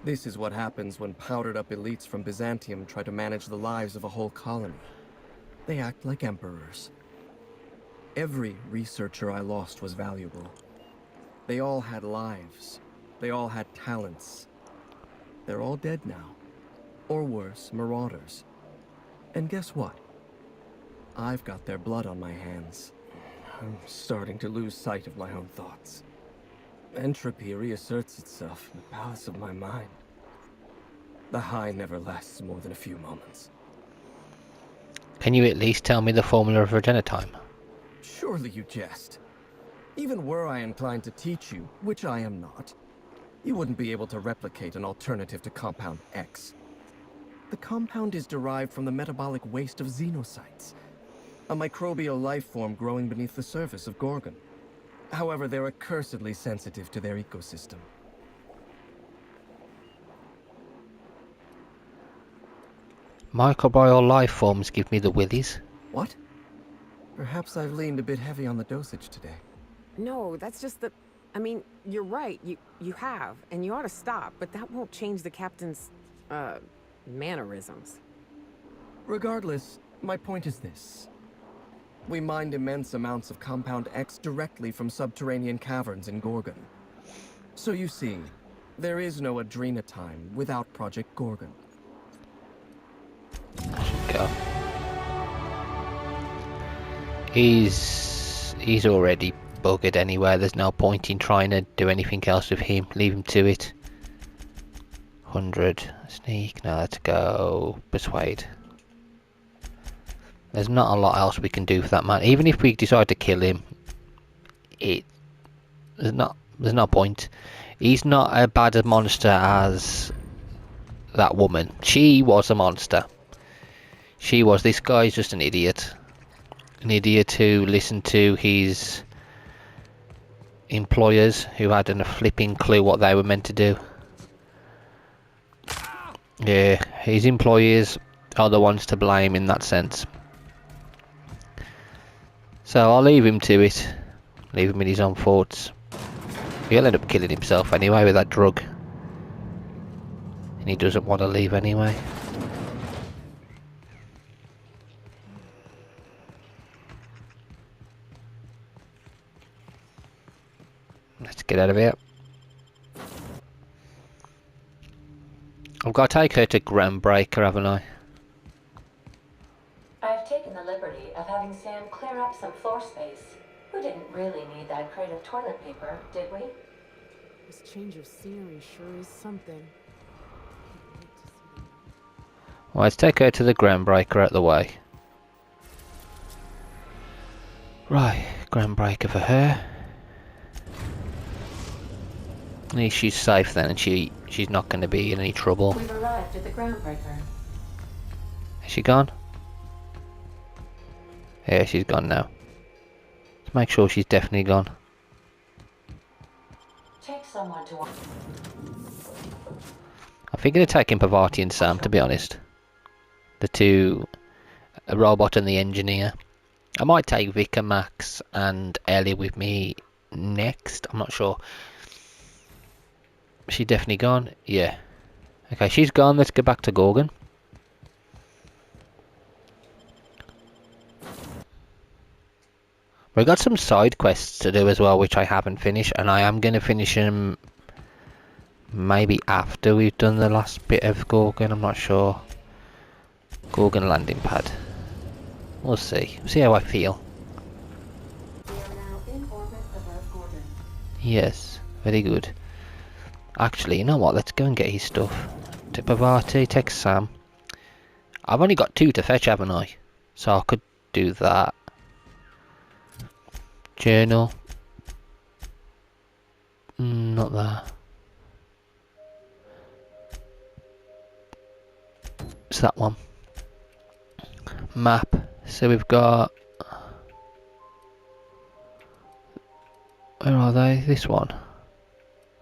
This is what happens when powdered-up elites from Byzantium try to manage the lives of a whole colony. They act like emperors. Every researcher I lost was valuable. They all had lives. They all had talents. They're all dead now. Or worse, marauders. And guess what? I've got their blood on my hands. I'm starting to lose sight of my own thoughts. Entropy reasserts itself in the palace of my mind. The high never lasts more than a few moments. Can you at least tell me the formula of regenitime? Surely you jest. Even were I inclined to teach you, which I am not, you wouldn't be able to replicate an alternative to Compound X. The compound is derived from the metabolic waste of xenocytes, a microbial life form growing beneath the surface of Gorgon. However, they're accursedly sensitive to their ecosystem. Microbial life forms give me the willies. What? Perhaps I've leaned a bit heavy on the dosage today. No, that's just the... I mean, you're right. You have, and you ought to stop, but that won't change the captain's, mannerisms. Regardless, my point is this. We mined immense amounts of Compound X directly from subterranean caverns in Gorgon. So you see, there is no adrenatime without Project Gorgon. Go. He's already buggered anyway. There's no point in trying to do anything else with him. Leave him to it. 100 sneak. Now let's go persuade. There's not a lot else we can do for that man. Even if we decide to kill him, there's no point. He's not as bad a monster as that woman. She was a monster. She was. This guy's just an idiot. An idiot who listened to his employers, who hadn't a flipping clue what they were meant to do. Yeah, his employers are the ones to blame in that sense. So I'll leave him to it. Leave him in his own thoughts. He'll end up killing himself anyway with that drug. And he doesn't want to leave anyway. Let's get out of here. I've got to take her to Groundbreaker, haven't I? I've taken the liberty of having Sam clear up some floor space. We didn't really need that crate of toilet paper, did we? This change of scenery sure is something. Well, let's take her to the Groundbreaker out the way. Right, Groundbreaker for her. At least she's safe then, and she's not going to be in any trouble. We've arrived at the Groundbreaker. Is she gone? Yeah, she's gone now. Let's make sure she's definitely gone. Take someone to... I'm thinking of taking Pavati and Sam, to be honest. The two, a robot and the engineer. I might take Vika, Max and Ellie with me next. I'm not sure. Is she definitely gone? Yeah. Okay, she's gone. Let's get back to Gorgon. We've got some side quests to do as well, which I haven't finished, and I am going to finish them maybe after we've done the last bit of Gorgon. I'm not sure. Gorgon landing pad. We'll see. See how I feel. We are now in orbit above Gorgon. Yes, very good. Actually, you know what? Let's go and get his stuff. Take Pavati, take Sam. I've only got 2 to fetch, haven't I? So I could do that. Journal. Not that. It's that one. Map. So we've got... Where are they? This one.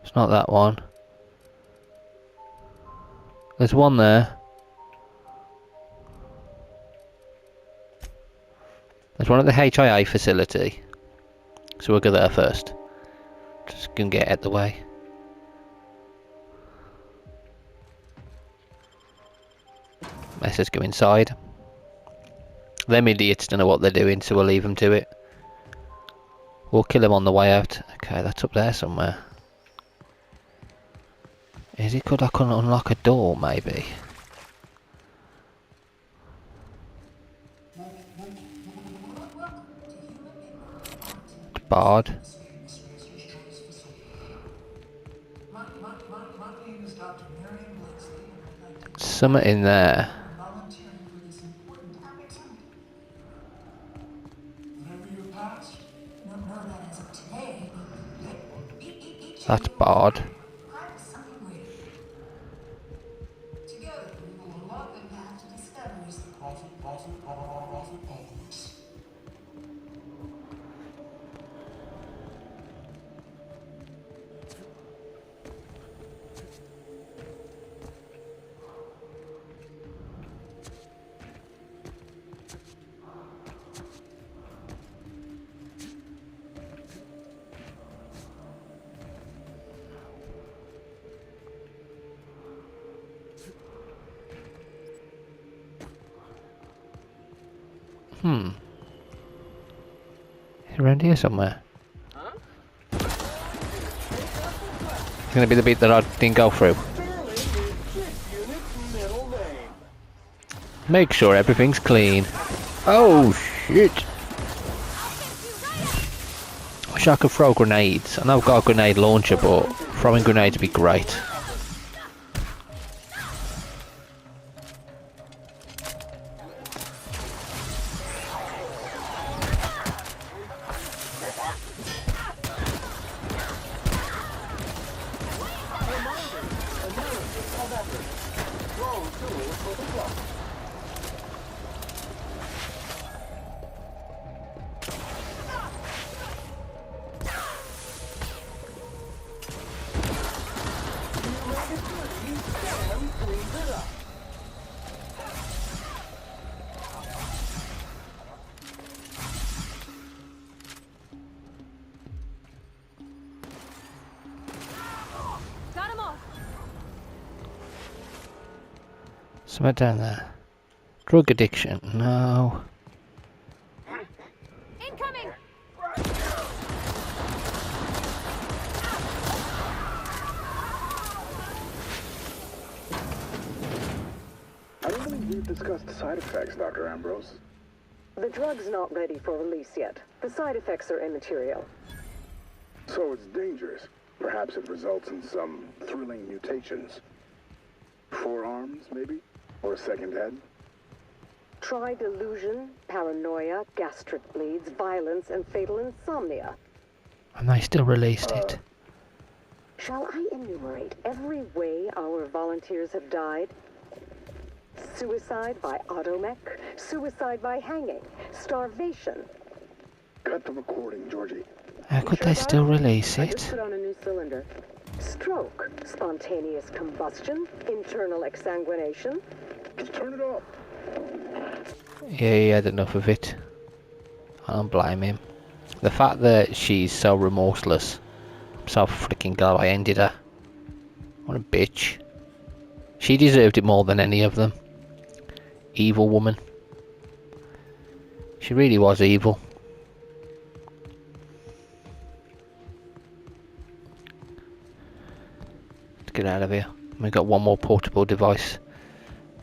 It's not that one. There's one there. There's one at the HIA facility. So we'll go there first. Just gonna get out the way. Let's just go inside. Them idiots don't know what they're doing, so we'll leave them to it. We'll kill them on the way out. Okay, that's up there somewhere. Is it could I can unlock a door, maybe? It's barred. Something in there. That's barred. Around here somewhere. It's gonna be the bit that I didn't go through. Make sure everything's clean. Oh shit! Wish I could throw grenades. I know I've got a grenade launcher, but throwing grenades would be great. Somewhere down there. Drug addiction, no. Incoming! I don't believe we've discussed the side effects, Dr. Ambrose. The drug's not ready for release yet. The side effects are immaterial. So it's dangerous. Perhaps it results in some thrilling mutations. Forearms, maybe? Or a second head? Try delusion, paranoia, gastric bleeds, violence, and fatal insomnia. And they still released it. Shall I enumerate every way our volunteers have died? Suicide by automech, suicide by hanging, starvation. Cut the recording, Georgie. How could they still release I just it? put on a new cylinder. Stroke, spontaneous combustion, internal exsanguination. Just turn it off. Yeah, he had enough of it. I don't blame him. The fact that she's so remorseless. I'm so freaking glad I ended her. What a bitch. She deserved it more than any of them. Evil woman. She really was evil. Let's get out of here. We got one more portable device.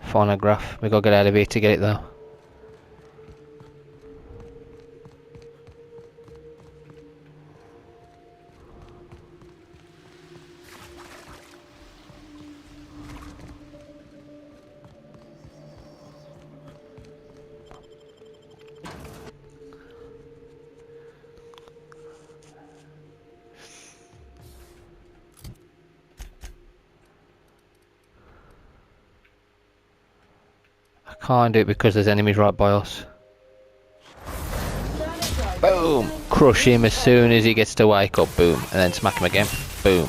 Phonograph. We gotta get out of here to get it though. Can't do it because there's enemies right by us. Boom! Crush him as soon as he gets to wake up. Boom. And then smack him again. Boom.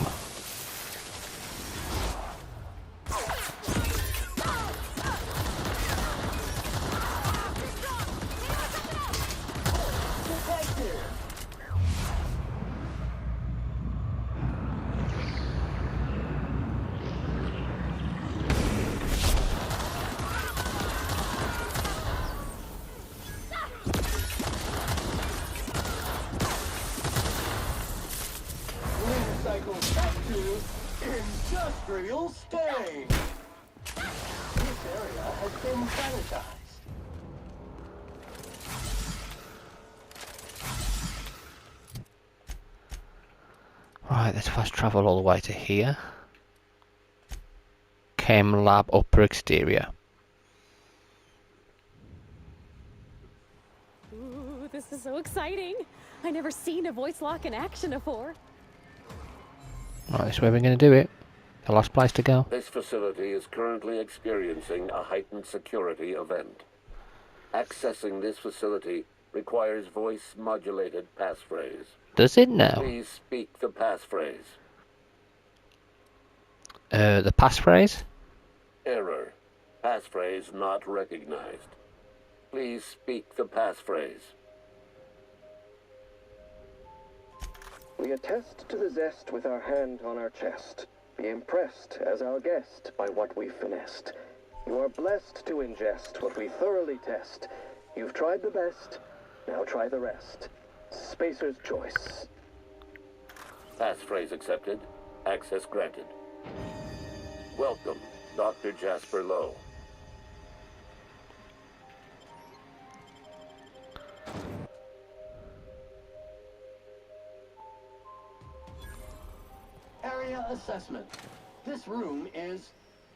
Industrial stain! This area has been sanitized. Right, let's fast travel all the way to here. Chem lab upper exterior. Ooh, this is so exciting. I never seen a voice lock in action before. Right, this is where we're going to do it. The last place to go. This facility is currently experiencing a heightened security event. Accessing this facility requires voice-modulated passphrase. Does it now? Please speak the passphrase. The passphrase? Error. Passphrase not recognized. Please speak the passphrase. We attest to the zest with our hand on our chest. Be impressed as our guest by what we've finessed. You are blessed to ingest what we thoroughly test. You've tried the best, now try the rest. Spacer's choice. Passphrase accepted. Access granted. Welcome, Dr. Jasper Lowe. Area assessment. This room is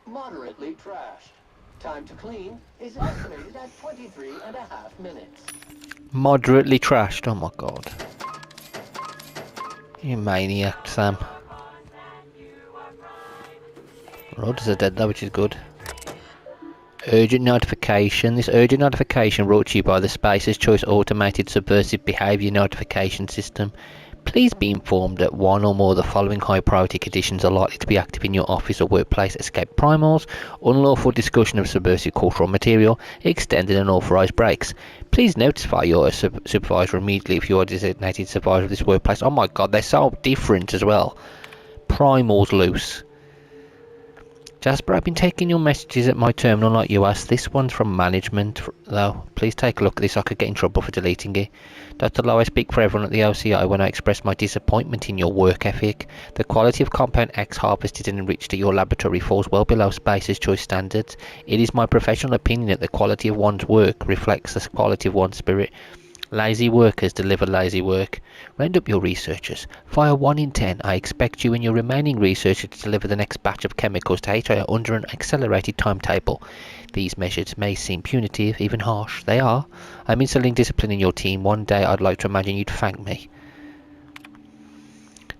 moderately trashed. Time to clean is estimated at 23.5 minutes. Moderately trashed, oh my god. You maniac, Sam. Rodders are dead though, which is good. Urgent notification. This urgent notification brought to you by the Spacer's Choice Automated Subversive Behaviour Notification System. Please be informed that one or more of the following high priority conditions are likely to be active in your office or workplace: escape primals, unlawful discussion of subversive cultural material, extended and unauthorised breaks. Please notify your supervisor immediately if you are a designated supervisor of this workplace. Oh my god, they're so different as well. Primals loose. Jasper, I've been taking your messages at my terminal like you asked. This one's from management, though. Please take a look at this. I could get in trouble for deleting it. Dr. Lowe, I speak for everyone at the OCI when I express my disappointment in your work ethic. The quality of Compound X harvested and enriched at your laboratory falls well below Spacer's Choice standards. It is my professional opinion that the quality of one's work reflects the quality of one's spirit. Lazy workers deliver lazy work. Round up your researchers. Fire 1 in 10. I expect you and your remaining researchers to deliver the next batch of chemicals to HIR under an accelerated timetable. These measures may seem punitive, even harsh. They are. I'm instilling discipline in your team. One day I'd like to imagine you'd thank me.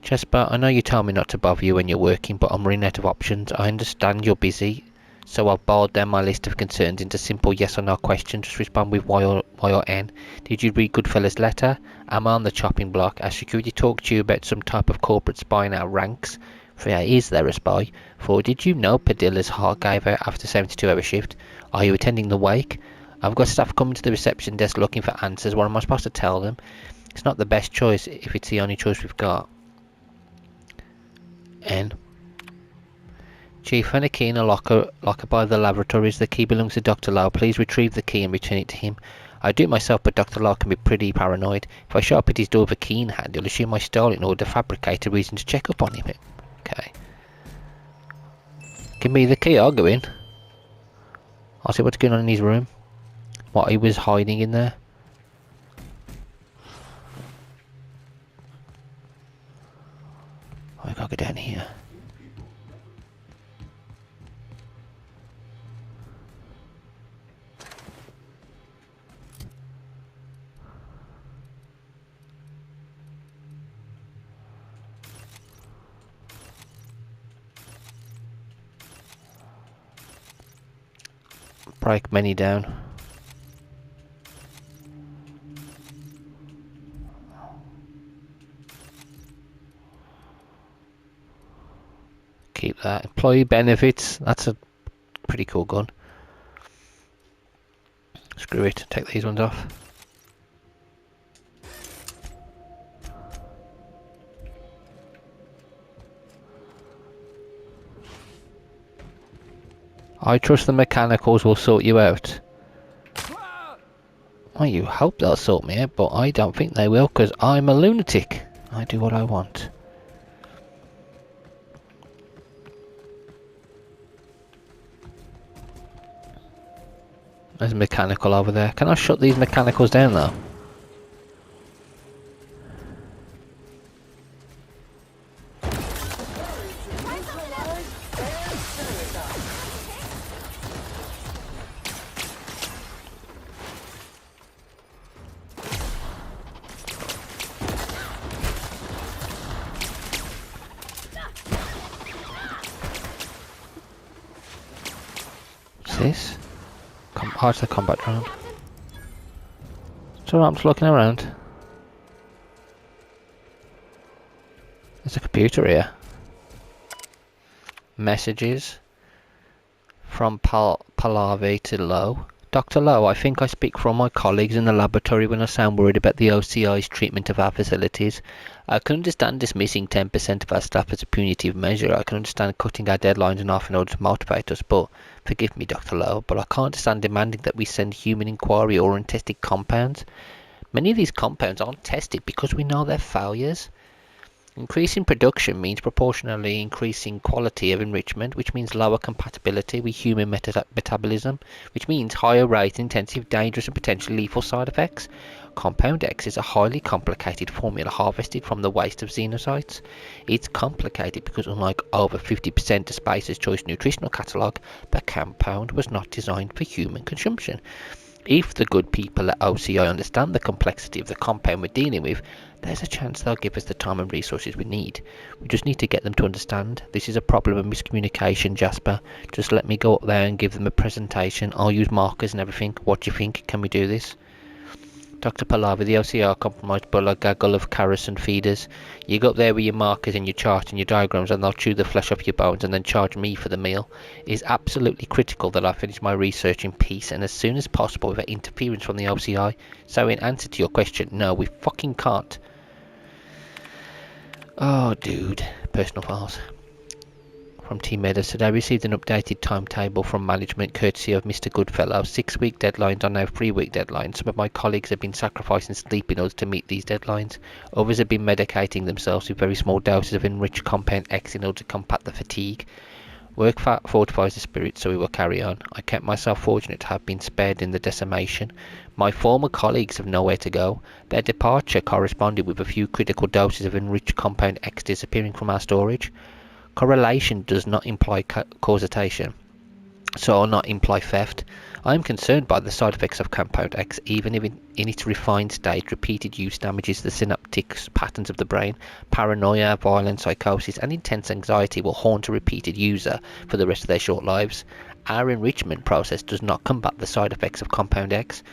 Jasper, I know you tell me not to bother you when you're working, but I'm running out of options. I understand you're busy, so I've boiled down my list of concerns into simple yes or no questions. Just respond with Y or N. Did you read Goodfellas' letter? Am I on the chopping block? Has security talked to you about some type of corporate spy in our ranks? 3. Is there a spy? 4. Did you know Padilla's heart gave out after 72-hour shift? Are you attending the wake? I've got staff coming to the reception desk looking for answers. What am I supposed to tell them? It's not the best choice if it's the only choice we've got. N. Chief, found a key in a locker by the laboratories. The key belongs to Dr. Lowe. Please retrieve the key and return it to him. I do it myself, but Dr. Lowe can be pretty paranoid. If I show up at his door with a key in hand, he'll assume I stole it in order to fabricate a reason to check up on him. Okay. Give me the key, I'll go in. I'll see what's going on in his room. What he was hiding in there. I gotta go down here. Break many down. Keep that. Employee benefits. That's a pretty cool gun. Screw it. Take these ones off. I trust the mechanicals will sort you out. Well, you hope they'll sort me out, but I don't think they will, because I'm a lunatic. I do what I want. There's a mechanical over there. Can I shut these mechanicals down though? What's this? It's the combat drone. So I'm just looking around. There's a computer here. Messages from Pallavi to Lowe. Dr. Lowe, I think I speak for all my colleagues in the laboratory when I sound worried about the OCI's treatment of our facilities. I can understand dismissing 10% of our staff as a punitive measure. I can understand cutting our deadlines in half in order to motivate us, but forgive me, Dr. Lowe, but I can't understand demanding that we send human inquiry or untested compounds. Many of these compounds aren't tested because we know they're failures. Increasing production means proportionally increasing quality of enrichment, which means lower compatibility with human metabolism, which means higher rate, intensive, dangerous and potentially lethal side effects. Compound X is a highly complicated formula harvested from the waste of xenocytes. It's complicated because unlike over 50% of Space's Choice nutritional catalogue, the compound was not designed for human consumption. If the good people at OCI understand the complexity of the compound we're dealing with, there's a chance they'll give us the time and resources we need. We just need to get them to understand. This is a problem of miscommunication, Jasper. Just let me go up there and give them a presentation. I'll use markers and everything. What do you think? Can we do this? Dr. Pallavi, the OCI are compromised by a gaggle of carrots and feeders. You go up there with your markers and your chart and your diagrams and they'll chew the flesh off your bones and then charge me for the meal. It is absolutely critical that I finish my research in peace and as soon as possible without interference from the OCI. So in answer to your question, no, we fucking can't. Oh, dude. Personal files. From Team Meadows, today I received an updated timetable from management courtesy of Mr. Goodfellow. 6-week deadlines are now 3-week deadlines. Some of my colleagues have been sacrificing sleep in order to meet these deadlines. Others have been medicating themselves with very small doses of enriched compound X in order to combat the fatigue. Work fortifies the spirit, so we will carry on. I kept myself fortunate to have been spared in the decimation. My former colleagues have nowhere to go. Their departure corresponded with a few critical doses of enriched compound X disappearing from our storage. Correlation does not imply causation, so will not imply theft. I am concerned by the side effects of compound X, even if in its refined state repeated use damages the synaptic patterns of the brain. Paranoia, violence, psychosis and intense anxiety will haunt a repeated user for the rest of their short lives. Our enrichment process does not combat the side effects of compound X.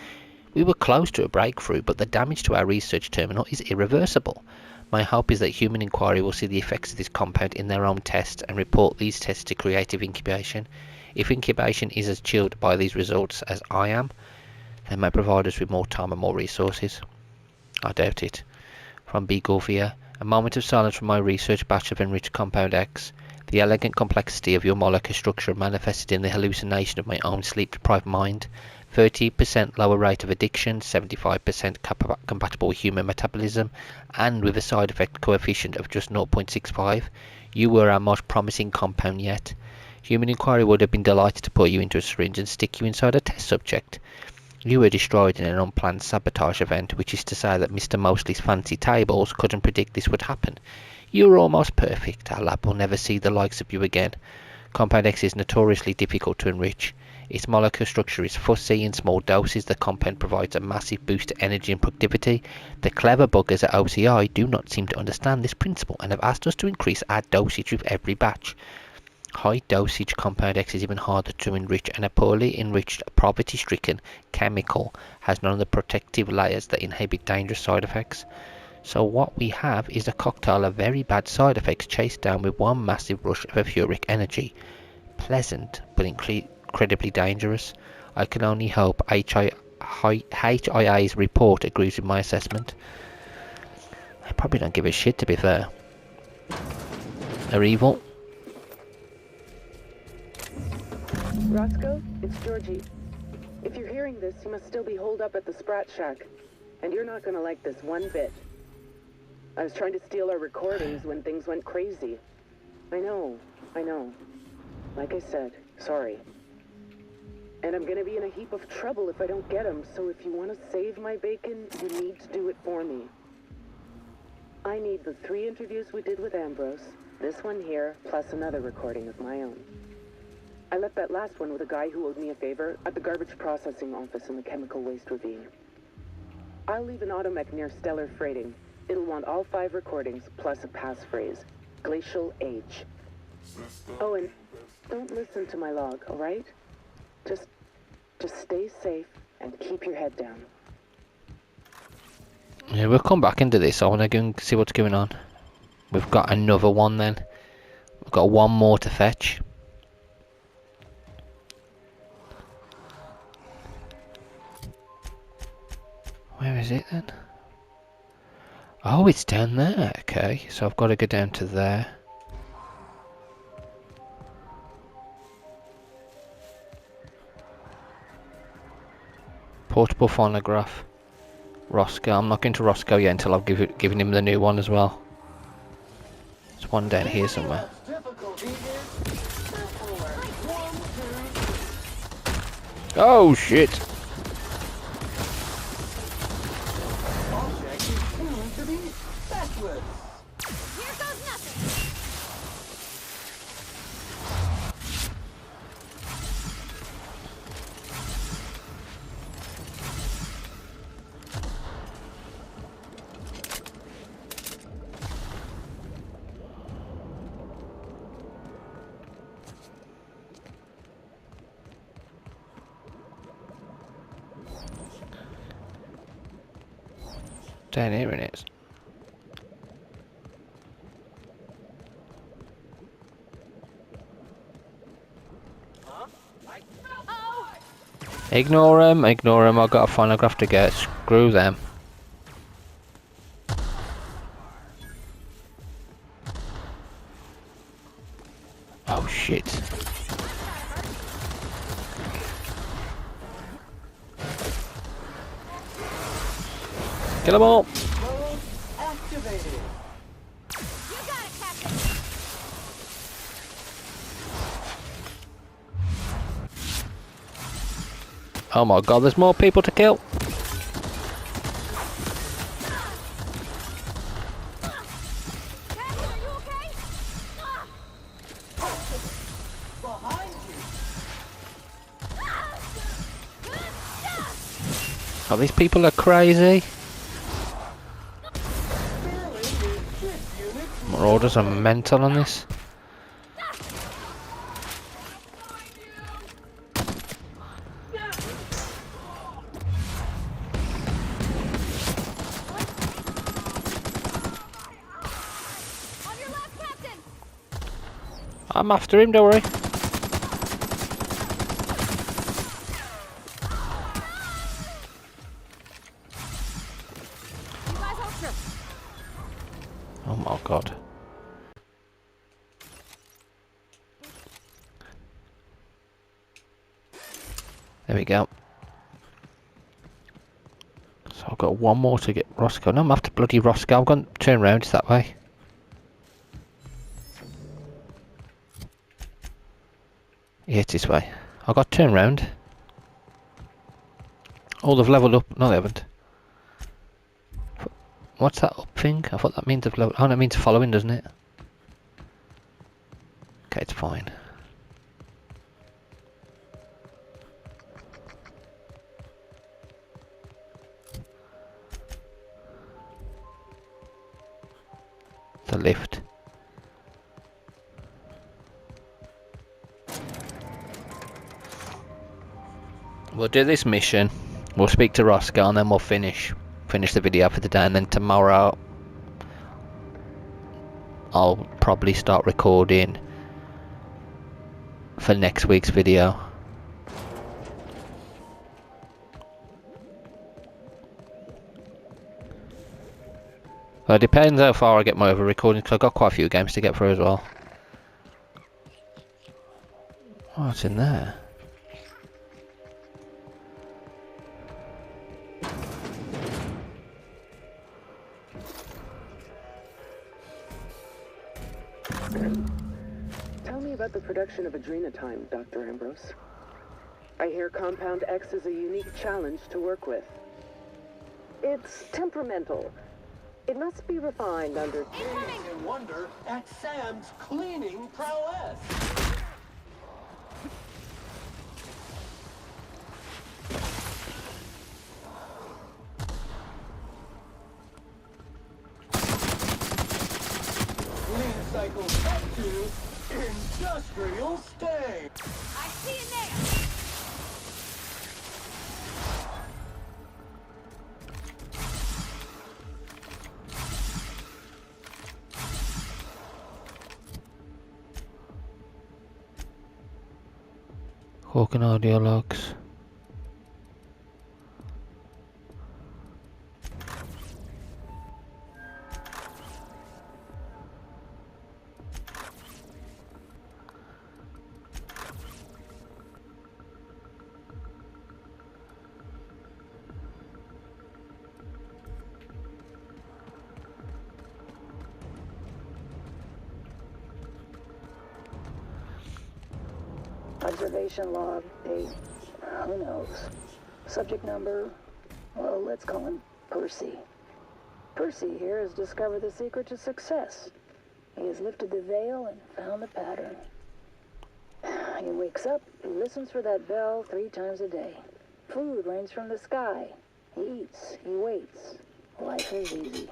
We were close to a breakthrough, but the damage to our research terminal is irreversible. My hope is that human inquiry will see the effects of this compound in their own tests and report these tests to creative incubation. If incubation is as chilled by these results as I am, they may provide us with more time and more resources. I doubt it. From B. Gorvia, a moment of silence from my research batch of enriched compound X. The elegant complexity of your molecular structure manifested in the hallucination of my own sleep-deprived mind. 30% lower rate of addiction, 75% compatible with human metabolism, and with a side effect coefficient of just 0.65. You were our most promising compound yet. Human inquiry would have been delighted to put you into a syringe and stick you inside a test subject. You were destroyed in an unplanned sabotage event, which is to say that Mr. Mosley's fancy tables couldn't predict this would happen. You were almost perfect. Our lab will never see the likes of you again. Compound X is notoriously difficult to enrich. Its molecular structure is fussy. In small doses, the compound provides a massive boost to energy and productivity. The clever buggers at OCI do not seem to understand this principle and have asked us to increase our dosage with every batch. High dosage compound X is even harder to enrich, and a poorly enriched, poverty-stricken chemical has none of the protective layers that inhibit dangerous side effects. So what we have is a cocktail of very bad side effects chased down with one massive rush of etheric energy. Pleasant, but incredibly dangerous. I can only hope HIA's report agrees with my assessment. I probably don't give a shit, to be fair. They're evil. Roscoe, it's Georgie. If you're hearing this, you must still be holed up at the Sprat Shack. And you're not gonna like this one bit. I was trying to steal our recordings when things went crazy. I know. Like I said, sorry. And I'm gonna be in a heap of trouble if I don't get him, so if you want to save my bacon, you need to do it for me. I need the 3 interviews we did with Ambrose, this one here, plus another recording of my own. I left that last one with a guy who owed me a favor at the garbage processing office in the chemical waste ravine. I'll leave an automech near Stellar Freighting. It'll want all 5 recordings, plus a passphrase. Glacial Age. Oh, and don't listen to my log, alright? Just stay safe and keep your head down. Yeah, we'll come back into this. I want to go and see what's going on. We've got another one then. We've got one more to fetch. Where is it then? Oh, it's down there. Okay, so I've got to go down to there. Portable phonograph. Roscoe. I'm not going to Roscoe yet until I've given him the new one as well. There's one down here somewhere. Oh shit! Down here it is. Ignore him, I've got a phonograph to get. Screw them. Oh shit. Kill them all! Oh my god, there's more people to kill! Oh, these people are crazy! More orders are mental on this. I'm after him, don't worry. Oh my god. There we go. So I've got one more to get Roscoe. No, I'm after bloody Roscoe. I'm going to turn around, it's that way. Yeah, it's this way. I've got to turn round. Oh, they've leveled up. No, they haven't. What's that up thing? I thought that means they've leveled. Oh, that means following, doesn't it? Okay, it's fine. The lift. We'll do this mission, we'll speak to Roscoe, and then we'll finish the video for the day, and then tomorrow I'll probably start recording for next week's video. Well, it depends how far I get my other recordings, because I've got quite a few games to get through as well. What's in there? Tell me about the production of Adrenatime, Dr. Ambrose. I hear Compound X is a unique challenge to work with. It's temperamental. It must be refined under... In wonder at Sam's cleaning prowess. Clean cycle up to industrial state. I see it there! Gorgon audio logs. Observation log, date, who knows. Subject number, well, let's call him Percy. Percy here has discovered the secret to success. He has lifted the veil and found the pattern. He wakes up, he listens for that bell 3 times a day. Food rains from the sky. He eats, he waits. Life is easy.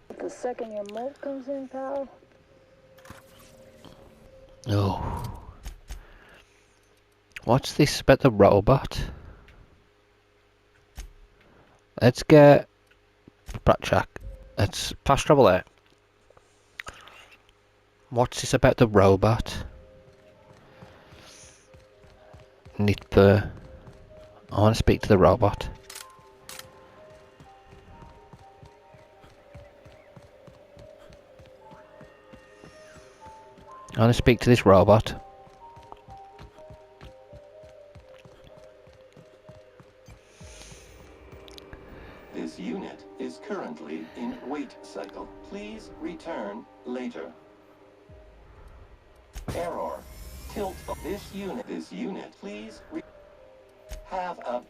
But the second your molt comes in, pal... Oh. What's this about the robot? Let's get backtrack. Let's fast travel there. What's this about the robot? I want to speak to the robot. I want to speak to this robot. This unit is currently in wait cycle. Please return later. Error. Tilt. This unit, please have a...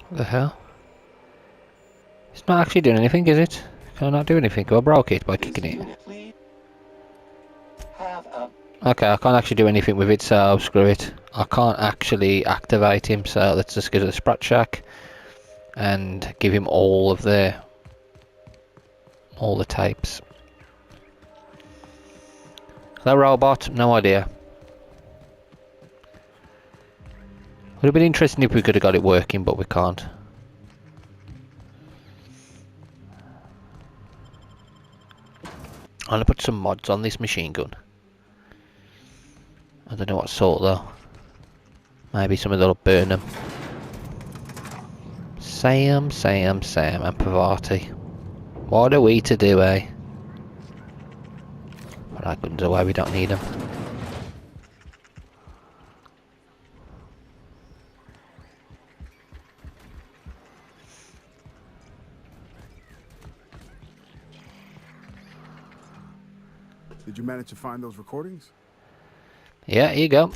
What the hell? It's not actually doing anything, is it? Can I not do anything? I broke it by kicking it. Unit, please have a... Okay, I can't actually do anything with it, so screw it. I can't actually activate him, so let's just go to the Sprat Shack and give him all the tapes. That robot, no idea. Would have been interesting if we could have got it working, but we can't. I'm gonna put some mods on this machine gun. I don't know what sort though. Maybe some of that'll burn them. Sam, and Pavati. What are we to do, eh? Put our guns away, we don't need them. Did you manage to find those recordings? Yeah, here you go.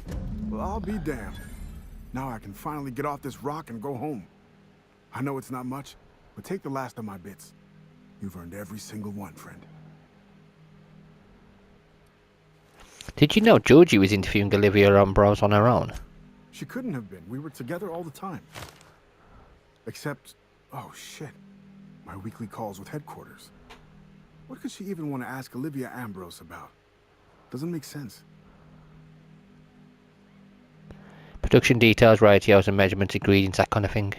Well, I'll be damned. Now I can finally get off this rock and go home. I know it's not much, but take the last of my bits. You've earned every single one, friend. Did you know Georgie was interviewing Olivia Ambrose on her own? She couldn't have been. We were together all the time. Except, oh shit, my weekly calls with headquarters. What could she even want to ask Olivia Ambrose about? Doesn't make sense. Production details, ratios and measurements, ingredients, that kind of thing.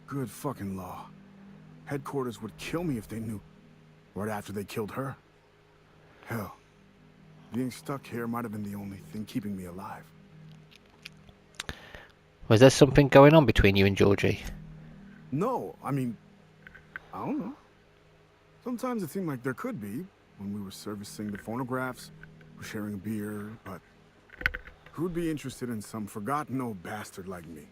Good fucking law. Headquarters would kill me if they knew. Right after they killed her. Hell, being stuck here might have been the only thing keeping me alive. Was there something going on between you and Georgie? No, I mean, I don't know. Sometimes it seemed like there could be, when we were servicing the phonographs, or sharing a beer, but who'd be interested in some forgotten old bastard like me?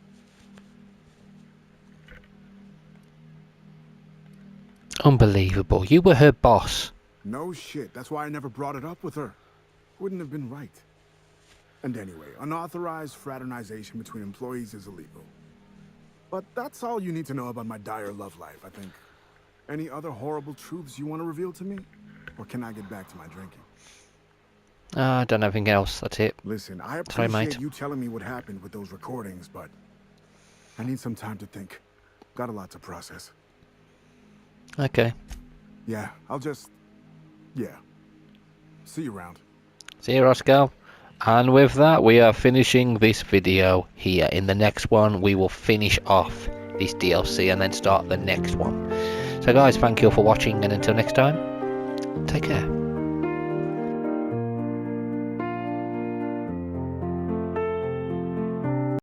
Unbelievable. You were her boss. No shit, that's why I never brought it up with her. wouldn't have been right. And anyway, unauthorized fraternization between employees is illegal. But that's all you need to know about my dire love life, I think. Any other horrible truths you want to reveal to me? Or can I get back to my drinking? I don't have anything else. That's it. Listen, I Sorry, appreciate mate. you telling me what happened with those recordings, but I need some time to think. Got a lot to process. Okay. Yeah, yeah. See you around. See you, Roscoe. And with that, we are finishing this video here. In the next one, we will finish off this DLC and then start the next one. So guys, thank you all for watching, and until next time, take care.